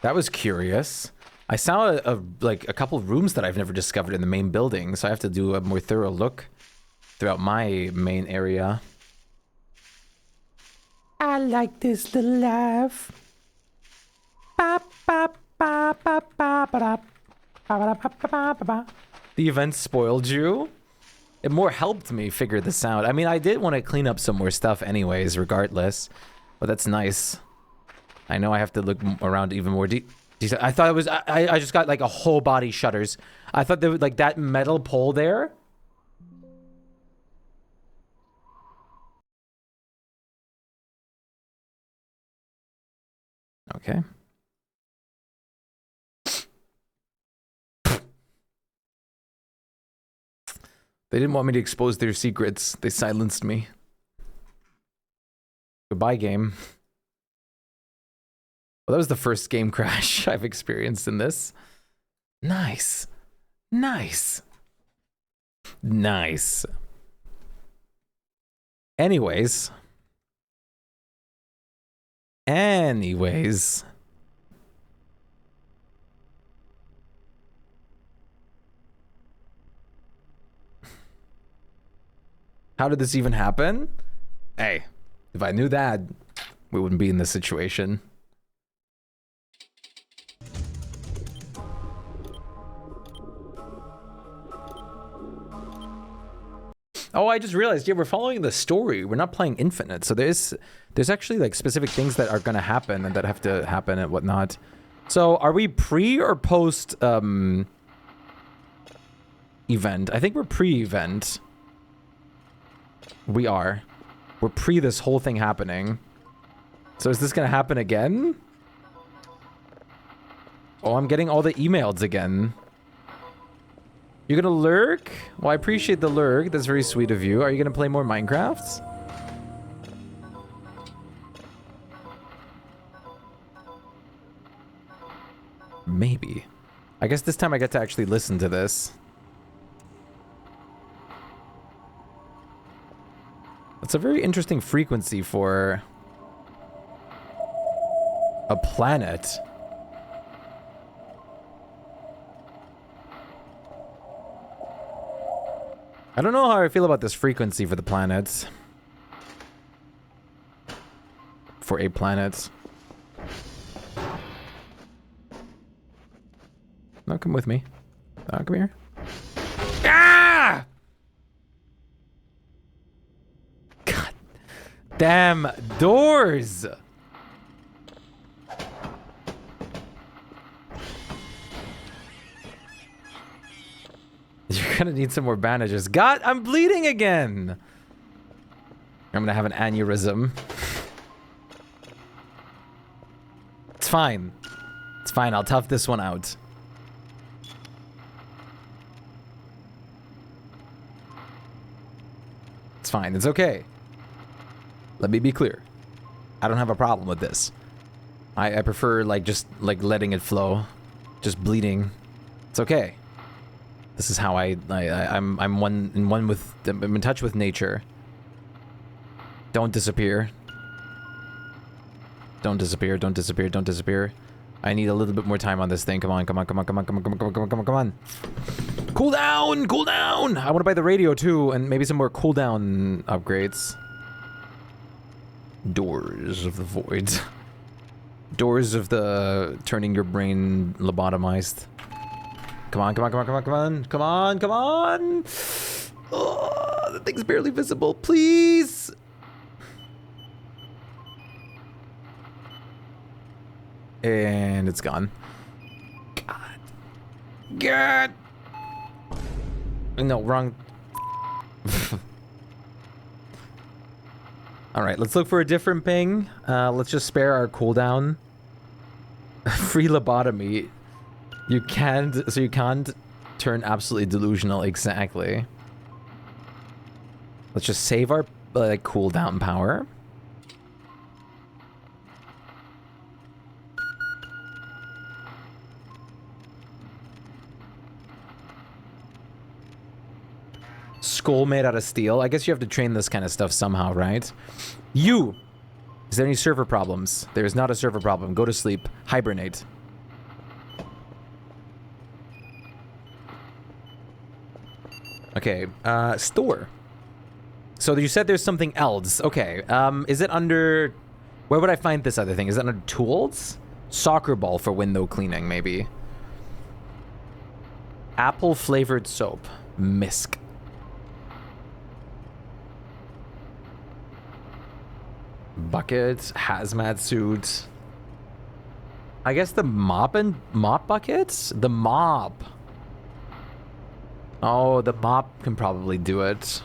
That was curious. I saw like a couple of rooms that I've never discovered in the main building, so I have to do a more thorough look throughout my main area. I like this little laugh. The event spoiled you? It more helped me figure this out. I mean, I did want to clean up some more stuff anyways, regardless. But that's nice. I know I have to look around even more deep. I thought it was... I just got like a whole body shutters. I thought there was like that metal pole there. Okay. They didn't want me to expose their secrets. They silenced me. Goodbye, game. Well, that was the first game crash I've experienced in this. Nice. Nice. Nice. Anyways. How did this even happen? Hey, if I knew that, we wouldn't be in this situation. Oh, I just realized, yeah, we're following the story. We're not playing Infinite. So there's actually like specific things that are gonna happen and that have to happen and whatnot. So are we pre or post event? I think we're pre-event. We are. We're pre this whole thing happening. So is this gonna happen again? Oh, I'm getting all the emails again. You're gonna lurk? Well, I appreciate the lurk. That's very sweet of you. Are you gonna play more Minecraft? Maybe. I guess this time I get to actually listen to this. That's a very interesting frequency for a planet. I don't know how I feel about this frequency for the planets. For a planet. No, come with me. Oh, come here. Ah! God damn doors! You're gonna need some more bandages. God, I'm bleeding again! I'm gonna have an aneurysm. It's fine. It's fine, I'll tough this one out. It's fine, it's okay. Let me be clear. I don't have a problem with this. I prefer, like, just, like, letting it flow. Just bleeding. It's okay. This is how I'm in touch with nature. Don't disappear. Don't disappear, don't disappear, don't disappear. I need a little bit more time on this thing. Come on, come on, come on, come on, come on, come on, come on, come on, come on. Cool down, cool down! I want to buy the radio too, and maybe some more cooldown upgrades. Doors of the void. Doors of the turning your brain lobotomized. Come on, come on, come on, come on, come on, come on, come on! Oh, the thing's barely visible, please! And it's gone. God. God! No, wrong. Alright, let's look for a different ping. Let's just spare our cooldown. Free lobotomy. You can't, so you can't turn absolutely delusional, exactly. Let's just save our, like, cooldown power. Skull made out of steel. I guess you have to train this kind of stuff somehow, right? You! Is there any server problems? There is not a server problem. Go to sleep. Hibernate. Okay, store. So you said there's something else. Okay, is it under... Where would I find this other thing? Is it under tools? Soccer ball for window cleaning, maybe. Apple flavored soap. Misk. Buckets, hazmat suits. I guess the mop buckets? The mop. Oh, the mop can probably do it.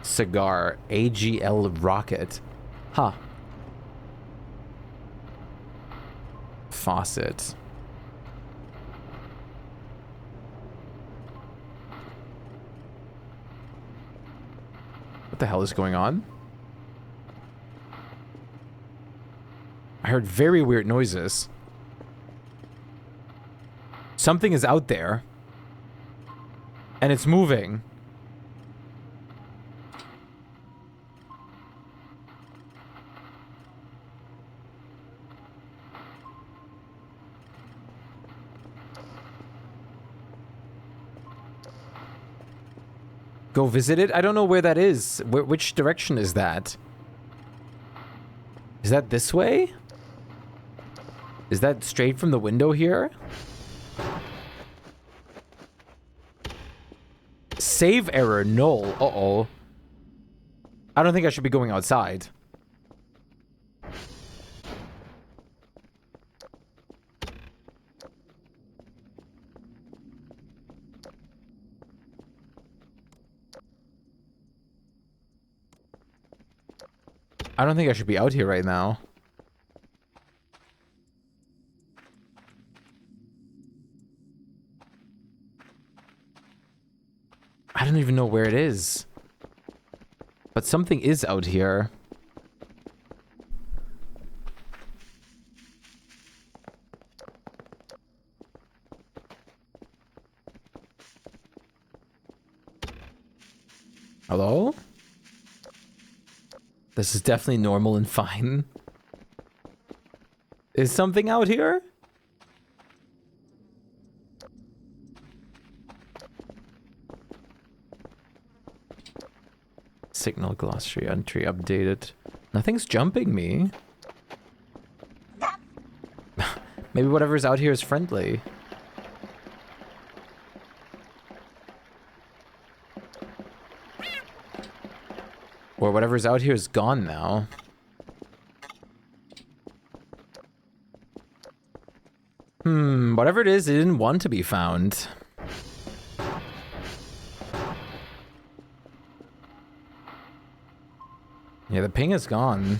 Cigar. AGL rocket. Huh. Faucet. What the hell is going on? I heard very weird noises. Something is out there. And it's moving. Go visit it? I don't know where that is. Which direction is that? Is that this way? Is that straight from the window here? Save error, null. Uh-oh. I don't think I should be going outside. I don't think I should be out here right now. I don't even know where it is. But something is out here. Hello? This is definitely normal and fine. Is something out here? Signal glossary entry updated. Nothing's jumping me. Maybe whatever's out here is friendly. Or whatever's out here is gone now. Whatever it is, it didn't want to be found. Yeah, the ping is gone.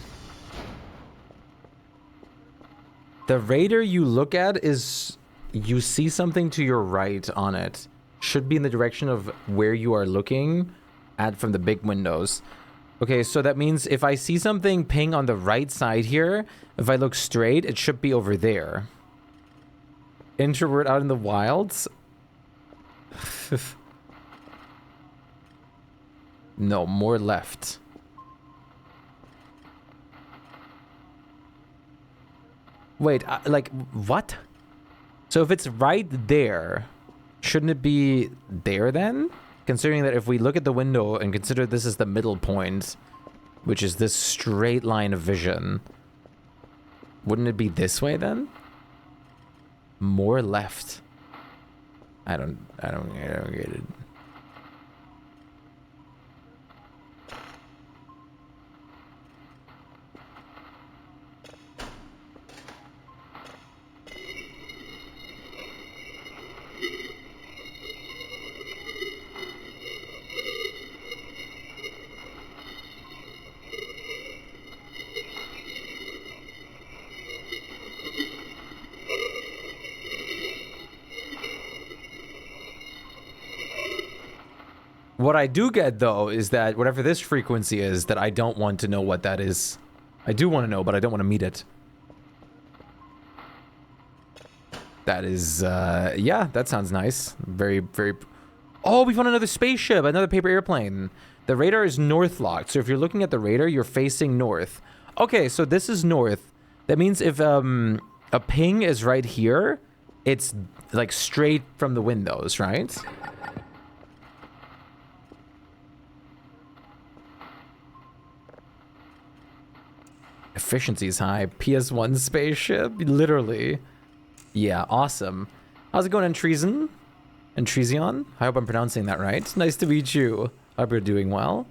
The radar you look at is... You see something to your right on it. Should be in the direction of where you are looking at from the big windows. Okay, so that means if I see something ping on the right side here, if I look straight, it should be over there. Introvert out in the wilds? No, more left. Wait, like, what? So if it's right there, shouldn't it be there then? Considering that if we look at the window and consider this is the middle point, which is this straight line of vision, wouldn't it be this way then? More left. I don't get it. What I do get, though, is that whatever this frequency is, that I don't want to know what that is. I do want to know, but I don't want to meet it. That is, yeah, that sounds nice. Very, very... Oh, we found another spaceship, another paper airplane. The radar is north locked, so if you're looking at the radar, you're facing north. Okay, so this is north. That means if, a ping is right here, it's, like, straight from the windows, right? Efficiency is high. PS1 spaceship, literally. Yeah, awesome. How's it going, Entreason? Entrezion? I hope I'm pronouncing that right. Nice to meet you. Hope you're doing well.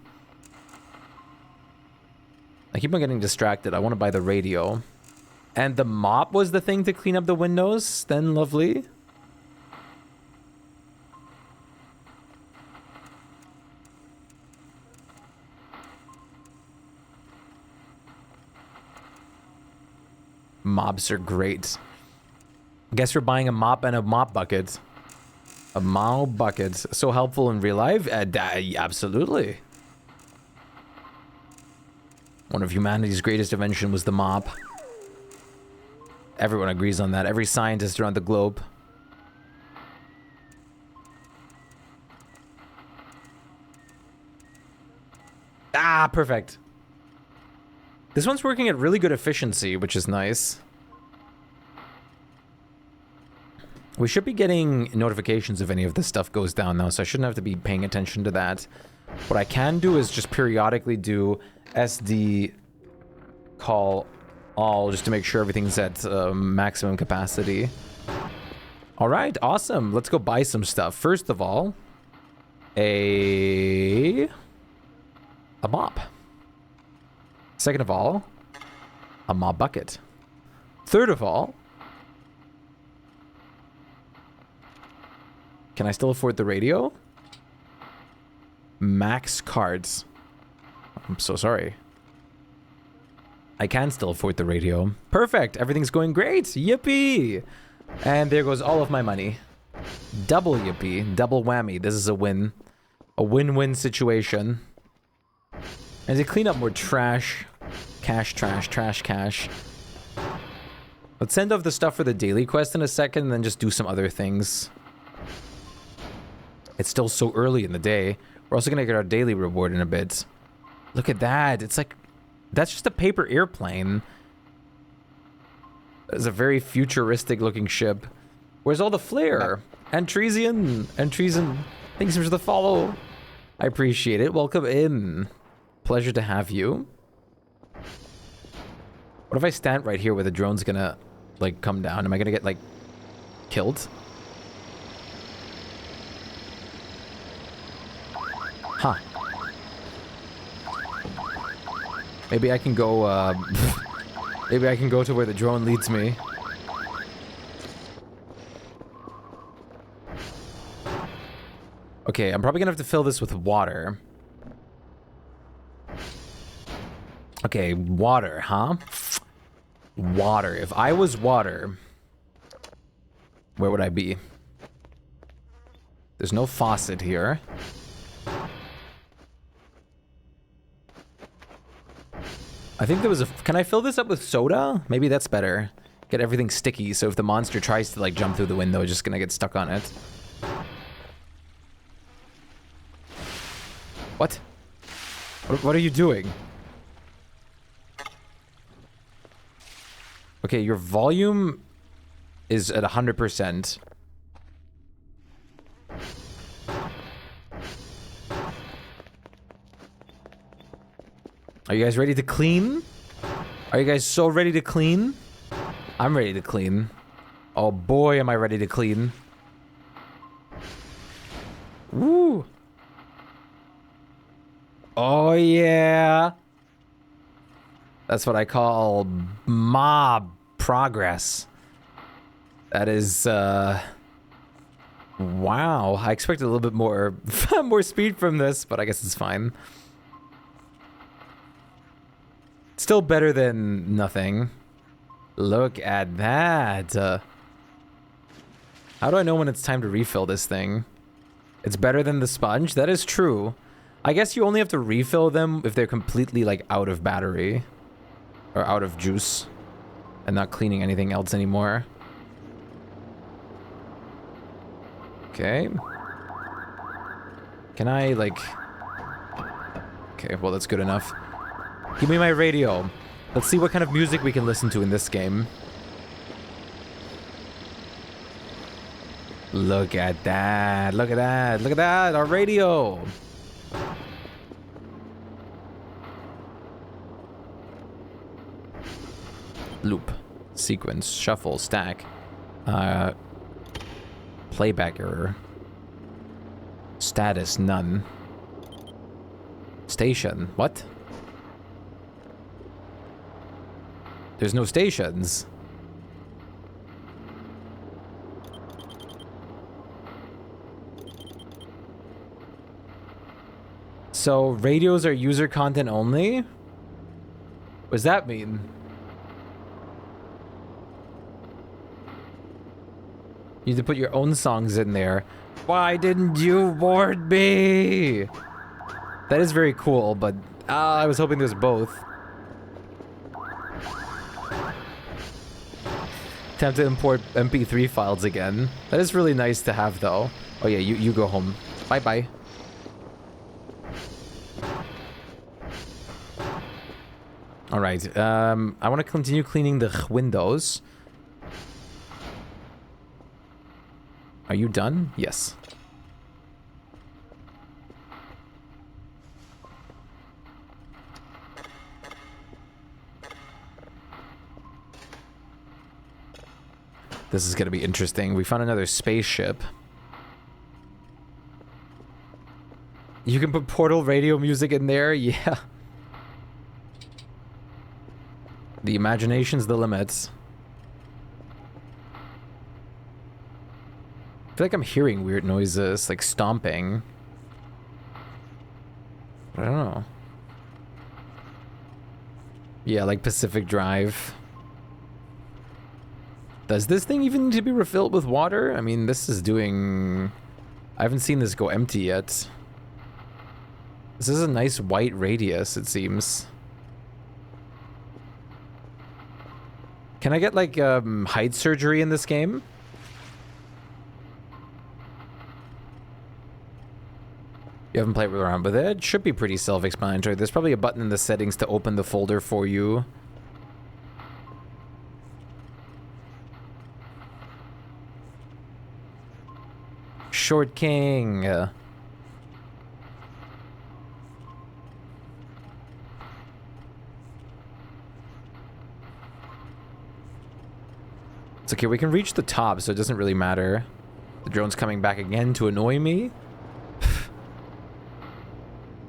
I keep on getting distracted. I want to buy the radio. And the mop was the thing to clean up the windows? Then lovely. Mobs are great. I guess we're buying a mop and a mop bucket. A mop bucket. So helpful in real life? Absolutely. One of humanity's greatest invention was the mop. Everyone agrees on that. Every scientist around the globe. Ah, perfect. This one's working at really good efficiency, which is nice. We should be getting notifications if any of this stuff goes down now, so I shouldn't have to be paying attention to that. What I can do is just periodically do SD call all just to make sure everything's at maximum capacity. All right, awesome. Let's go buy some stuff. First of all, a mop. Second of all, a mop bucket. Third of all, can I still afford the radio? Max cards. I'm so sorry. I can still afford the radio. Perfect. Everything's going great. Yippee. And there goes all of my money. Double yippee. Double whammy. This is a win. A win-win situation. And to clean up more trash. Cash, trash, trash, cash. Let's send off the stuff for the daily quest in a second and then just do some other things. It's still so early in the day. We're also gonna get our daily reward in a bit. Look at that. It's like, that's just a paper airplane. It's a very futuristic looking ship. Where's all the flair? Antresian. Thanks for the follow. I appreciate it. Welcome in. Pleasure to have you. What if I stand right here where the drone's gonna, like, come down? Am I gonna get, like, killed? Huh. Maybe I can go, maybe I can go to where the drone leads me. Okay, I'm probably gonna have to fill this with water. Okay, water, huh? Water. If I was water, where would I be? There's no faucet here. I think there was a... Can I fill this up with soda? Maybe that's better. Get everything sticky, so if the monster tries to, like, jump through the window, it's just gonna get stuck on it. What? What are you doing? Okay, your volume is at 100%. Are you guys ready to clean? Are you guys so ready to clean? I'm ready to clean. Oh boy, am I ready to clean. Woo! Oh yeah! That's what I call mob progress. That is, wow. I expected a little bit more, more speed from this, but I guess it's fine. Still better than nothing. Look at that. How do I know when it's time to refill this thing? It's better than the sponge? That is true. I guess you only have to refill them if they're completely, like, out of battery. Or out of juice. And not cleaning anything else anymore. Okay. Can I, like... Okay, well, that's good enough. Give me my radio. Let's see what kind of music we can listen to in this game. Look at that. Look at that. Look at that. Our radio. Loop. Sequence. Shuffle. Stack. Playback error. Status. None. Station. What? There's no stations. So radios are user content only? What does that mean? You need to put your own songs in there. Why didn't you warn me? That is very cool, but I was hoping there's both. Time to import MP3 files again. That is really nice to have, though. Oh yeah, you go home. Bye-bye. Alright, I want to continue cleaning the windows. Are you done? Yes. This is gonna be interesting. We found another spaceship. You can put Portal radio music in there? Yeah. The imagination's the limit. I feel like I'm hearing weird noises, like stomping. I don't know. Yeah, like Pacific Drive. Does this thing even need to be refilled with water? I mean, this is doing... I haven't seen this go empty yet. This is a nice white radius, it seems. Can I get, like, height surgery in this game? You haven't played around with it? It should be pretty self-explanatory. There's probably a button in the settings to open the folder for you. Short King. It's okay, we can reach the top, so it doesn't really matter. The drone's coming back again to annoy me.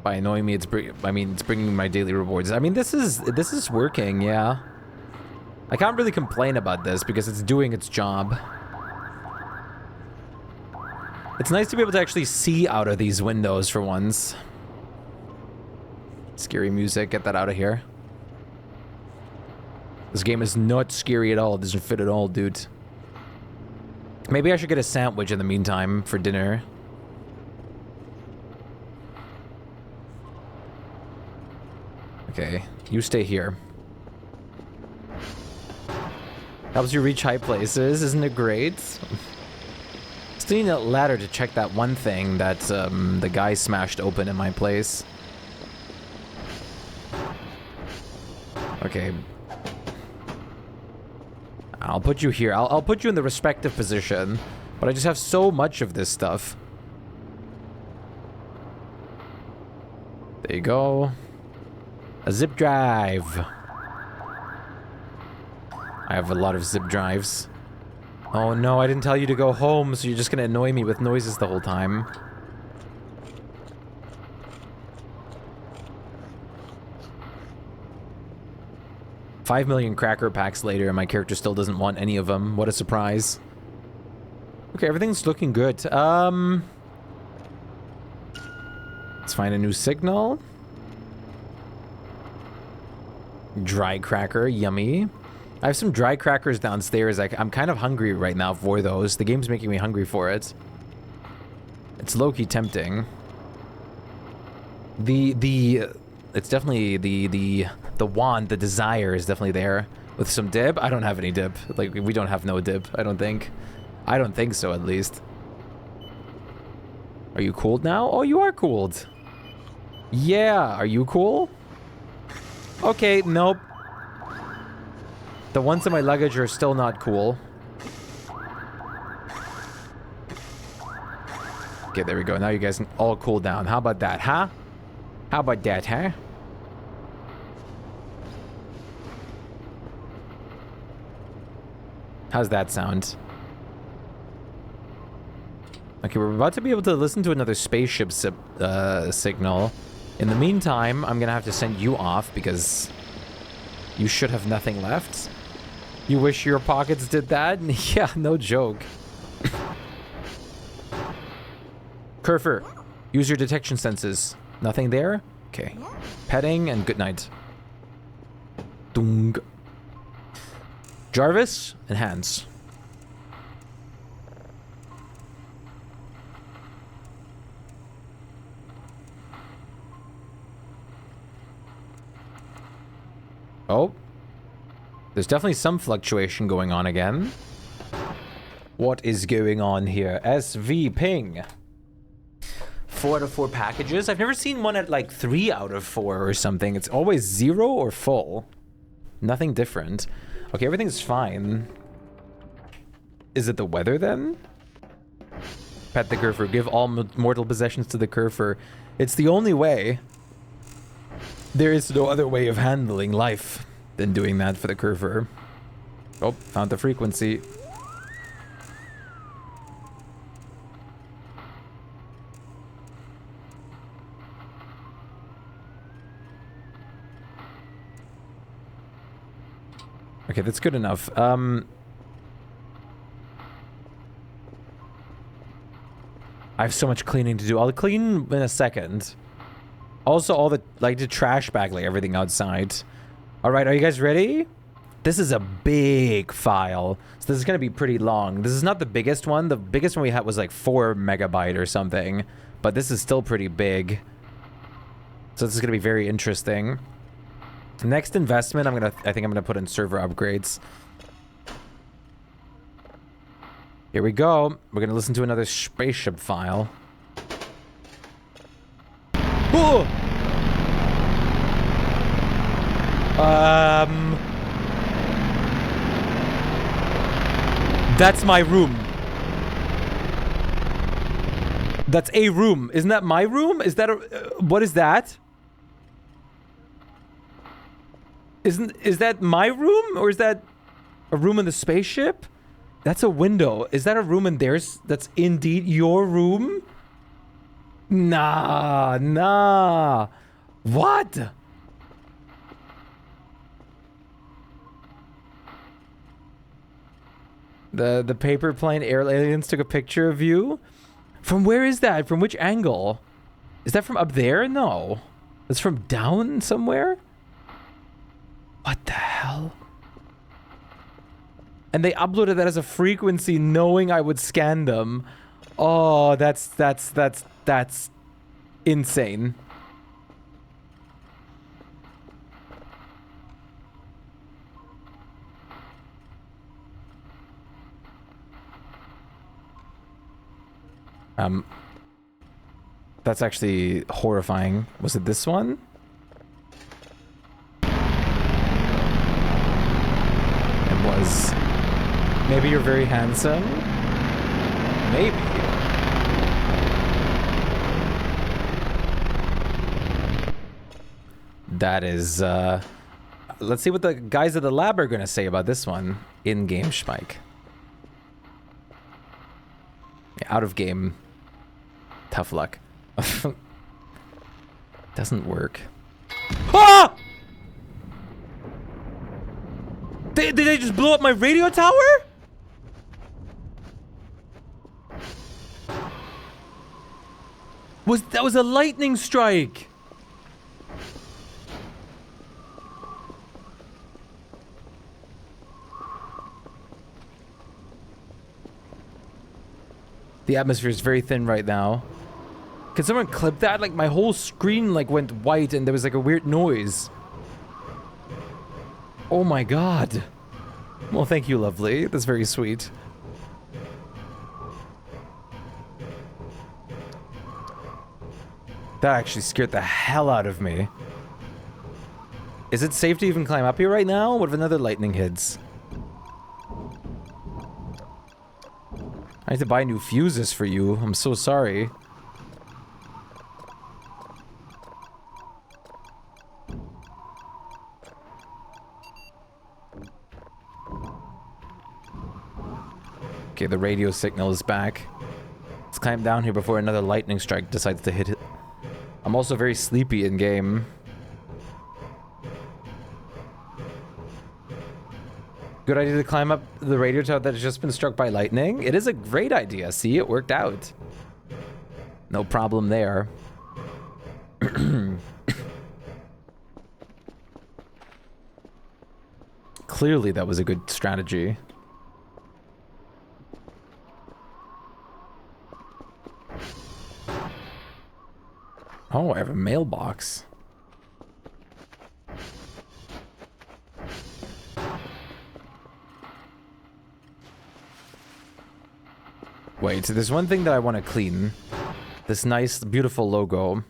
By annoying me, it's bringing my daily rewards. I mean, this is working, yeah. I can't really complain about this because it's doing its job. It's nice to be able to actually see out of these windows for once. Scary music, get that out of here. This game is not scary at all. It doesn't fit at all, dude. Maybe I should get a sandwich in the meantime for dinner. Okay, you stay here. Helps you reach high places, isn't it great? Still need a ladder to check that one thing that the guy smashed open in my place. Okay. I'll put you here. I'll put you in the respective position, but I just have so much of this stuff. There you go. A zip drive. I have a lot of zip drives. Oh no, I didn't tell you to go home, so you're just gonna annoy me with noises the whole time. $5 million cracker packs later, and my character still doesn't want any of them. What a surprise. Okay, everything's looking good. Let's find a new signal. Dry cracker, yummy. I have some dry crackers downstairs. I'm kind of hungry right now for those. The game's making me hungry for it. It's low-key tempting. It's definitely the want, the desire is definitely there. With some dip? I don't have any dip. Like, we don't have no dip, I don't think. I don't think so, at least. Are you cooled now? Oh, you are cooled. Yeah, are you cool? Okay, nope. The ones in my luggage are still not cool. Okay, there we go. Now you guys can all cool down. How about that, huh? How about that, huh? How's that sound? Okay, we're about to be able to listen to another spaceship signal. In the meantime, I'm gonna have to send you off because you should have nothing left. You wish your pockets did that? Yeah, no joke. Kerfer, use your detection senses. Nothing there? Okay. Petting and good night. Dung. Jarvis and Hans. Oh. There's definitely some fluctuation going on again. What is going on here? SV ping. 4 out of 4 packages? I've never seen one at like 3 out of 4 or something. It's always 0 or full. Nothing different. Okay, everything's fine. Is it the weather then? Pet the Kerfer. Give all mortal possessions to the Kerfer. It's the only way. There is no other way of handling life than doing that for the Kerfer. Oh, found the frequency. Okay, that's good enough. I have so much cleaning to do. I'll clean in a second. Also, all the, like, the trash bag, like, everything outside. Alright, are you guys ready? This is a big file. So this is gonna be pretty long. This is not the biggest one. The biggest one we had was, like, 4 megabyte or something. But this is still pretty big. So this is gonna be very interesting. Next investment, I think I'm gonna put in server upgrades. Here we go. We're gonna listen to another spaceship file. Oh! That's my room. That's a room. Isn't that my room? Is that a... what is that? Is that my room? Or is that a room in the spaceship? That's a window. Is that a room in theirs? That's indeed your room? Nah, nah. What? The paper plane air aliens took a picture of you? From where is that? From which angle? Is that from up there? No. That's from down somewhere? What the hell? And they uploaded that as a frequency knowing I would scan them. Oh, that's insane. That's actually horrifying. Was it this one? It was. Maybe you're very handsome? Maybe. That is, let's see what the guys at the lab are gonna say about this one. In-game Schmike. Out of game. Tough luck. Doesn't work. Ah! Did they just blow up my radio tower? That was a lightning strike. The atmosphere is very thin right now. Can someone clip that? Like my whole screen like went white and there was like a weird noise. Oh my god. Well, thank you, lovely. That's very sweet. That actually scared the hell out of me. Is it safe to even climb up here right now? What if another lightning hits? I have to buy new fuses for you. I'm so sorry. Okay, the radio signal is back. Let's climb down here before another lightning strike decides to hit it. I'm also very sleepy in game. Good idea to climb up the radio tower that has just been struck by lightning. It is a great idea. See, it worked out. No problem there. Clearly that was a good strategy. Oh, I have a mailbox. Wait, there's one thing that I want to clean. This nice, beautiful logo.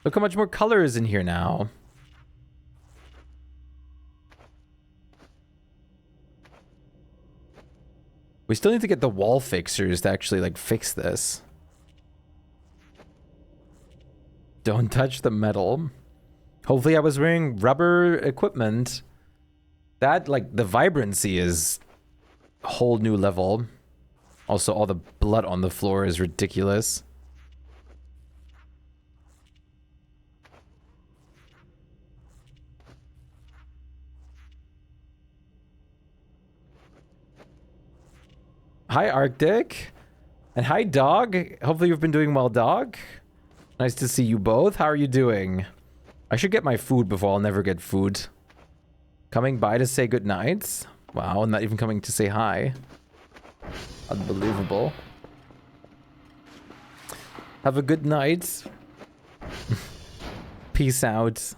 Look how much more color is in here now. We still need to get the wall fixers to actually, like, fix this. Don't touch the metal. Hopefully I was wearing rubber equipment. That, like, the vibrancy is a whole new level. Also, all the blood on the floor is ridiculous. Hi, Arctic. And hi, Dog. Hopefully you've been doing well, Dog. Nice to see you both. How are you doing? I should get my food before I'll never get food. Coming by to say goodnight. Wow, not even coming to say hi. Unbelievable. Have a good night. Peace out.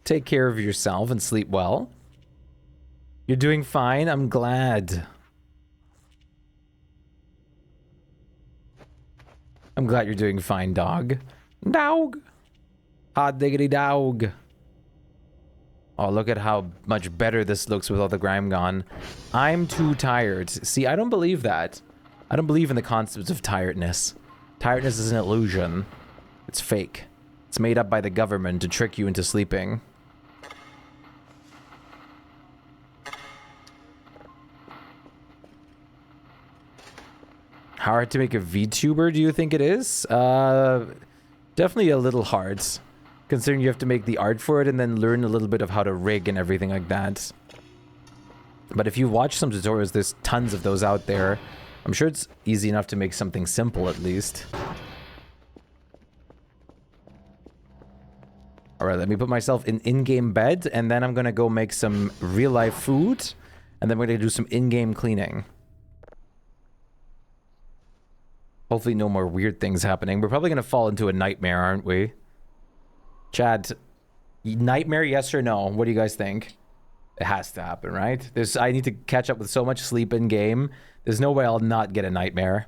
Take care of yourself and sleep well. You're doing fine? I'm glad. I'm glad you're doing fine, dog. Dog. Hot diggity dog. Oh, look at how much better this looks with all the grime gone. I'm too tired. See, I don't believe that. I don't believe in the concept of tiredness. Tiredness is an illusion. It's fake. It's made up by the government to trick you into sleeping. Hard to make a VTuber, do you think it is? Definitely a little hard. Considering you have to make the art for it and then learn a little bit of how to rig and everything like that. But if you watch some tutorials, there's tons of those out there. I'm sure it's easy enough to make something simple at least. Alright, let me put myself in-game bed and then I'm gonna go make some real-life food. And then we're gonna do some in-game cleaning. Hopefully no more weird things happening. We're probably gonna fall into a nightmare, aren't we? Chad, nightmare, yes or no? What do you guys think? It has to happen, right? I need to catch up with so much sleep in game. There's no way I'll not get a nightmare.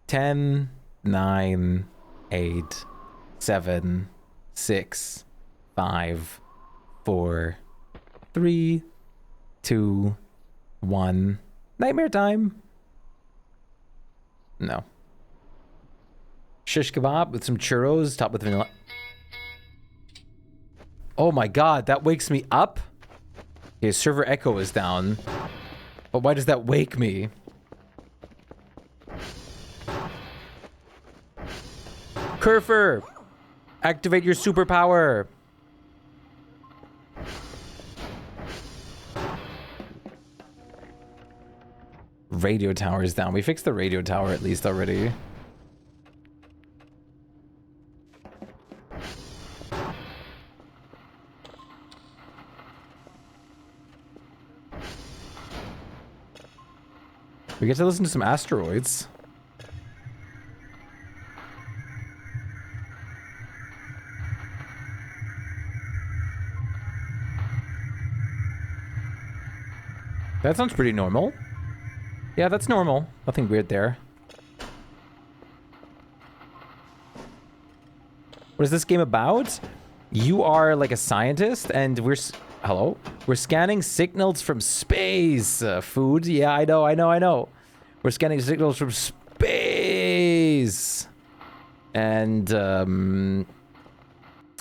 10, 9, 8, 7, 6, 5, 4, 3, 2, 1. Nightmare time. No. Shish kebab with some churros topped with vanilla. Oh my god, that wakes me up? Okay, server echo is down. But why does that wake me? Kerfer! Activate your superpower! Radio tower is down. We fixed the radio tower at least already. We get to listen to some asteroids. That sounds pretty normal. Yeah, that's normal. Nothing weird there. What is this game about? You are like a scientist and hello? We're scanning signals from space. Food? Yeah, I know. We're scanning signals from space. And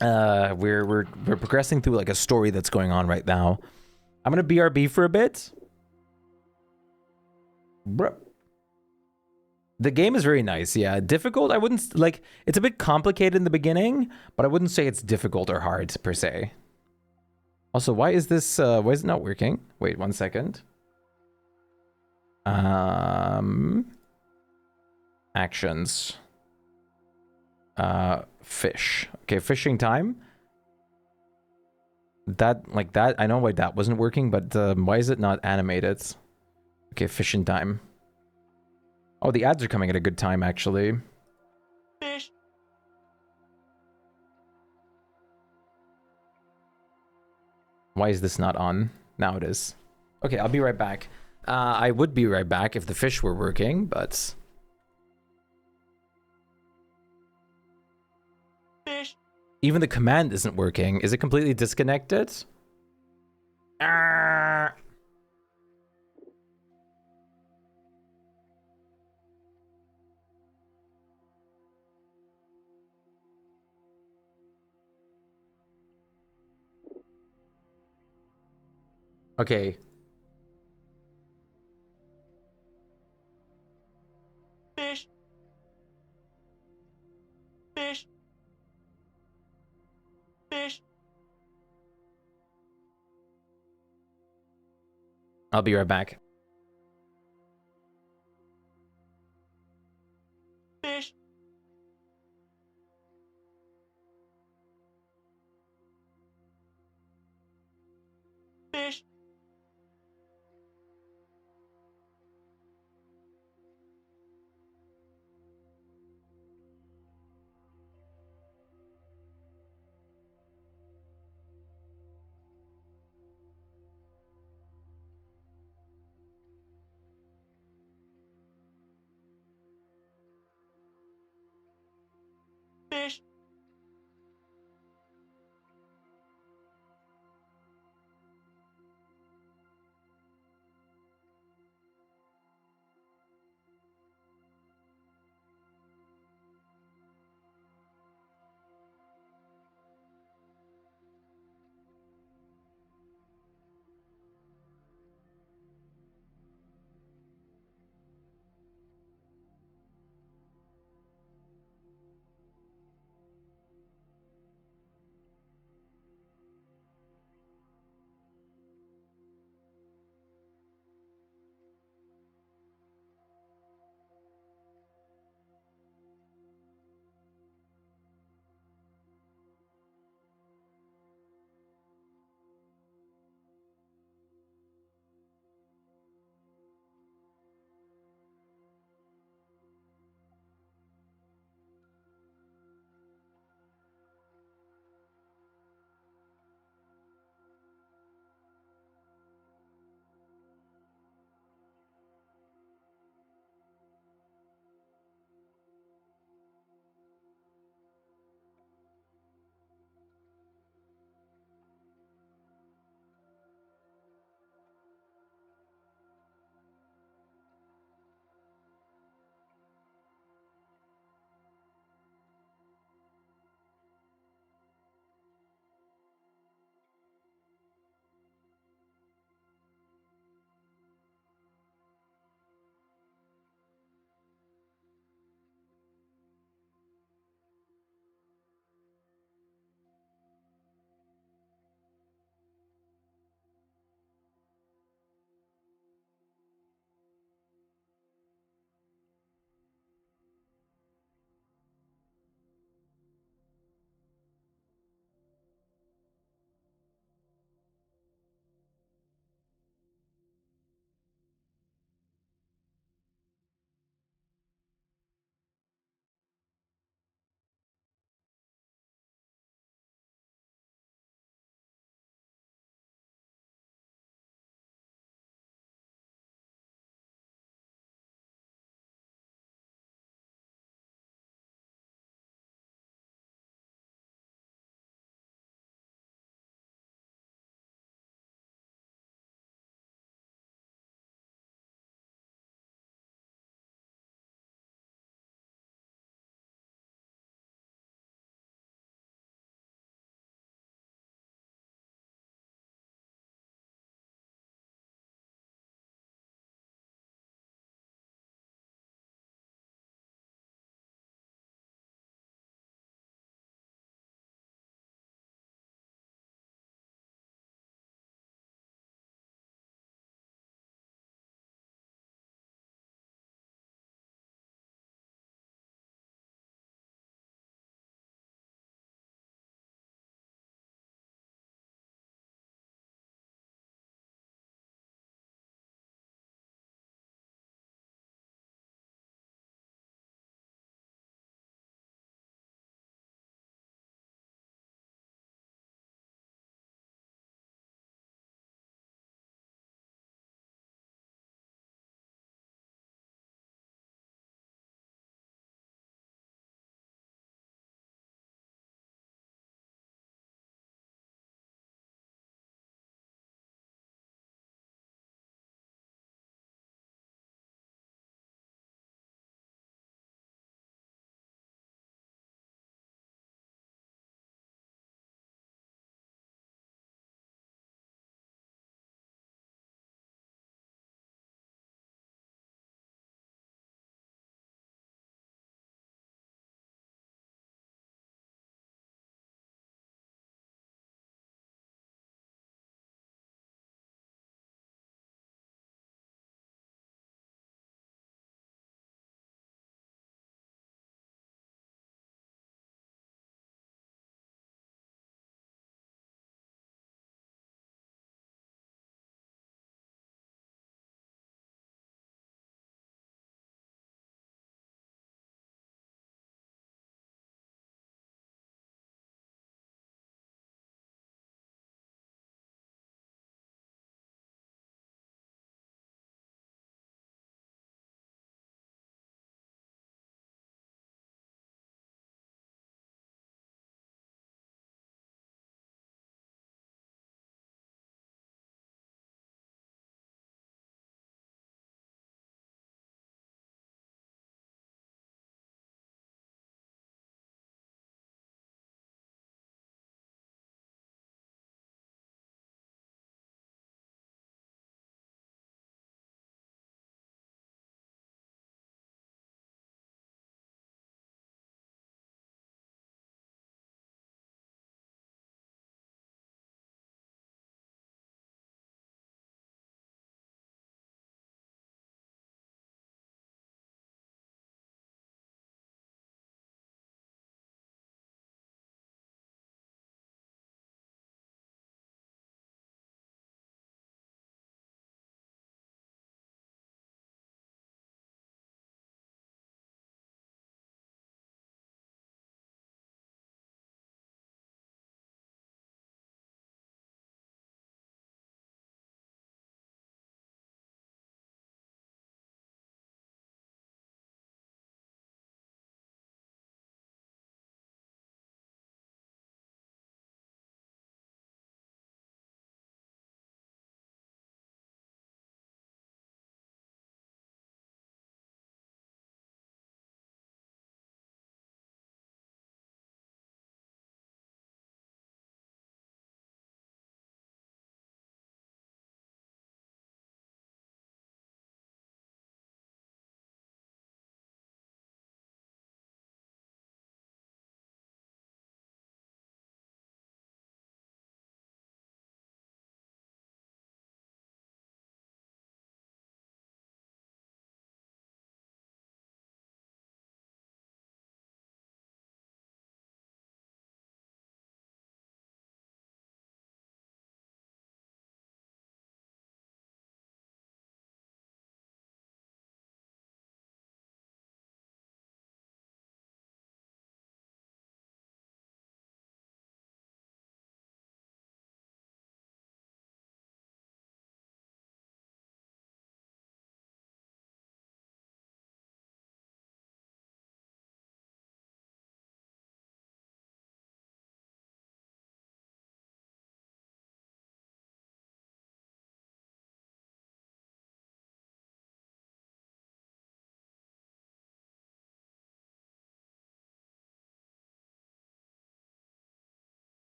we're progressing through like a story that's going on right now. I'm gonna BRB for a bit. Bruh. The game is very nice, yeah. Difficult, I wouldn't, like, it's a bit complicated in the beginning, but I wouldn't say it's difficult or hard, per se. Also, why is this, why is it not working? Wait, 1 second. Actions. Fish. Okay, fishing time. That, like that, I know why that wasn't working, but why is it not animated? Okay, fishing time. Oh, the ads are coming at a good time, actually. Fish. Why is this not on? Now it is. Okay, I'll be right back. I would be right back if the fish were working, but... Fish. Even the command isn't working. Is it completely disconnected? Okay. Fish. Fish. Fish. I'll be right back. Fish. Fish.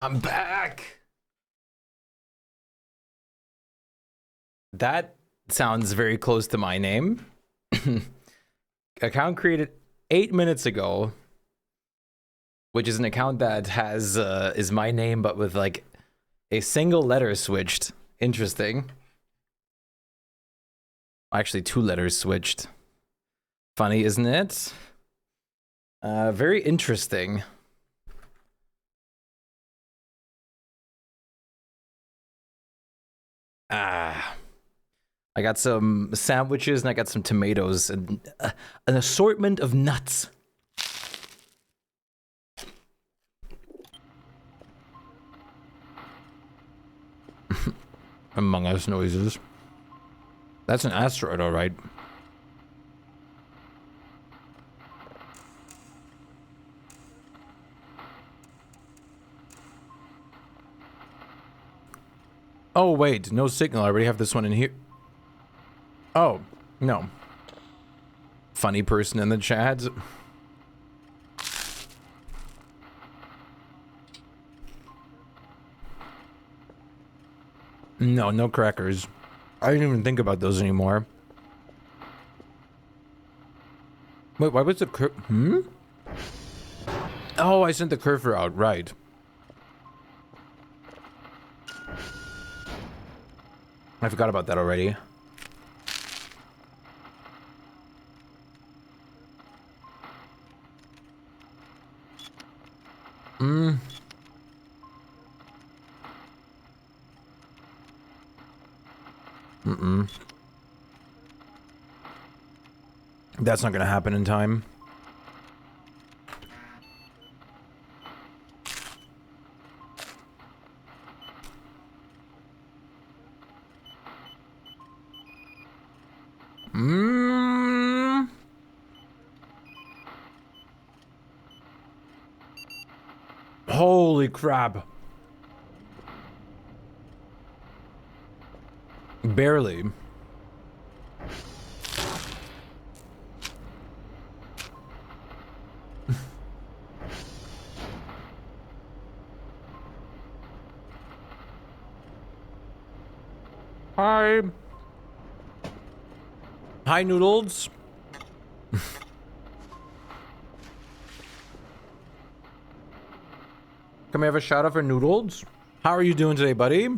I'm back. That sounds very close to my name. Account created 8 minutes ago, which is an account that has is my name but with like a single letter switched. Interesting. Actually, 2 letters switched. Funny, isn't it? Very interesting. I got some sandwiches and I got some tomatoes and an assortment of nuts. Among Us noises. That's an asteroid, all right. Oh, wait, no signal. I already have this one in here. Oh, no. Funny person in the chat. No, no crackers. I didn't even think about those anymore. Wait, why was the Oh, I sent the curver out, right. I forgot about that already. That's not gonna happen in time. Holy crap. Barely. Hi. Hi, Noodles. Can we have a shout out for Noodles? How are you doing today, buddy?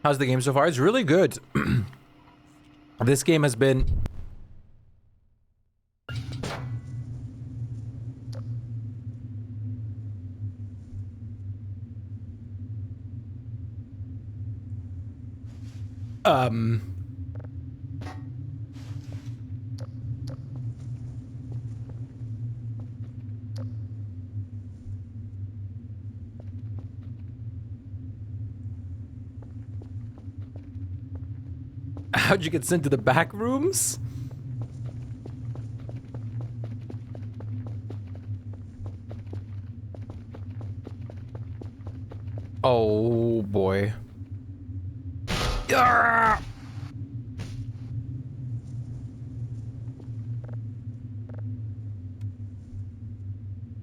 How's the game so far? It's really good. This game has been... How'd you get sent to the back rooms? Oh boy. Yeah!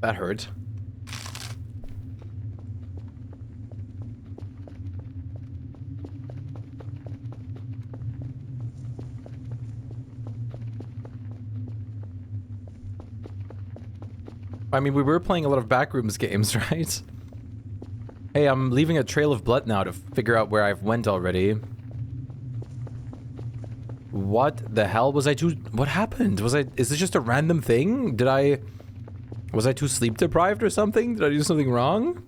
That hurt. I mean, we were playing a lot of backrooms games, right? Hey, I'm leaving a trail of blood now to figure out where I've went already. What the hell was I too... What happened? Is this just a random thing? Was I too sleep deprived or something? Did I do something wrong?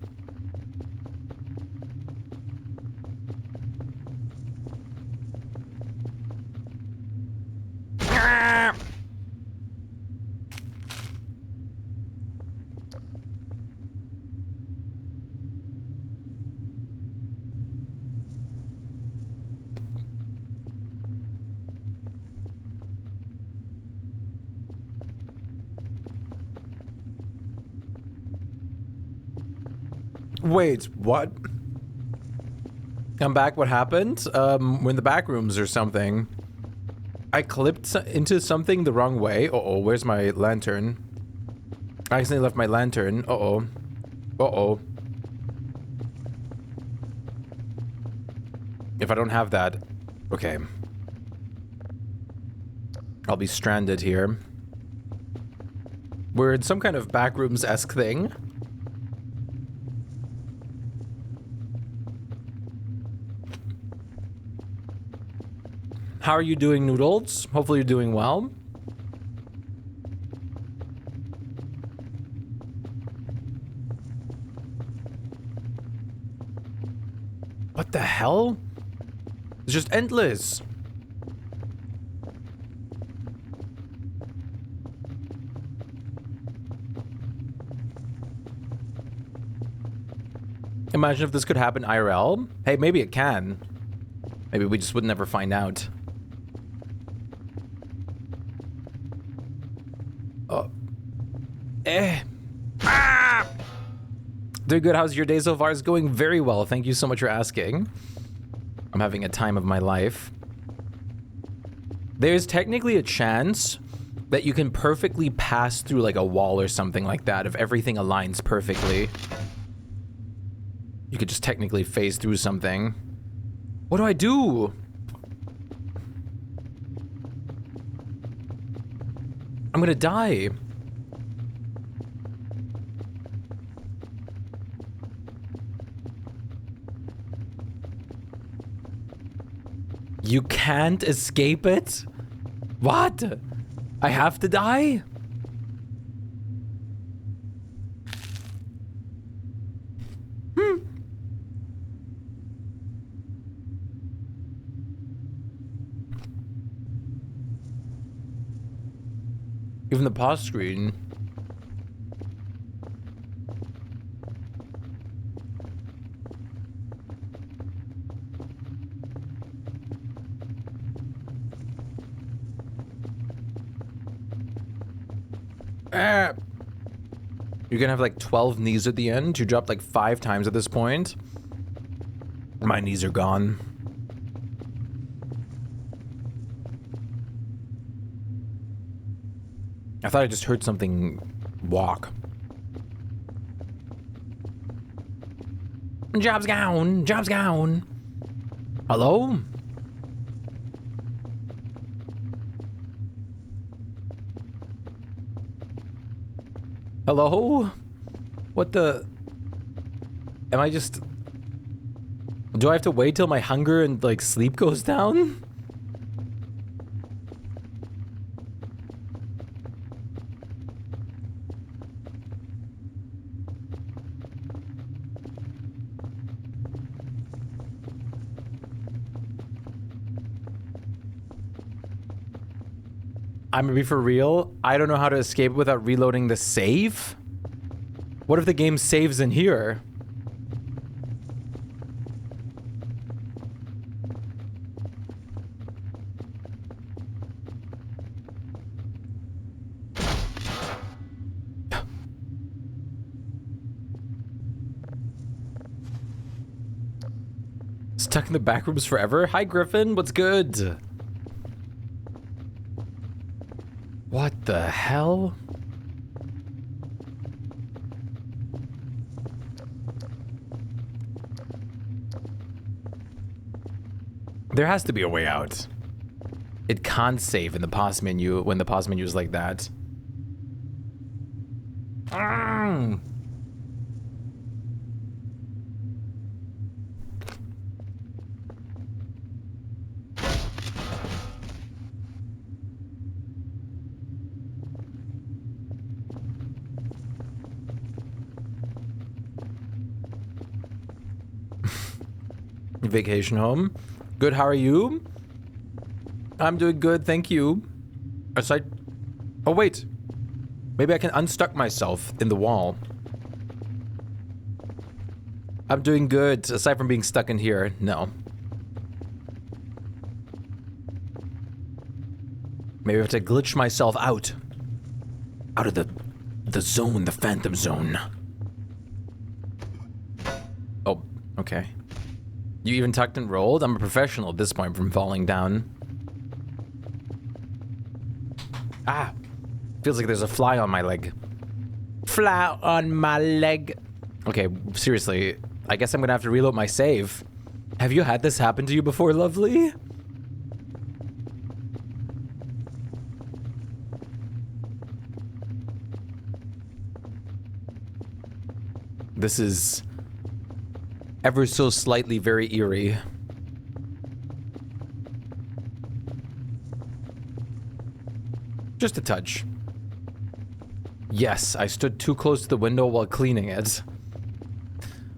Wait, what? I'm back, what happened? We're in the back rooms or something. I clipped into something the wrong way. Uh-oh, where's my lantern? I accidentally left my lantern. Uh-oh. Uh-oh. If I don't have that... Okay. I'll be stranded here. We're in some kind of backrooms-esque thing. How are you doing, Noodles? Hopefully you're doing well. What the hell? It's just endless. Imagine if this could happen IRL. Hey, maybe it can. Maybe we just would never find out. Oh. Ah! Doing good. How's your day so far? It's going very well. Thank you so much for asking. I'm having a time of my life. There's technically a chance that you can perfectly pass through like a wall or something like that if everything aligns perfectly. You could just technically phase through something. What do I do? I'm gonna die. You can't escape it? What? I have to die? Even the pause screen. You're gonna have like 12 knees at the end. You dropped like 5 times at this point. My knees are gone. I thought I just heard something walk. Job's gone. Job's gone. Hello? Hello? What the... Am I just... Do I have to wait till my hunger and, like, sleep goes down? I'm gonna be for real. I don't know how to escape without reloading the save. What if the game saves in here? Stuck in the back rooms forever? Hi, Griffin. What's good? What the hell? There has to be a way out. It can't save in the pause menu when the pause menu is like that. Vacation home. Good, how are you? I'm doing good, thank you. Aside... Oh, wait. Maybe I can unstuck myself in the wall. I'm doing good, aside from being stuck in here. No. Maybe I have to glitch myself out. Out of the zone, the phantom zone. Oh, okay. You even tucked and rolled? I'm a professional at this point from falling down. Ah! Feels like there's a fly on my leg. flat on my leg. Okay, seriously, I guess I'm gonna have to reload my save. Have you had this happen to you before, lovely? This is ever so slightly very eerie. Just a touch. Yes, I stood too close to the window while cleaning it.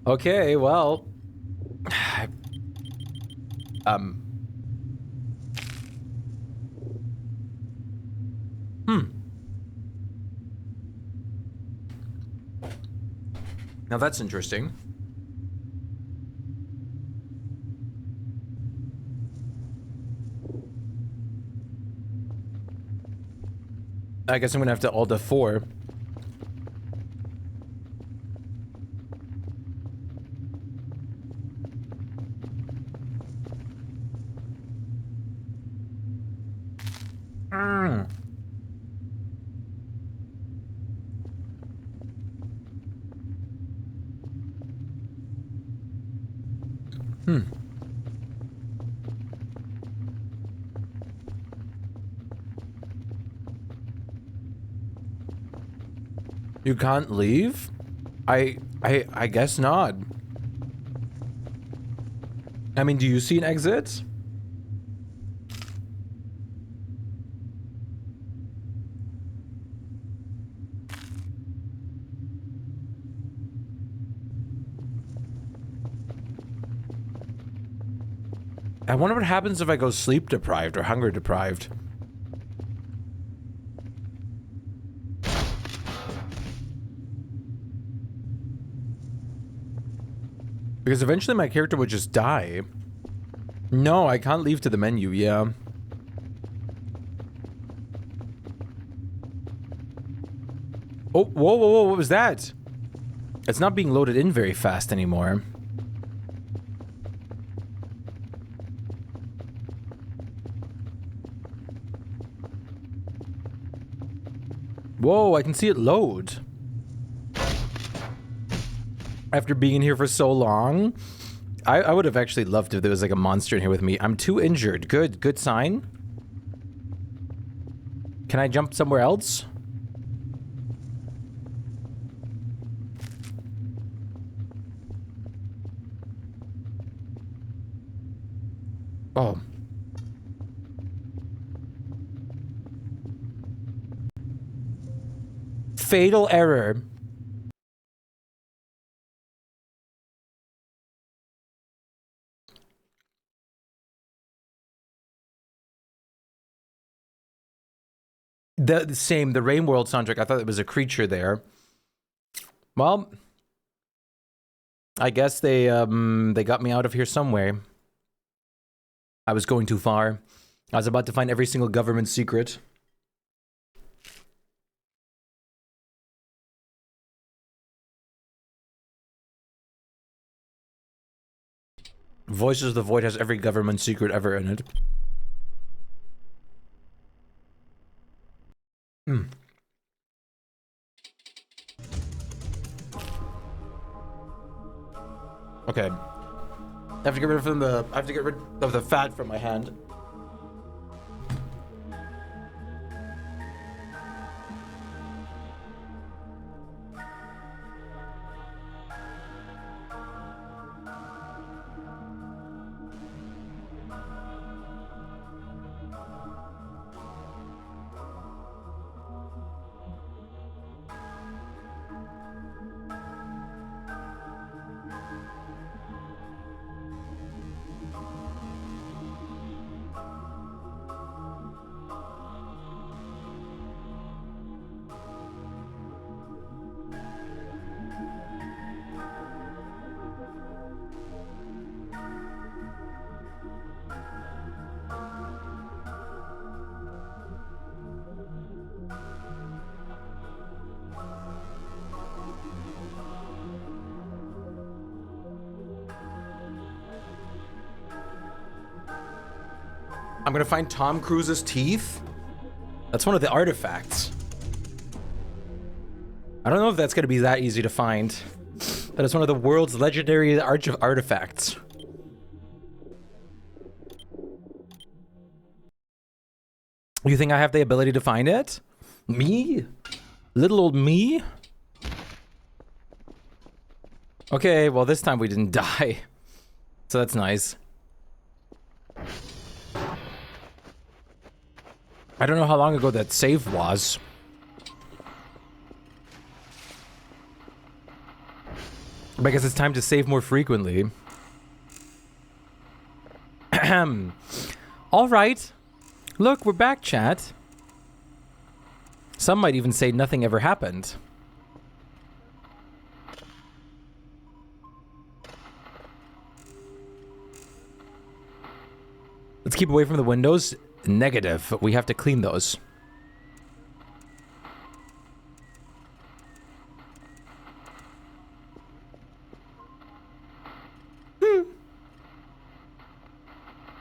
Okay, well... Now that's interesting. I guess I'm gonna have to Alt F4. You can't leave? I guess not. I mean, do you see an exit? I wonder what happens if I go sleep deprived or hunger deprived. Because eventually my character would just die. No, I can't leave to the menu, yeah. Oh, whoa, whoa, whoa, what was that? It's not being loaded in very fast anymore. Whoa, I can see it load. After being in here for so long, I would have actually loved if there was like a monster in here with me. I'm too injured. Good sign. Can I jump somewhere else? Oh. Fatal error. The same, the Rain World soundtrack. I thought it was a creature there. Well, I guess they got me out of here somewhere. I was going too far. I was about to find every single government secret. Voices of the Void has every government secret ever in it. Okay. I have to get rid of the fat from my hand. I'm gonna find Tom Cruise's teeth? That's one of the artifacts. I don't know if that's going to be that easy to find. That is one of the world's legendary artifacts. You think I have the ability to find it? Me? Little old me? Okay, well this time we didn't die. So that's nice. I don't know how long ago that save was. But I guess it's time to save more frequently. All right. Look, we're back, chat. Some might even say nothing ever happened. Let's keep away from the windows. Negative. We have to clean those.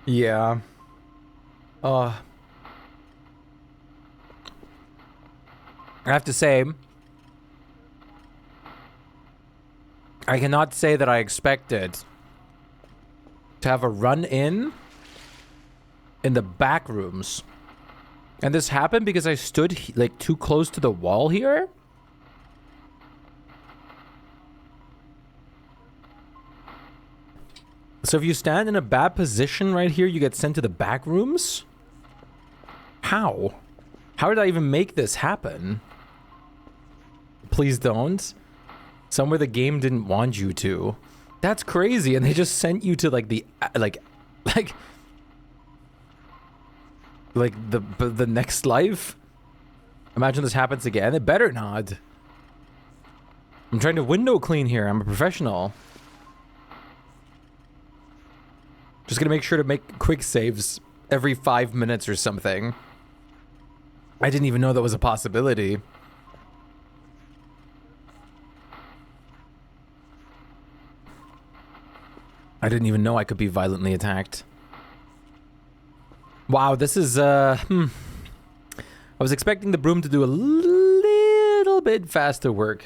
Yeah. I have to say, I cannot say that I expected to have a run-in in the back rooms. And this happened because I stood like too close to the wall here. So if you stand in a bad position right here, you get sent to the back rooms? How? How did I even make this happen? Please don't. Somewhere the game didn't want you to. That's crazy, and they just sent you to like the like the next life. Imagine this happens again. It better not. I'm trying to window clean here. I'm a professional. Just gonna make sure to make quick saves every 5 minutes or something. I didn't even know that was a possibility. I didn't even know I could be violently attacked. Wow, this is, I was expecting the broom to do a little bit faster work.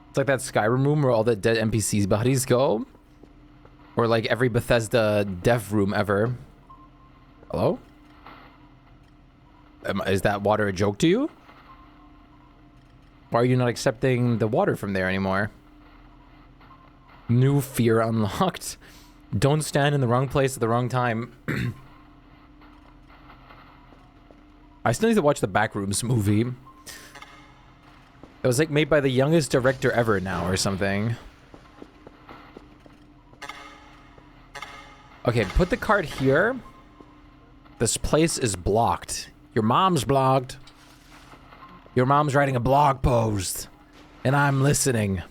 It's like that Skyrim room where all the dead NPCs bodies go. Or like every Bethesda dev room ever. Hello? Is that water a joke to you? Why are you not accepting the water from there anymore? New fear unlocked. Don't stand in the wrong place at the wrong time. I still need to watch the Backrooms movie. It was like made by the youngest director ever now or something. Okay, put the card here. This place is blocked. Your mom's blocked. Your mom's writing a blog post. And I'm listening.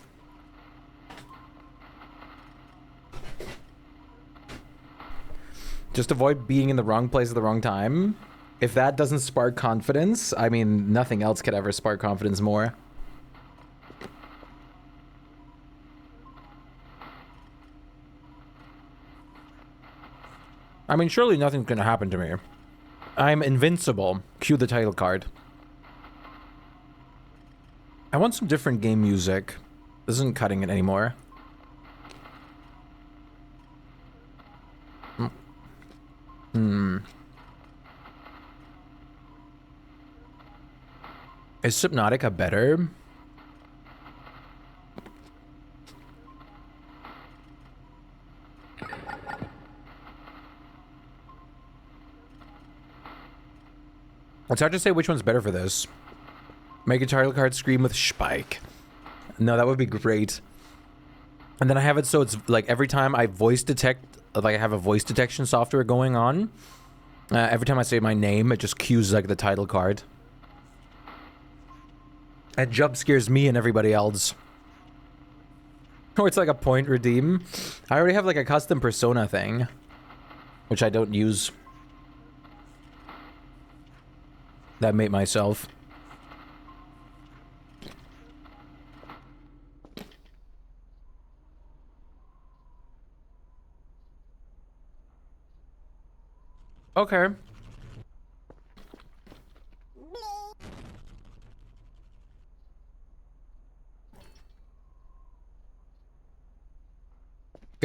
Just avoid being in the wrong place at the wrong time. If that doesn't spark confidence, I mean, nothing else could ever spark confidence more. I mean, surely nothing's gonna happen to me. I'm invincible. Cue the title card. I want some different game music. This isn't cutting it anymore. Is Subnautica better? It's hard to say which one's better for this. Make a title card scream with Spike. No, that would be great. And then I have it so it's like every time I voice detect, like I have a voice detection software going on. Every time I say my name, it just cues like the title card. It jump scares me and everybody else. Or it's like a point redeem. I already have like a custom persona thing, which I don't use. That made myself. Okay.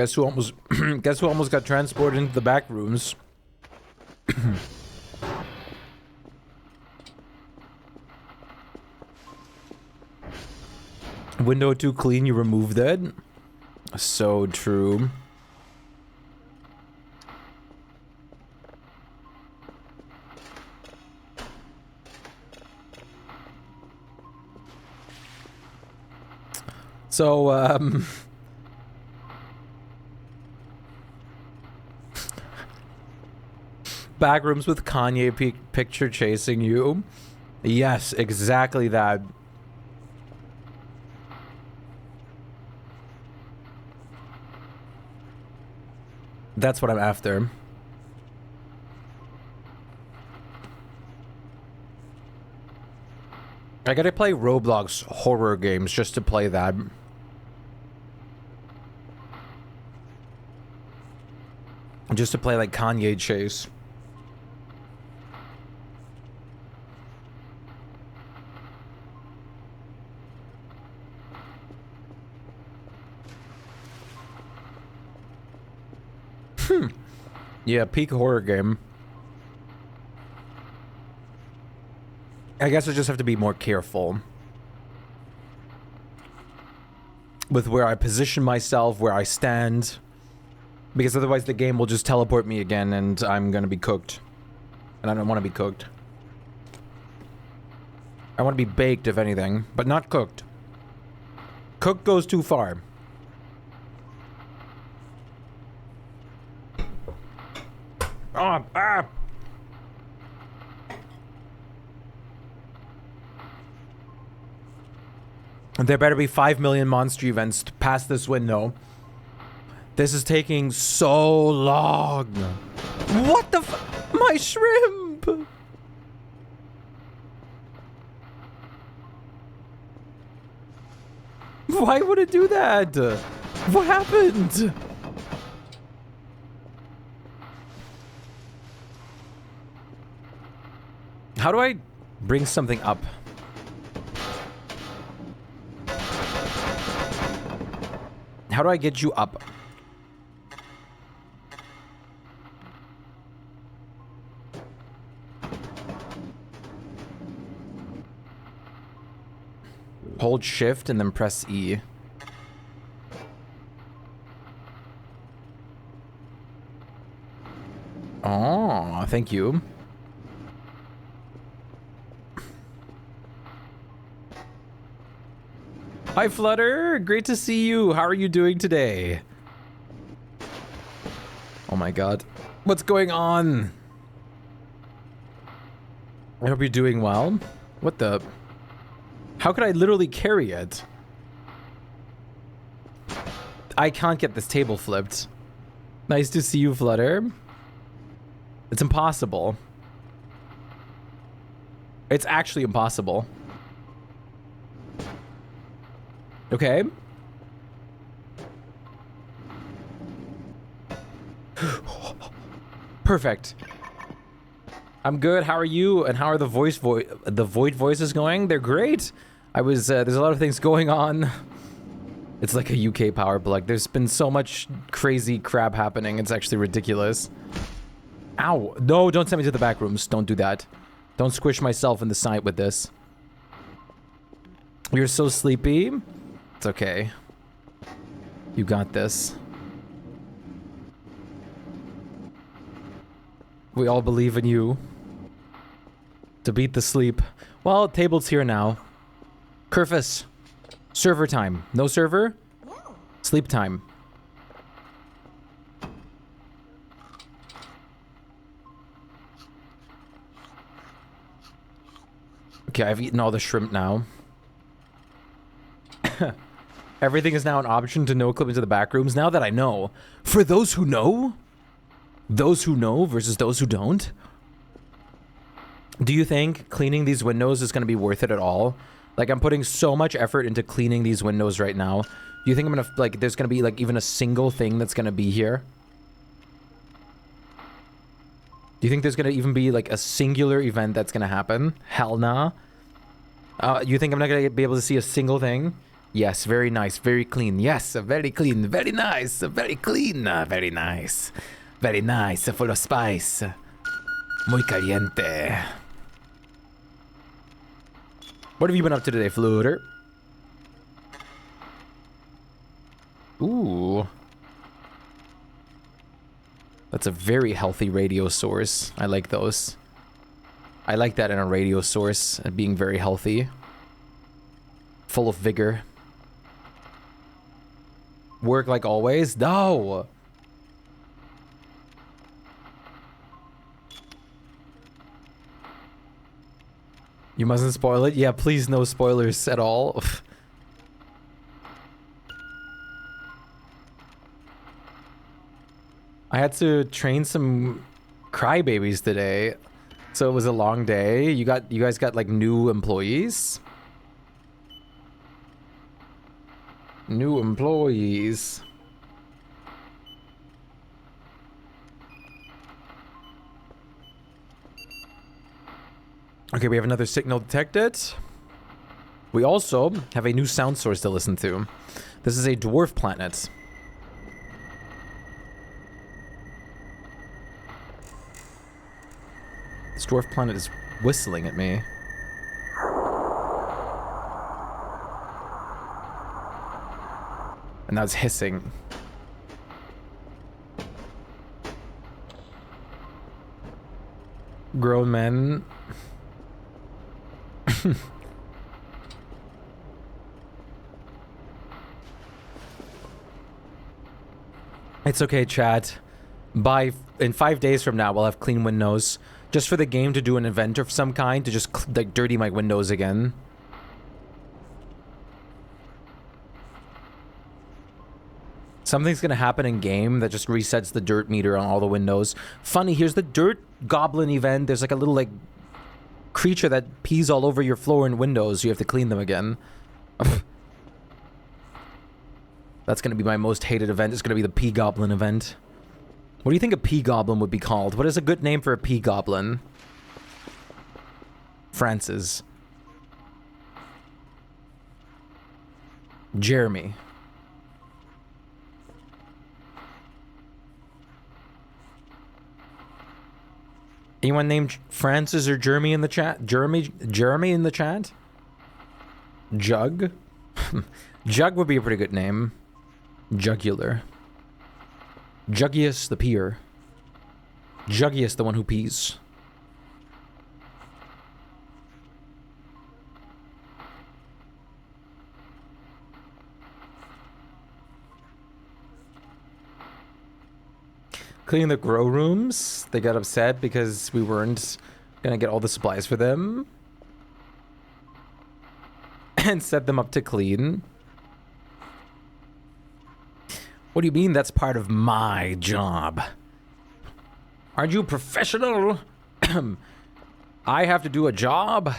Guess who almost guess who almost got transported into the back rooms? Window too clean, you removed it. So true. So, back rooms with Kanye picture chasing you. Yes, exactly that. That's what I'm after. I gotta play Roblox horror games just to play that. Just to play like Kanye Chase. Yeah, peak horror game. I guess I just have to be more careful with where I position myself, where I stand, because otherwise the game will just teleport me again and I'm gonna be cooked. And I don't want to be cooked. I want to be baked, if anything, but not cooked. Cooked goes too far. Oh, ah! There better be 5 million monster events past this window. This is taking so long. What the f- My shrimp! Why would it do that? What happened? How do I bring something up? How do I get you up? Hold shift and then press E. Oh, thank you. Hi, Flutter. Great to see you. How are you doing today? Oh my god. What's going on? I hope you're doing well. What the? How could I literally carry it? I can't get this table flipped. Nice to see you, Flutter. It's impossible. It's actually impossible. Okay. Perfect. I'm good. How are you? And how are the void voices going? They're great. I was there's a lot of things going on. It's like a UK power plug. There's been so much crazy crap happening. It's actually ridiculous. Ow. No, don't send me to the back rooms. Don't do that. Don't squish myself in the side with this. You're so sleepy. It's okay. You got this. We all believe in you. To beat the sleep. Well, table's here now. Kerfus. Server time. No server? Sleep time. Okay, I've eaten all the shrimp now. Everything is now an option to no clip into the back rooms. Now that I know. For those who know versus those who don't. Do you think cleaning these windows is going to be worth it at all? Like, I'm putting so much effort into cleaning these windows right now. Do you think I'm going to, like, there's going to be, like, even a single thing that's going to be here? Do you think there's going to even be, like, a singular event that's going to happen? Hell nah. You think I'm not going to be able to see a single thing? Yes, very nice, very clean. Yes, very clean, very nice, very clean, very nice. Very nice, full of spice. Muy caliente. What have you been up to today, Fluter? Ooh. That's a very healthy radio source. I like those. I like that in a radio source, being very healthy. Full of vigor. Work like always? No! You mustn't spoil it? Yeah, please no spoilers at all. I had to train some crybabies today, so it was a long day. You guys got like new employees? New employees. Okay, we have another signal detected. We also have a new sound source to listen to. This is a dwarf planet. This dwarf planet is whistling at me. And now it's hissing. Grown men. It's okay, chat. In 5 days from now, we'll have clean windows. Just for the game to do an event of some kind to just like dirty my windows again. Something's gonna happen in game that just resets the dirt meter on all the windows. Funny, here's the dirt goblin event. There's like a little like creature that pees all over your floor and windows. You have to clean them again. That's gonna be my most hated event. It's gonna be the pee goblin event. What do you think a pea goblin would be called? What is a good name for a pea goblin? Francis. Jeremy. Anyone named Francis or Jeremy in the chat? Jeremy in the chat? Jug? Jug would be a pretty good name. Jugular. Juggius the peer. Juggius the one who pees. Cleaning the grow rooms. They got upset because we weren't gonna get all the supplies for them. And set them up to clean. What do you mean that's part of my job? Aren't you a professional? I have to do a job?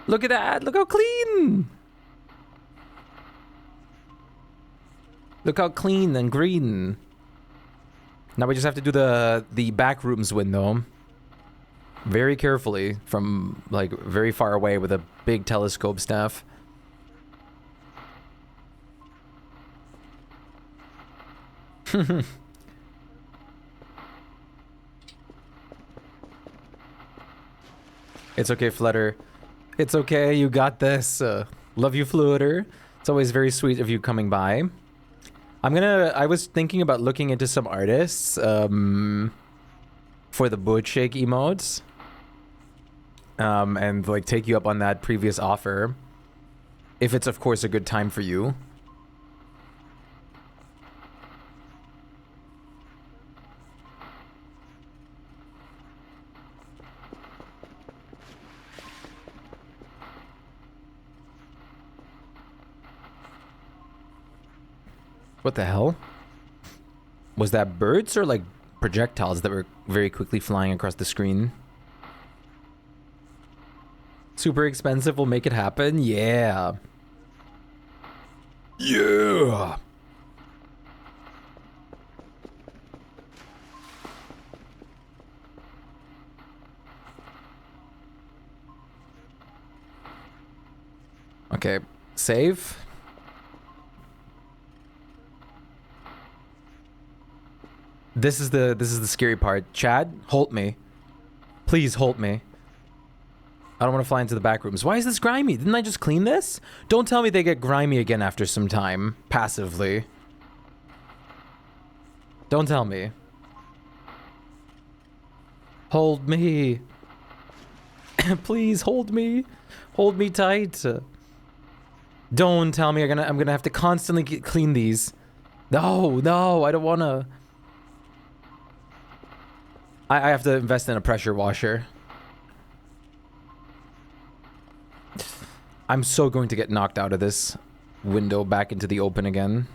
Look at that. Look how clean. Look how clean and green. Now we just have to do the back rooms window. Very carefully from like very far away with a big telescope staff. It's okay, Flutter. It's okay, you got this. Love you, Flutter. It's always very sweet of you coming by. I was thinking about looking into some artists for the boot shake emotes. And like take you up on that previous offer. If it's of course a good time for you. What the hell? Was that birds or like projectiles that were very quickly flying across the screen? Super expensive will make it happen? Yeah. Yeah. Okay. Save. This is the scary part. Chad, hold me. Please hold me. I don't want to fly into the back rooms. Why is this grimy? Didn't I just clean this? Don't tell me they get grimy again after some time. Passively. Don't tell me. Hold me. Please hold me. Hold me tight. Don't tell me I'm gonna have to constantly clean these. No, no, I don't wanna. I have to invest in a pressure washer. I'm so going to get knocked out of this window back into the open again.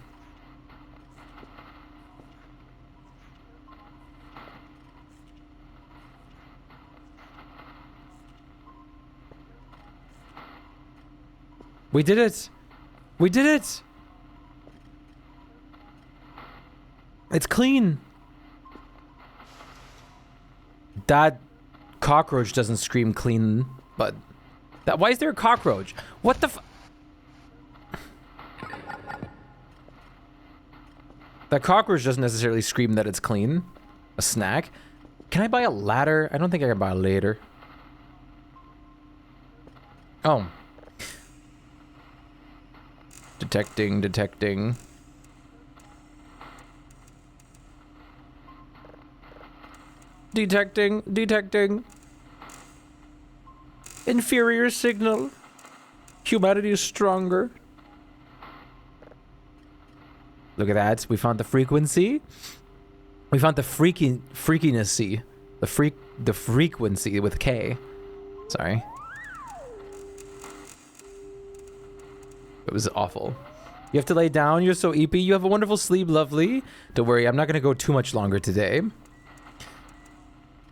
We did it! We did it! It's clean! That cockroach doesn't scream clean, but... why is there a cockroach? What the f... That cockroach doesn't necessarily scream that it's clean. A snack? Can I buy a ladder? I don't think I can buy a ladder. Oh. Detecting, detecting. Detecting, detecting. Inferior signal. Humanity is stronger. Look at that. We found the frequency. We found the freakiness. The frequency with K. Sorry. It was awful. You have to lay down. You're so eepy. You have a wonderful sleep, lovely. Don't worry, I'm not going to go too much longer today.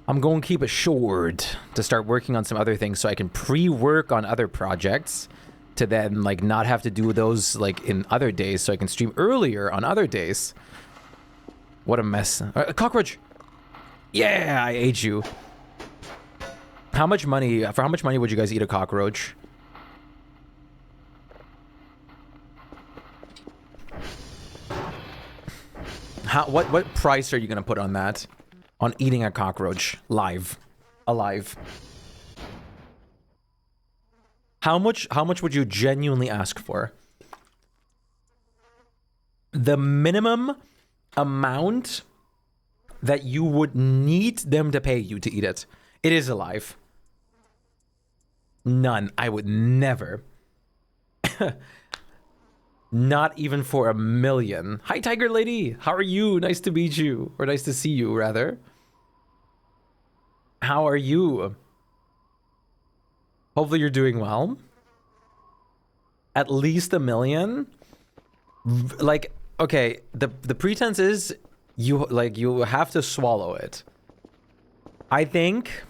I'm going to keep it short to start working on some other things so I can pre-work on other projects to then, like, not have to do those, like, in other days so I can stream earlier on other days. What a mess. A cockroach! Yeah, I ate you. For how much money would you guys eat a cockroach? What price are you gonna put on that? On eating a cockroach live, alive? How much would you genuinely ask for? The minimum amount that you would need them to pay you to eat it. It is alive. None. I would never. Not even for $1 million. Hi, Tiger Lady. How are you? Nice to meet you. Or nice to see you, rather. How are you? Hopefully you're doing well. At least $1 million? Like, okay, the pretense is you have to swallow it. I think...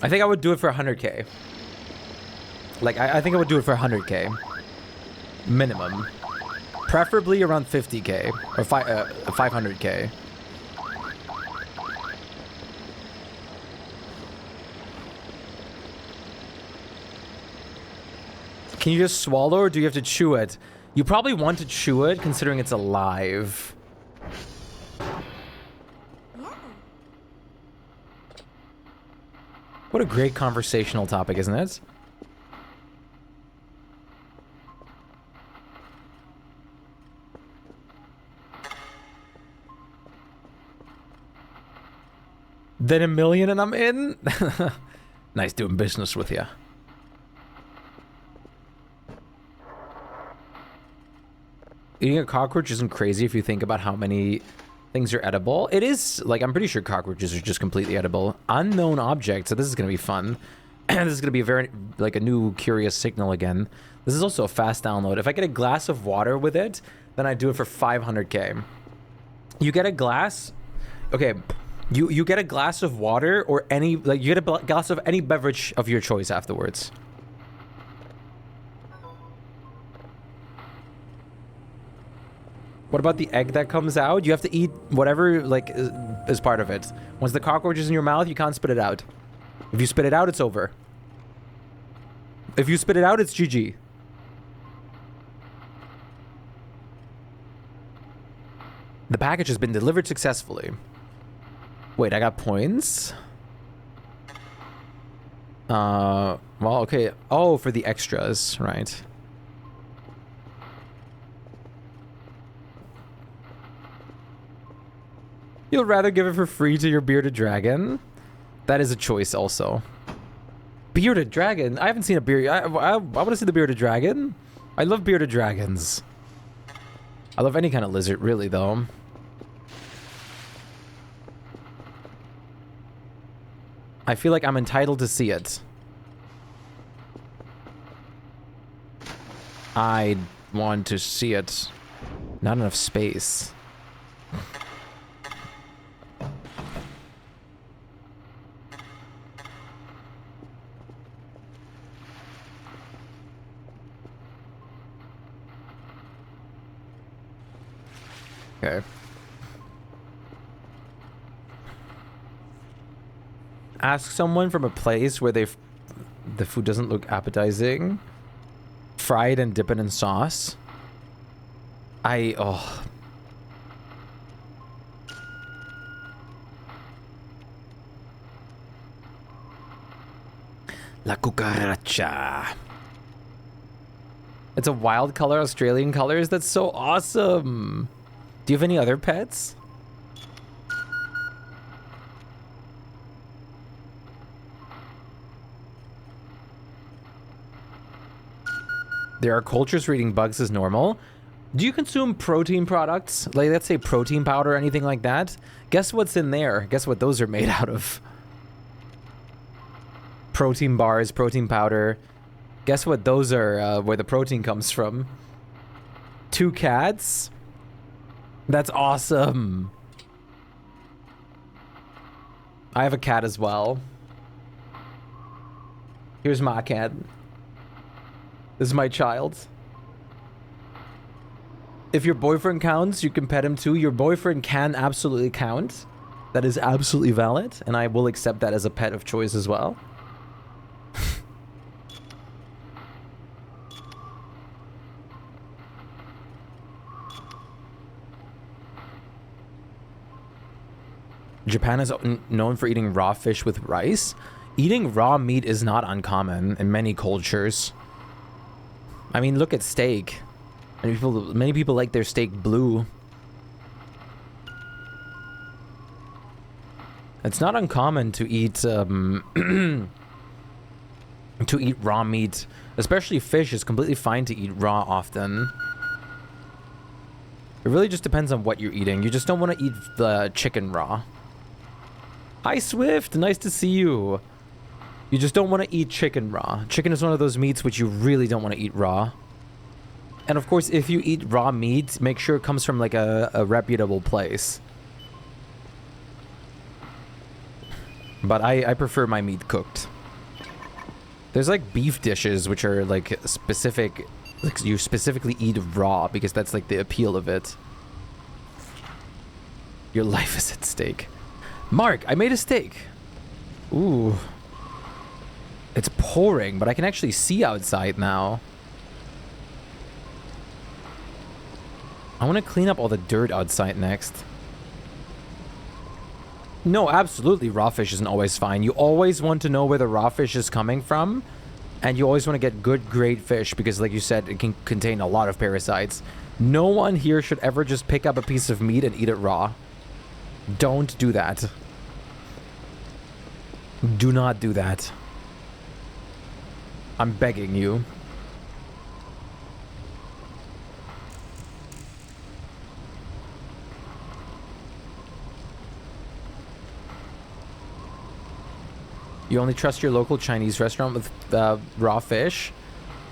I think I would do it for 100K. Like, I think I would do it for 100K. Minimum. Preferably around 50K. Or 500K. Can you just swallow or do you have to chew it? You probably want to chew it considering it's alive. What a great conversational topic, isn't it? Then $1 million and I'm in? Nice doing business with you. Eating a cockroach isn't crazy if you think about how many things are edible. It is, like, I'm pretty sure cockroaches are just completely edible. Unknown object, so this is going to be fun. This is going to be a very, like, a new curious signal again. This is also a fast download. If I get a glass of water with it, then I do it for 500K. You get a glass... Okay, you get a glass of water or any... Like, you get a glass of any beverage of your choice afterwards. What about the egg that comes out? You have to eat whatever, like, is part of it. Once the cockroach is in your mouth, you can't spit it out. If you spit it out, it's over. If you spit it out, it's GG. The package has been delivered successfully. Wait, I got points? Well, okay. Oh, for the extras, right. You'll rather give it for free to your bearded dragon? That is a choice also. Bearded dragon? I haven't seen a beard. I want to see the bearded dragon. I love bearded dragons. I love any kind of lizard, really, though. I feel like I'm entitled to see it. I want to see it. Not enough space. Okay. Ask someone from a place where the food doesn't look appetizing. Fry it and dip it in sauce. Oh. La cucaracha. It's a wild color, Australian colors. That's so awesome. Do you have any other pets? There are cultures for eating bugs as normal. Do you consume protein products? Like, let's say protein powder or anything like that? Guess what's in there? Guess what those are made out of? Protein bars, protein powder. Guess what those are, where the protein comes from? 2 cats? That's awesome. I have a cat as well. Here's my cat. This is my child. If your boyfriend counts, you can pet him too. Your boyfriend can absolutely count. That is absolutely valid, and I will accept that as a pet of choice as well. Japan is known for eating raw fish with rice. Eating raw meat is not uncommon in many cultures. I mean, look at steak. Many people like their steak blue. It's not uncommon to eat to eat raw meat, especially fish. Is completely fine to eat raw often. It really just depends on what you're eating. You just don't want to eat the chicken raw. Hi Swift, nice to see you. You just don't want to eat chicken raw. Chicken is one of those meats which you really don't want to eat raw. And of course, if you eat raw meat, make sure it comes from like a reputable place. But I prefer my meat cooked. There's like beef dishes which are like specific, like you specifically eat raw because that's like the appeal of it. Your life is at stake. Mark, I made a steak. Ooh. It's pouring, but I can actually see outside now. I want to clean up all the dirt outside next. No, absolutely, raw fish isn't always fine. You always want to know where the raw fish is coming from. And you always want to get good, great fish because, like you said, it can contain a lot of parasites. No one here should ever just pick up a piece of meat and eat it raw. Don't do that. Do not do that. I'm begging you. You only trust your local Chinese restaurant with raw fish?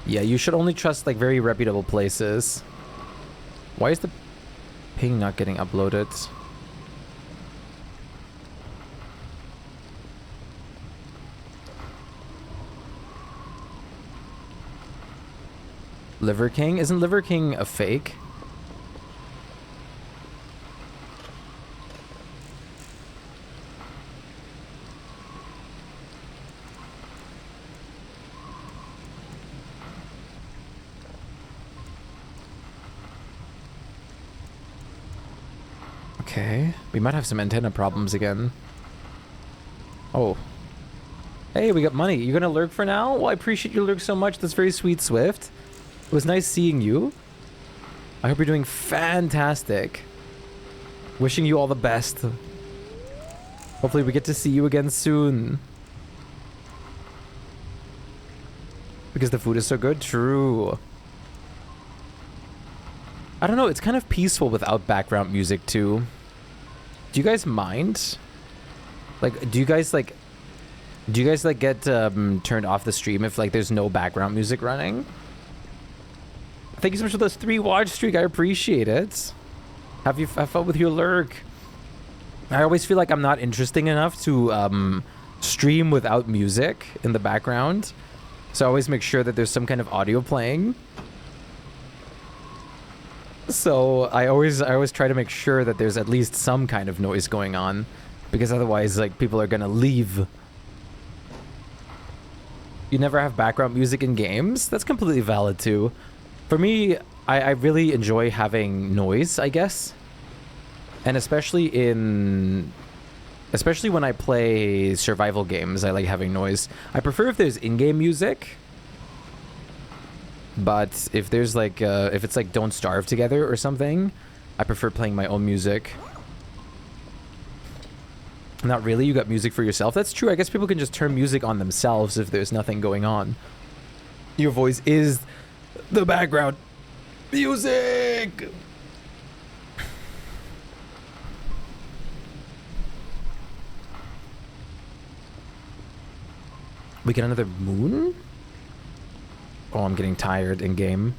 Yeah, you should only trust like very reputable places. Why is the ping not getting uploaded? Liver King? Isn't Liver King a fake? Okay. We might have some antenna problems again. Oh. Hey, we got money. You gonna lurk for now? Well, I appreciate your lurk so much. That's very sweet, Swift. It was nice seeing you. I hope you're doing fantastic. Wishing you all the best. Hopefully we get to see you again soon. Because the food is so good? True. I don't know, it's kind of peaceful without background music too. Do you guys mind? Like, do you guys like get turned off the stream if like there's no background music running? Thank you so much for those 3 watch streak. I appreciate it. Have fun with your lurk. I always feel like I'm not interesting enough to stream without music in the background. So I always make sure that there's some kind of audio playing. So I always try to make sure that there's at least some kind of noise going on, because otherwise like people are gonna leave. You never have background music in games? That's completely valid too. For me, I really enjoy having noise, I guess. And especially when I play survival games, I like having noise. I prefer if there's in-game music. But if there's like, if it's like Don't Starve Together or something, I prefer playing my own music. Not really, you got music for yourself? That's true, I guess people can just turn music on themselves if there's nothing going on. Your voice is the background music! We get another moon? Oh, I'm getting tired in game.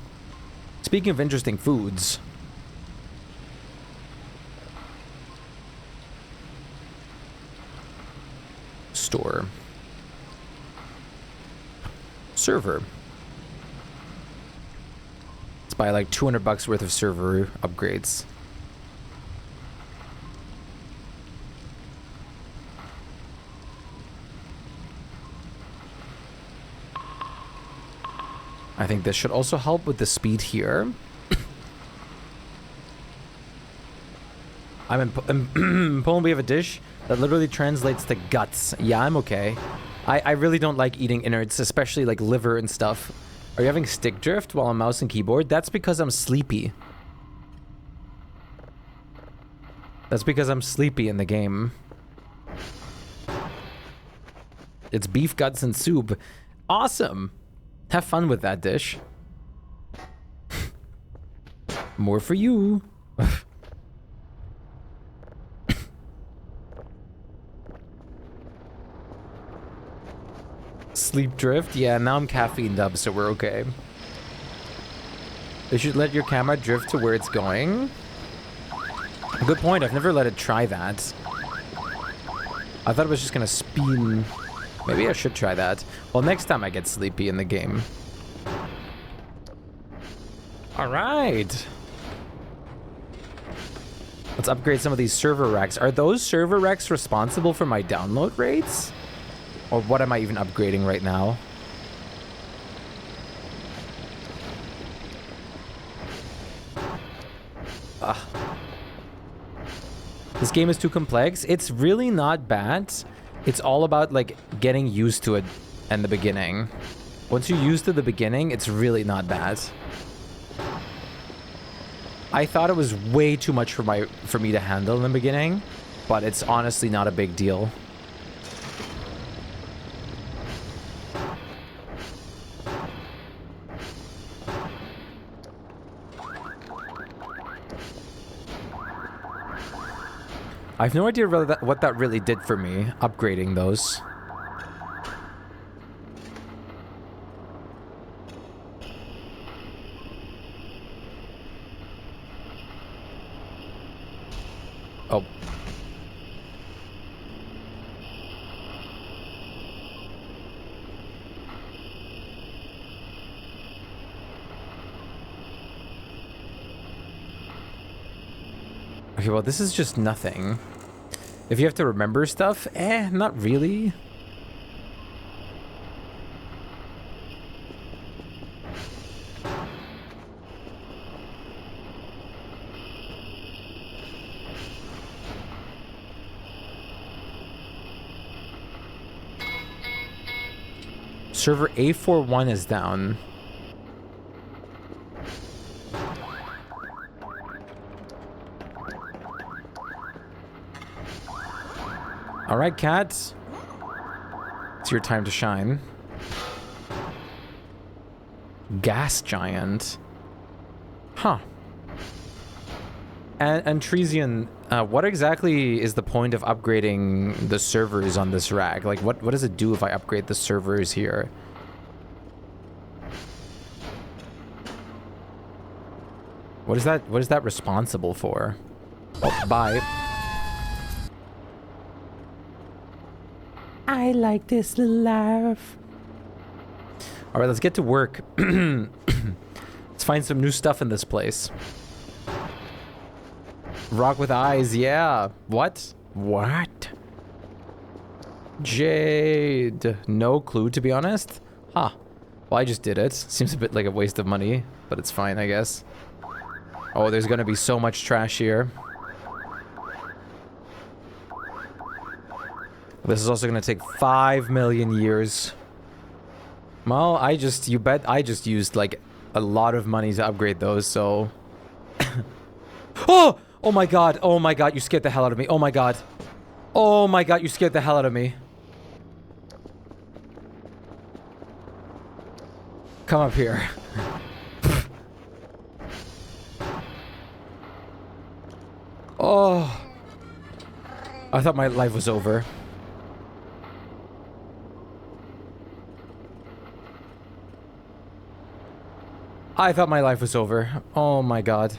Speaking of interesting foods. Store. Server. Let's buy like 200 bucks worth of server upgrades. I think this should also help with the speed here. In Poland, we have a dish that literally translates to guts. Yeah, I'm okay. I really don't like eating innards, especially like liver and stuff. Are you having stick drift while on mouse and keyboard? That's because I'm sleepy. That's because I'm sleepy in the game. It's beef guts and soup. Awesome. Have fun with that dish. More for you. Sleep drift? Yeah, now I'm caffeined up, so we're okay. You should let your camera drift to where it's going. Good point, I've never let it try that. I thought it was just gonna spin. Maybe I should try that. Well, next time I get sleepy in the game. Alright. Let's upgrade some of these server racks. Are those server racks responsible for my download rates? Or what am I even upgrading right now? This game is too complex. It's really not bad. It's all about like getting used to it in the beginning. Once you're used to the beginning, it's really not bad. I thought it was way too much for me to handle in the beginning, but it's honestly not a big deal. I have no idea what that really did for me, upgrading those. Oh. Okay, well, this is just nothing. If you have to remember stuff, not really. Server A41 is down. All right, cats. It's your time to shine. Gas giant. Huh. And Tresian, what exactly is the point of upgrading the servers on this rack? Like, what does it do if I upgrade the servers here? What is that responsible for? Oh, bye. I like this life. All right, let's get to work. Let's find some new stuff in this place. Rock with eyes, yeah. What? What? Jade. No clue, to be honest. Huh. Well, I just did it. Seems a bit like a waste of money, but it's fine, I guess. Oh, there's gonna be so much trash here. This is also gonna take 5 million years. Well, you bet I just used like a lot of money to upgrade those, so... Oh! Oh my god, you scared the hell out of me. Oh my god. Oh my god, you scared the hell out of me. Come up here. Oh. I thought my life was over. I thought my life was over. Oh my god.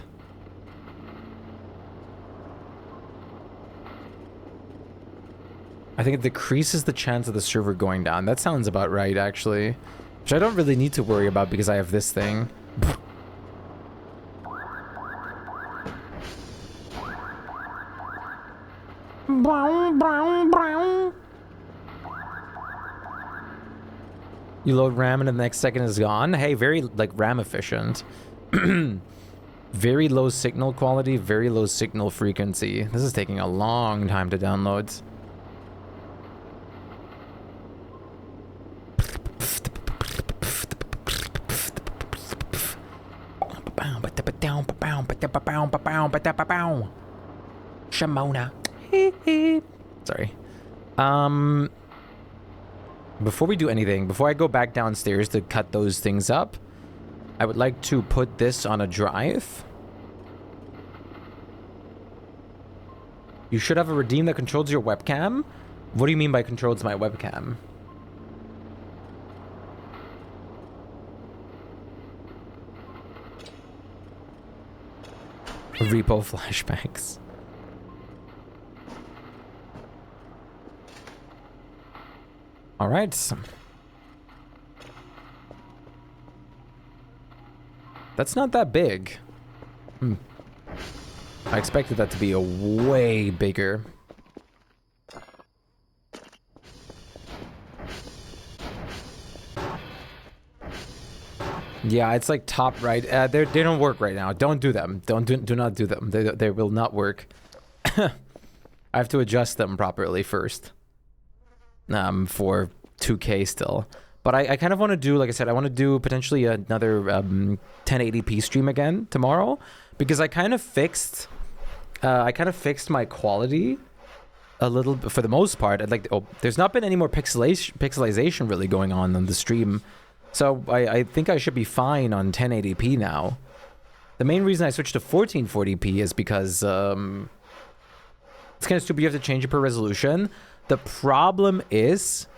I think it decreases the chance of the server going down. That sounds about right, actually. Which I don't really need to worry about because I have this thing. You load RAM and the next second is gone. Hey, very, like, RAM efficient. Very low signal quality, very low signal frequency. This is taking a long time to download. Shamona. Sorry. Before we do anything, before I go back downstairs to cut those things up, I would like to put this on a drive. You should have a redeem that controls your webcam. What do you mean by controls my webcam? Repo flashbacks. All right. That's not that big. I expected that to be a way bigger. Yeah, it's like top right. They don't work right now. Don't do them. Do not do them. They will not work. I have to adjust them properly first. For 2K still. But I kind of want to do, like I said, I want to do potentially another 1080p stream again tomorrow, because I kind of fixed my quality a little for the most part. I'd like to, there's not been any more pixelization really going on the stream. So I think I should be fine on 1080p now. The main reason I switched to 1440p is because it's kind of stupid. You have to change it per resolution. The problem is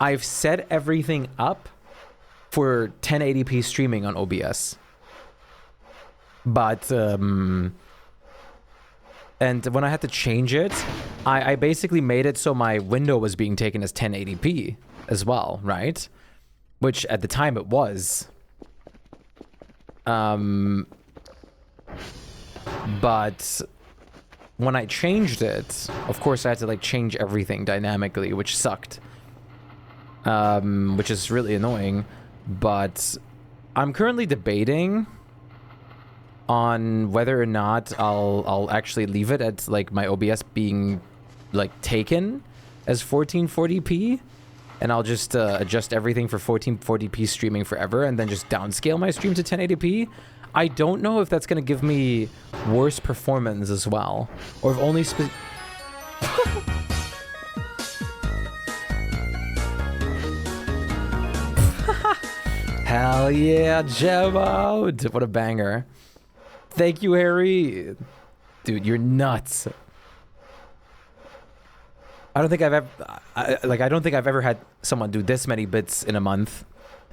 I've set everything up for 1080p streaming on OBS. But and when I had to change it, I basically made it so my window was being taken as 1080p as well, right? Which at the time it was. But when I changed it, of course I had to like change everything dynamically, which sucked. Which is really annoying. But I'm currently debating on whether or not I'll actually leave it at like my OBS being like taken as 1440p and I'll just adjust everything for 1440p streaming forever, and then just downscale my stream to 1080p. I don't know if that's gonna give me worse performance as well, or if only Hell yeah, gem out! What a banger. Thank you, Harry. Dude, you're nuts. I don't think I've ever, I don't think I've ever had someone do this many bits in a month.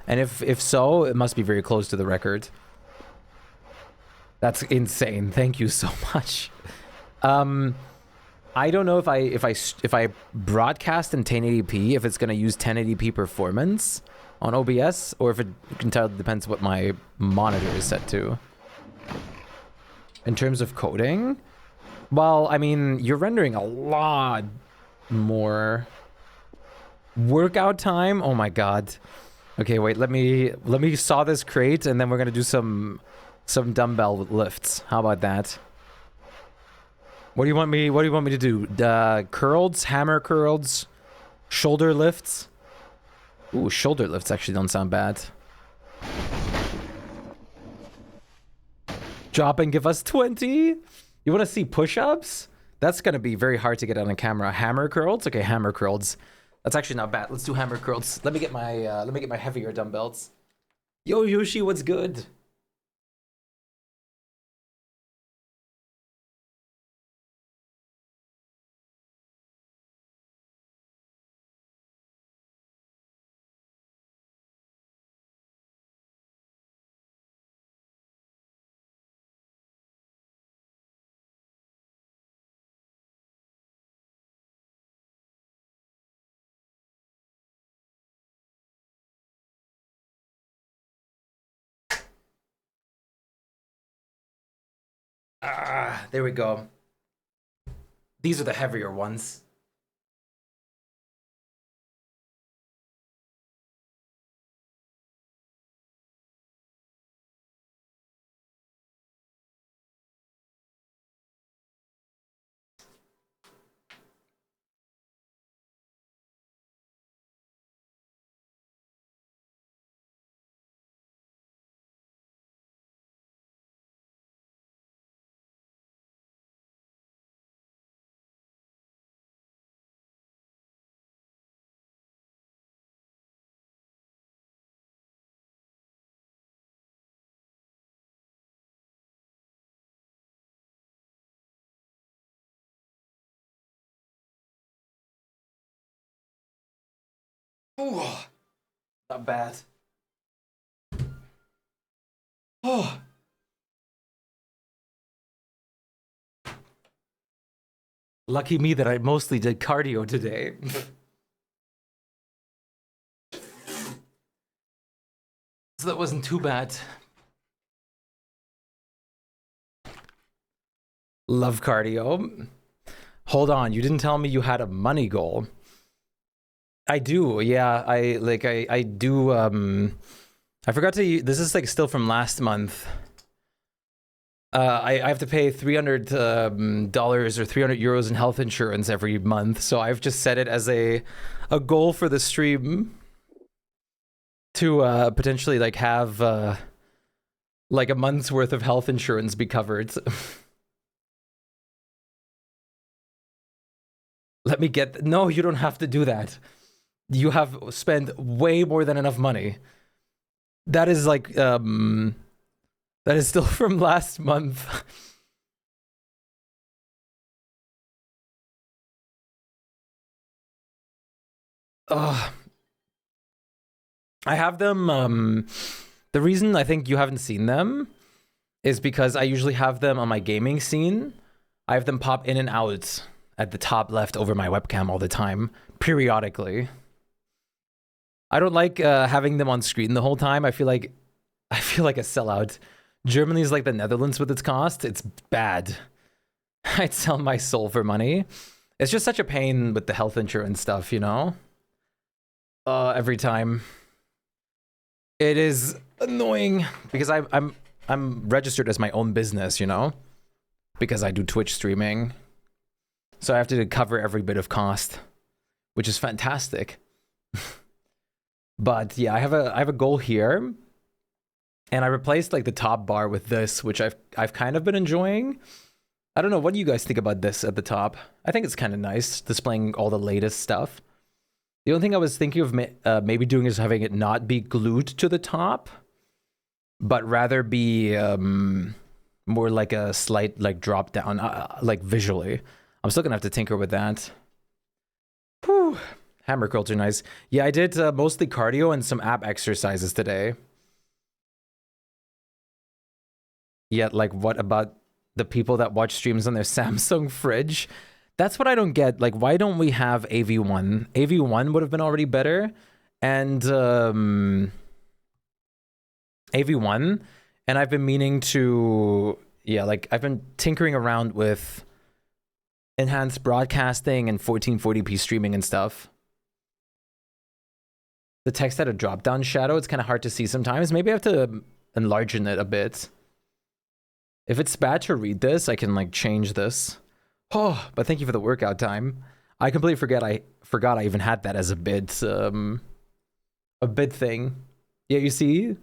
And if so, it must be very close to the record. That's insane. Thank you so much. I don't know if I broadcast in 1080p, if it's gonna use 1080p performance on OBS, or if it entirely depends what my monitor is set to. In terms of coding, well, I mean, you're rendering a lot more workout time. Oh my god. Okay, wait, let me saw this crate, and then we're gonna do some dumbbell lifts. How about that? What do you want me to do? Curls, hammer curls, shoulder lifts. Ooh, shoulder lifts actually don't sound bad. Drop and give us 20. You want to see push-ups? That's gonna be very hard to get on a camera. Hammer curls? Okay, hammer curls. That's actually not bad. Let's do hammer curls. Let me get my heavier dumbbells. Yo, Yoshi, what's good? Ah, there we go. These are the heavier ones. Ooh, not bad. Oh. Lucky me that I mostly did cardio today. So that wasn't too bad. Love cardio. Hold on, you didn't tell me you had a money goal. I do, yeah. I do. I forgot to. This is like still from last month. I have to pay $300 or 300 euros in health insurance every month, so I've just set it as a goal for the stream to potentially like have like a month's worth of health insurance be covered. Let me get. No, you don't have to do that. You have spent way more than enough money. That is like, that is still from last month. I have them, the reason I think you haven't seen them is because I usually have them on my gaming scene. I have them pop in and out at the top left over my webcam all the time, periodically. I don't like having them on screen the whole time. I feel like a sellout. Germany's like the Netherlands with its cost. It's bad. I'd sell my soul for money. It's just such a pain with the health insurance stuff, you know? Every time. It is annoying because I'm registered as my own business, you know? Because I do Twitch streaming. So I have to cover every bit of cost, which is fantastic. But yeah, I have a goal here, and I replaced like the top bar with this, which I've kind of been enjoying. I don't know, what do you guys think about this at the top? I think it's kind of nice, displaying all the latest stuff. The only thing I was thinking of maybe doing is having it not be glued to the top, but rather be more like a slight like drop down, like visually. I'm still gonna have to tinker with that. Whew. Hammer curls are nice. Yeah, I did mostly cardio and some ab exercises today. Yet, like, what about the people that watch streams on their Samsung fridge? That's what I don't get. Like, why don't we have AV1? AV1 would have been already better. And AV1. And I've been meaning to, yeah, like, I've been tinkering around with enhanced broadcasting and 1440p streaming and stuff. The text had a drop-down shadow. It's kind of hard to see sometimes. Maybe I have to enlarge it a bit. If it's bad to read this, I can like change this. Oh, but thank you for the workout time. I completely forgot I even had that as a bid thing. Yeah, you see?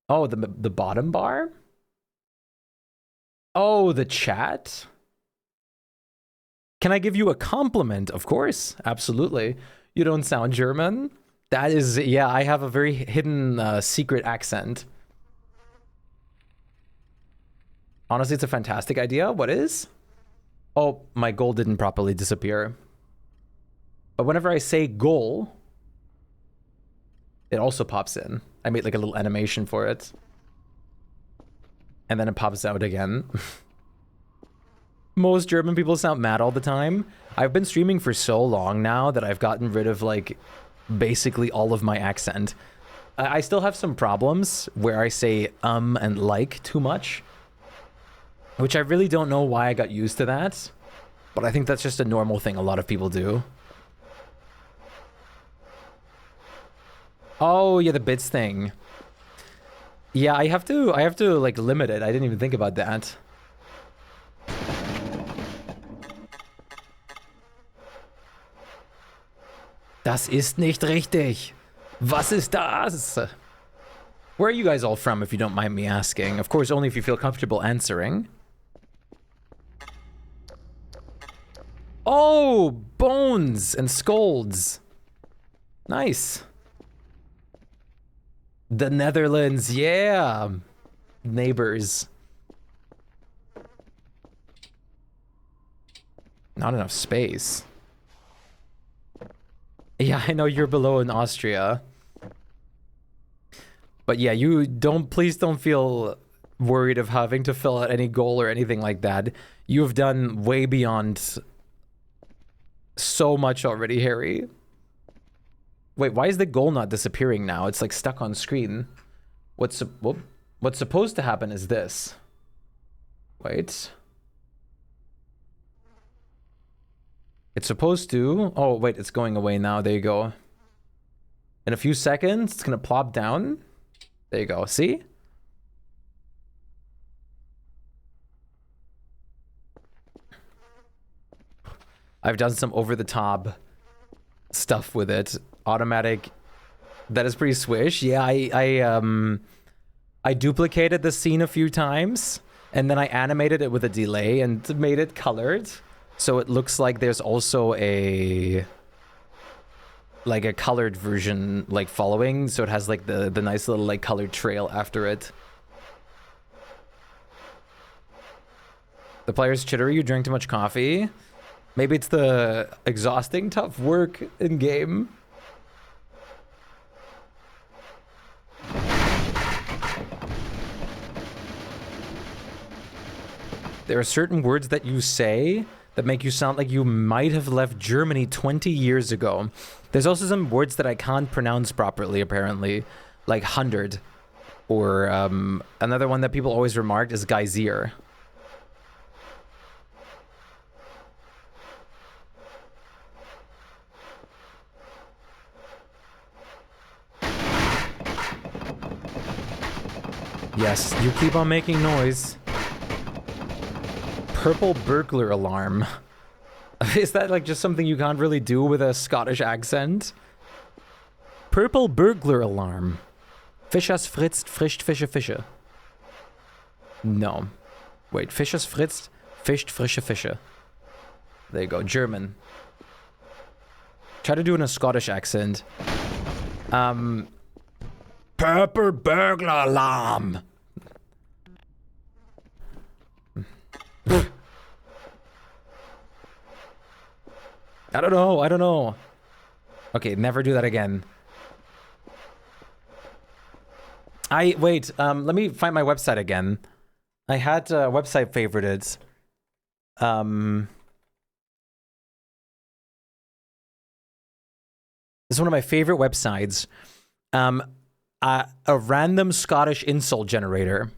Oh, the bottom bar? Oh, the chat? Can I give you a compliment? Of course, absolutely. You don't sound German. That is, yeah, I have a very hidden secret accent. Honestly, it's a fantastic idea. What is? Oh, my goal didn't properly disappear. But whenever I say goal, it also pops in. I made like a little animation for it. And then it pops out again. Most German people sound mad all the time. I've been streaming for so long now that I've gotten rid of like basically all of my accent. I still have some problems where I say and like too much, which I really don't know why I got used to that, but I think that's just a normal thing a lot of people do. Oh yeah, the bits thing. Yeah, I have to like limit it. I didn't even think about that. Das ist nicht richtig. Was ist das? Where are you guys all from, if you don't mind me asking? Of course, only if you feel comfortable answering. Oh, bones and scolds. Nice. The Netherlands, yeah. Neighbors. Not enough space. Yeah, I know you're below in Austria. But yeah, please don't feel worried of having to fill out any goal or anything like that. You've done way beyond so much already, Harry. Wait, why is the goal not disappearing now? It's like stuck on screen. What's supposed to happen is this. Wait. It's supposed to... Oh, wait, it's going away now. There you go. In a few seconds, it's gonna plop down. There you go. See? I've done some over-the-top stuff with it. Automatic. That is pretty swish. Yeah, I duplicated the scene a few times, and then I animated it with a delay and made it colored. So it looks like there's also a colored version like following, so it has like the nice little like colored trail after it. The player's jittery. You drink too much coffee. Maybe it's the exhausting tough work in game. There are certain words that you say that make you sound like you might have left Germany 20 years ago. There's also some words that I can't pronounce properly, apparently, like 100. Or another one that people always remarked is geyser. Yes, you keep on making noise. Purple burglar alarm. Is that like just something you can't really do with a Scottish accent? Purple burglar alarm. Fischers fritzt, frischt Fische, Fische. No. Wait, Fischers fritzt, fischt frische Fische. There you go, German. Try to do it in a Scottish accent. Purple burglar alarm. I don't know. Okay, never do that again. Wait, let me find my website again. I had website favorited. This is one of my favorite websites. A random Scottish insult generator.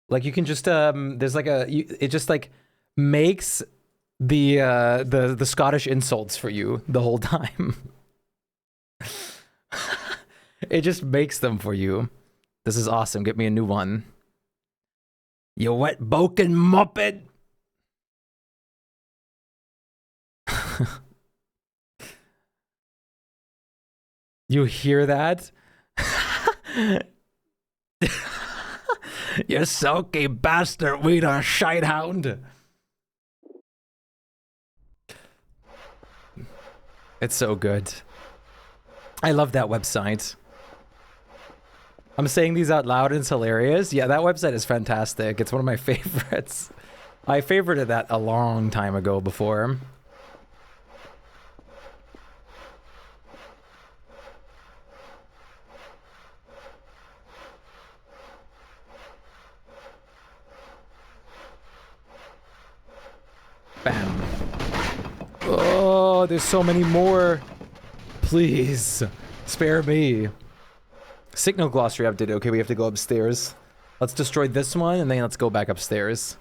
Like you can just there's like it just like makes the Scottish insults for you the whole time. It just makes them for you. This is awesome. Get me a new one. You wet boken muppet. You hear that? You sulky bastard, we a shite hound. It's so good. I love that website. I'm saying these out loud and it's hilarious. Yeah, that website is fantastic. It's one of my favorites. I favorited that a long time ago before. Bam. Oh, there's so many more. Please, spare me. Signal glossary updated. Okay, we have to go upstairs. Let's destroy this one, and then let's go back upstairs.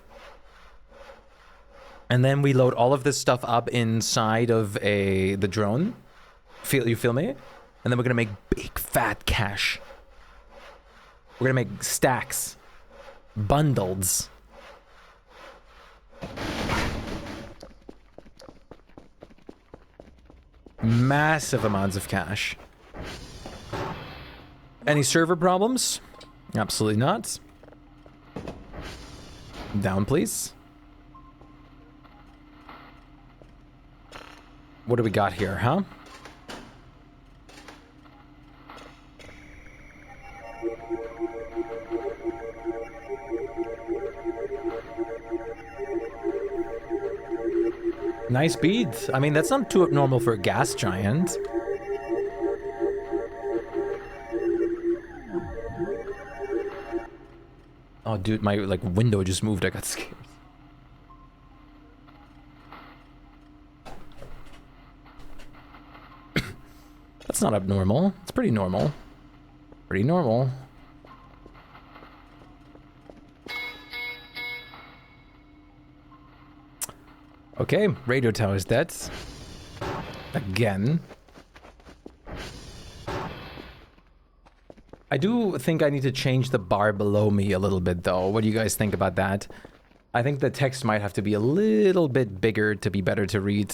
And then we load all of this stuff up inside of the drone. You feel me? And then we're gonna make big fat cache. We're gonna make stacks. Bundles. Massive amounts of cash. Any server problems? Absolutely not. Down, please. What do we got here, huh? Nice bead. I mean, that's not too abnormal for a gas giant. Oh, dude, my like window just moved. I got scared. That's not abnormal. It's pretty normal. Pretty normal. Okay, radio tower is dead. Again. I do think I need to change the bar below me a little bit, though. What do you guys think about that? I think the text might have to be a little bit bigger to be better to read.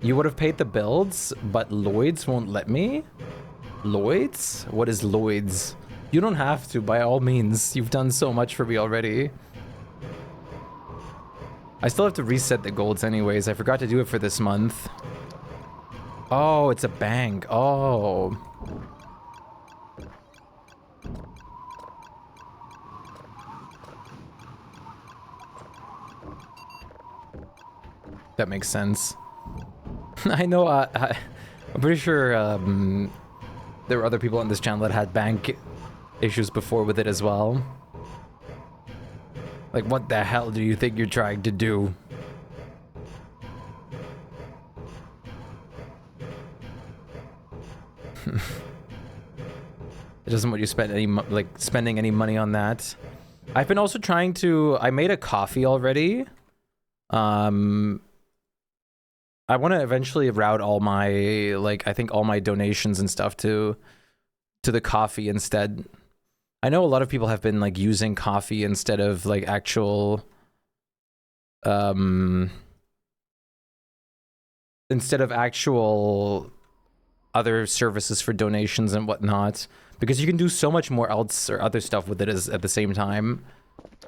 You would have paid the bills, but Lloyd's won't let me? Lloyd's? What is Lloyd's? You don't have to, by all means. You've done so much for me already. I still have to reset the golds anyways. I forgot to do it for this month. Oh, it's a bank. Oh. That makes sense. I know, I'm pretty sure there were other people on this channel that had bank issues before with it as well. Like, what the hell do you think you're trying to do? It doesn't want you spend any spending any money on that. I've been also trying to. I made a coffee already. I want to eventually route all my, like, I think all my donations and stuff to the Ko-fi instead. I know a lot of people have been like using Ko-fi instead of like actual other services for donations and whatnot, because you can do so much more else or other stuff with it at the same time.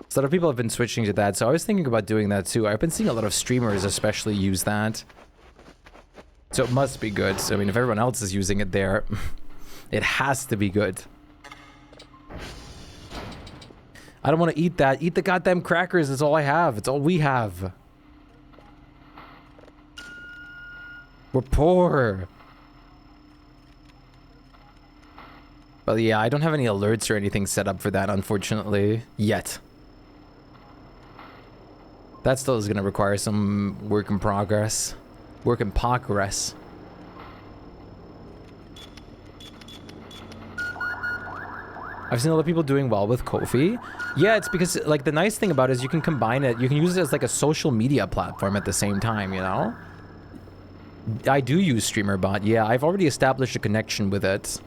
So a lot of people have been switching to that, so I was thinking about doing that too. I've been seeing a lot of streamers especially use that. So it must be good. I mean, if everyone else is using it there, it has to be good. I don't want to eat that. Eat the goddamn crackers. It's all I have. It's all we have. We're poor. But yeah, I don't have any alerts or anything set up for that, unfortunately, yet. That still is going to require some work in progress. Work in progress. I've seen a lot of people doing well with Ko-fi. Yeah, it's because, like, the nice thing about it is you can combine it. You can use it as, like, a social media platform at the same time, you know? I do use StreamerBot. Yeah, I've already established a connection with it.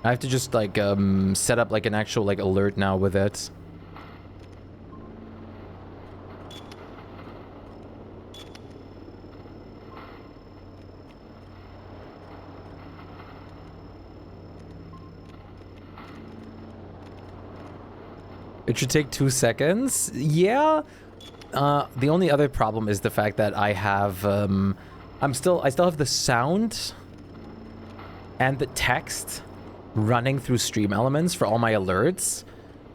I have to just, like, set up, like, an actual, like, alert now with it. It should take 2 seconds. Yeah. The only other problem is the fact that I have, I still have the sound and the text running through Stream Elements for all my alerts.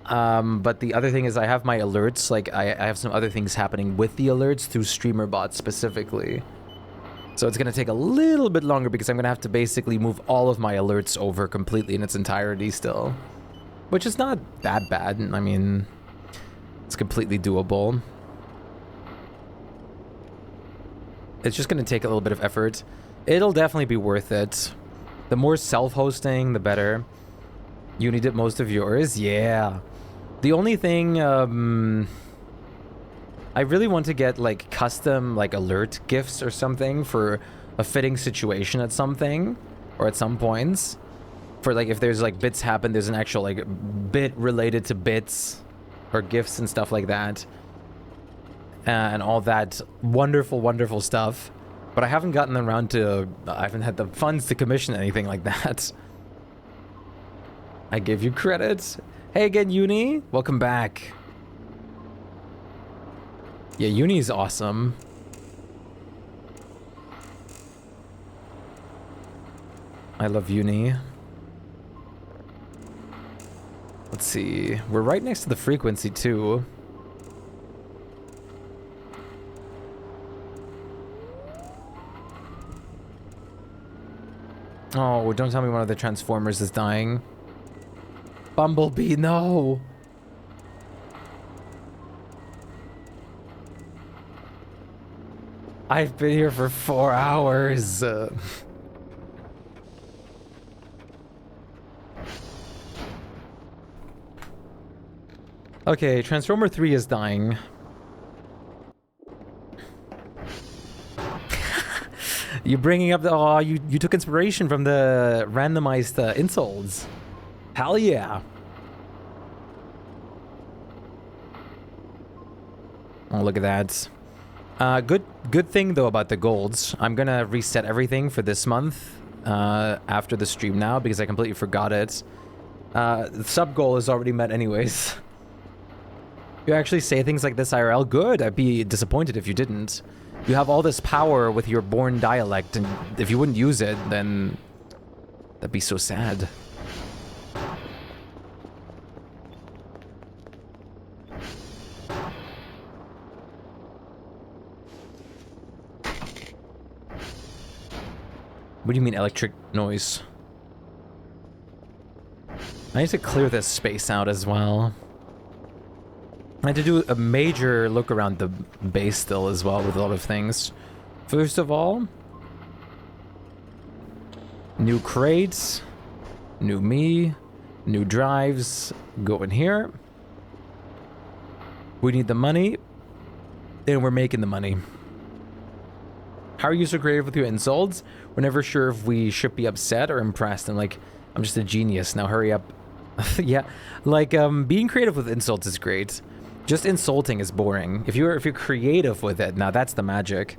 But the other thing is I have my alerts, like I have some other things happening with the alerts through StreamerBot specifically. So it's going to take a little bit longer because I'm going to have to basically move all of my alerts over completely in its entirety still. Which is not that bad. I mean, it's completely doable. It's just going to take a little bit of effort. It'll definitely be worth it. The more self-hosting, the better. You need it most of yours? Yeah. The only thing, I really want to get, like, custom, like, alert gifts or something for a fitting situation at something, or at some points. For, like, if there's, like, bits happen, there's an actual, like, bit related to bits or gifts and stuff like that. And all that wonderful, wonderful stuff. But I haven't gotten around to... I haven't had the funds to commission anything like that. I give you credit. Hey again, Uni. Welcome back. Yeah, Uni's awesome. I love Uni. Let's see. We're right next to the frequency, too. Oh, don't tell me one of the Transformers is dying. Bumblebee, no! I've been here for 4 hours. Okay, Transformer 3 is dying. You're bringing up the... Oh, you took inspiration from the randomized insults. Hell yeah. Oh, look at that. Good thing, though, about the golds. I'm gonna reset everything for this month after the stream now, because I completely forgot it. The sub goal is already met anyways. You actually say things like this IRL? Good. I'd be disappointed if you didn't. You have all this power with your born dialect, and if you wouldn't use it, then that'd be so sad. What do you mean electric noise? I need to clear this space out as well. I had to do a major look around the base still as well with a lot of things. First of all, new crates, new me, new drives, go in here. We need the money, and we're making the money. How are you so creative with your insults? We're never sure if we should be upset or impressed. I'm like, I'm just a genius. Now hurry up. Yeah, like being creative with insults is great. Just insulting is boring. If you're creative with it, now that's the magic.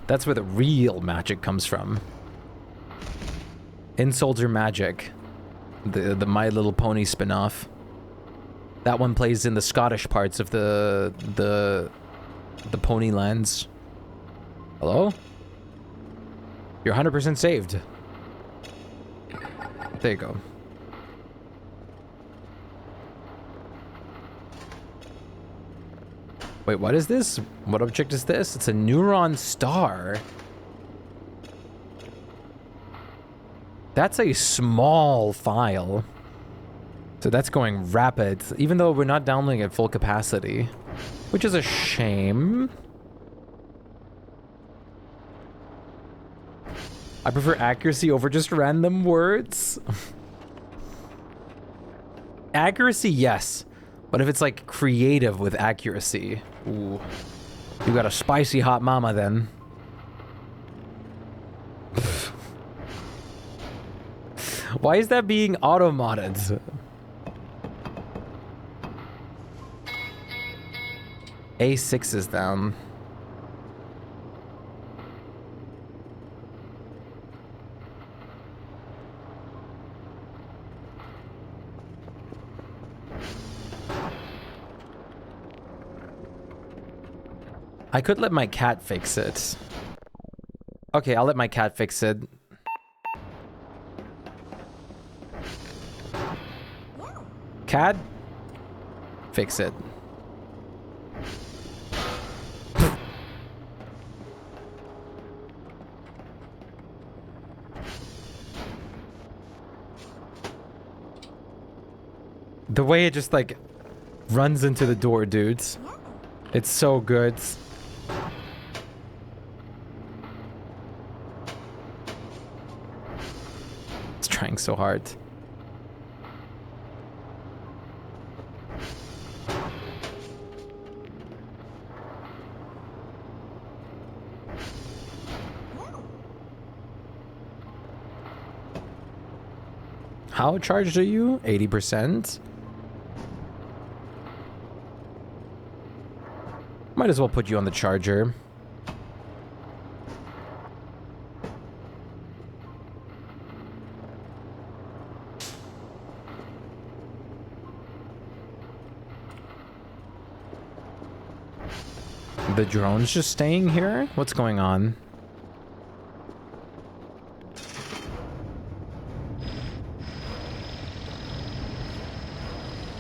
That's where the real magic comes from. Insults are magic. The My Little Pony spin-off. That one plays in the Scottish parts of the Ponylands. Hello? You're 100% saved. There you go. Wait, what is this? What object is this? It's a neuron star. That's a small file. So that's going rapid, even though we're not downloading at full capacity, which is a shame. I prefer accuracy over just random words. Accuracy, yes. But if it's like creative with accuracy, ooh. You got a spicy hot mama then. Why is that being auto-modded? A6 is down. I could let my cat fix it. Okay, I'll let my cat fix it. Cat? Fix it. The way it just like runs into the door, dudes. It's so good. It's trying so hard. How charged are you? 80%? Might as well put you on the charger. The drone's just staying here? What's going on?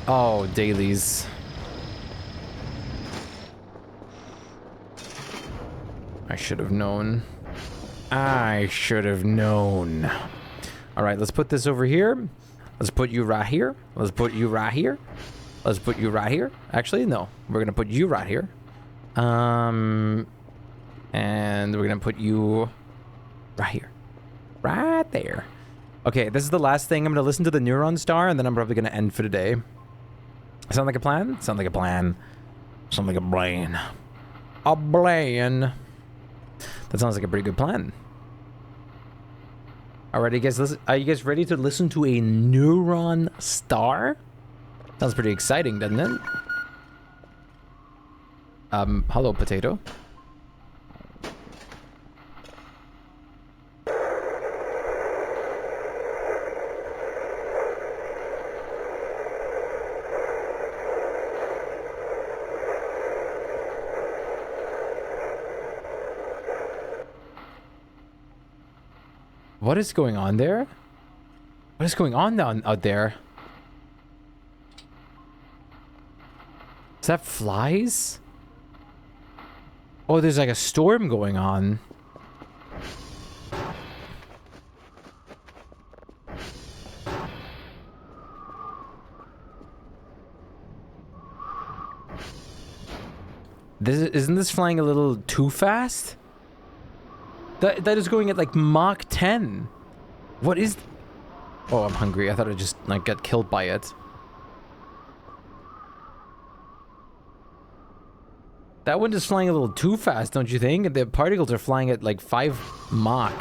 Oh, dailies. I should have known. I should have known. All right, let's put this over here. Let's put you right here. Let's put you right here. Let's put you right here. Actually, no. We're gonna put you right here. And we're gonna put you right here. Right there. Okay, this is the last thing. I'm gonna listen to the Neuron Star, and then I'm probably gonna end for today. Sound like a plan? Sound like a plan. Sound like a plan. A plan. That sounds like a pretty good plan. Alrighty, guys, listen, are you guys ready to listen to a Neuron Star? Sounds pretty exciting, doesn't it? Hello, potato. What is going on there? What is going on out there? Is that flies? Oh, there's like a storm going on. Isn't this flying a little too fast? That is going at like Mach 10. What is... Oh, I'm hungry. I thought I just like got killed by it. That one is flying a little too fast, don't you think? The particles are flying at like 5 Mach.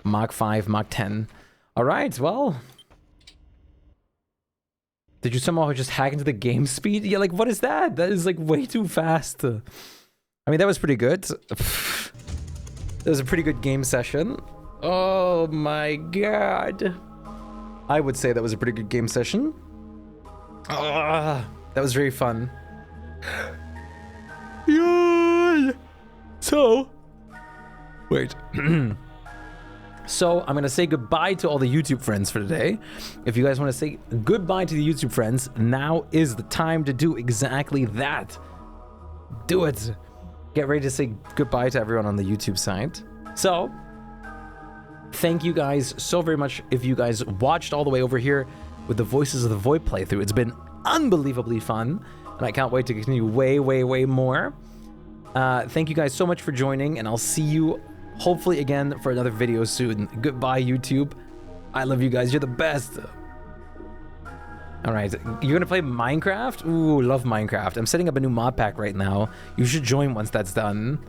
Mach 5, Mach 10. Alright, well. Did you somehow just hack into the game speed? Yeah, like, what is that? That is, like, way too fast. I mean, that was pretty good. That was a pretty good game session. Oh my god. I would say that was a pretty good game session. That was very fun. Yeah. So, wait. So, I'm going to say goodbye to all the YouTube friends for today. If you guys want to say goodbye to the YouTube friends, now is the time to do exactly that. Do it. Get ready to say goodbye to everyone on the YouTube side. So, thank you guys so very much if you guys watched all the way over here with the Voices of the Void playthrough. It's been unbelievably fun, and I can't wait to continue way, way, way more. Thank you guys so much for joining, and I'll see you hopefully again for another video soon. Goodbye, YouTube. I love you guys. You're the best. All right, you're gonna play Minecraft? Ooh, love Minecraft. I'm setting up a new mod pack right now. You should join once that's done.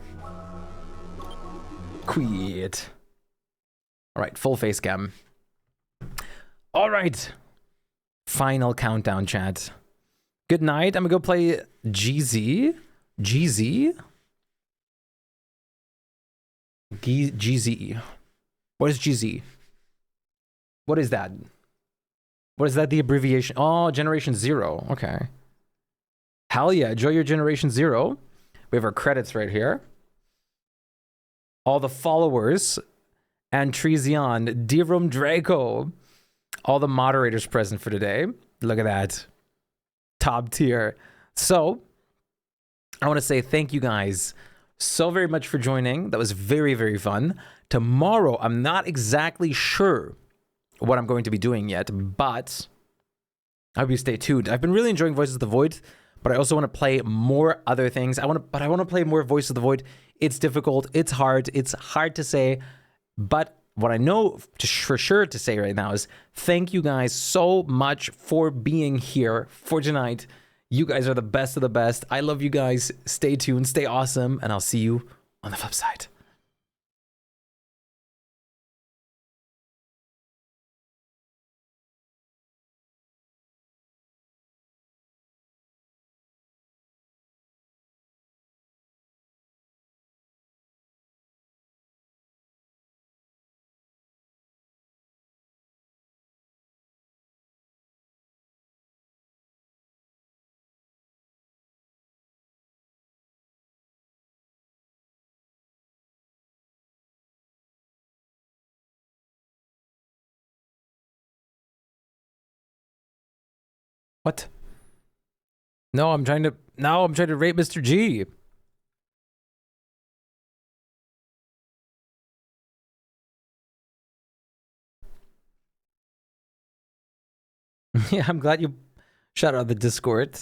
Quit. All right, full face cam. All right. Final countdown, chat. Good night. I'm gonna go play GZ. GZ? GZ. What is GZ? What is that? What is that the abbreviation? Oh, Generation Zero. Okay. Hell yeah. Enjoy your Generation Zero. We have our credits right here. All the followers. Antrezion. Dirum Draco. All the moderators present for today. Look at that. Top tier. So, I want to say thank you guys so very much for joining. That was very, very fun. Tomorrow, I'm not exactly sure what I'm going to be doing yet, but I hope you stay tuned. I've been really enjoying Voices of the Void, but I also want to play more other things. I want to play more Voices of the Void. It's difficult. It's hard. It's hard to say, but what I know for sure to say right now is thank you guys so much for being here for tonight. You guys are the best of the best. I love you guys. Stay tuned, stay awesome, and I'll see you on the flip side. What? No, I'm trying to rate Mr. G. Yeah, I'm glad you shout out the Discord.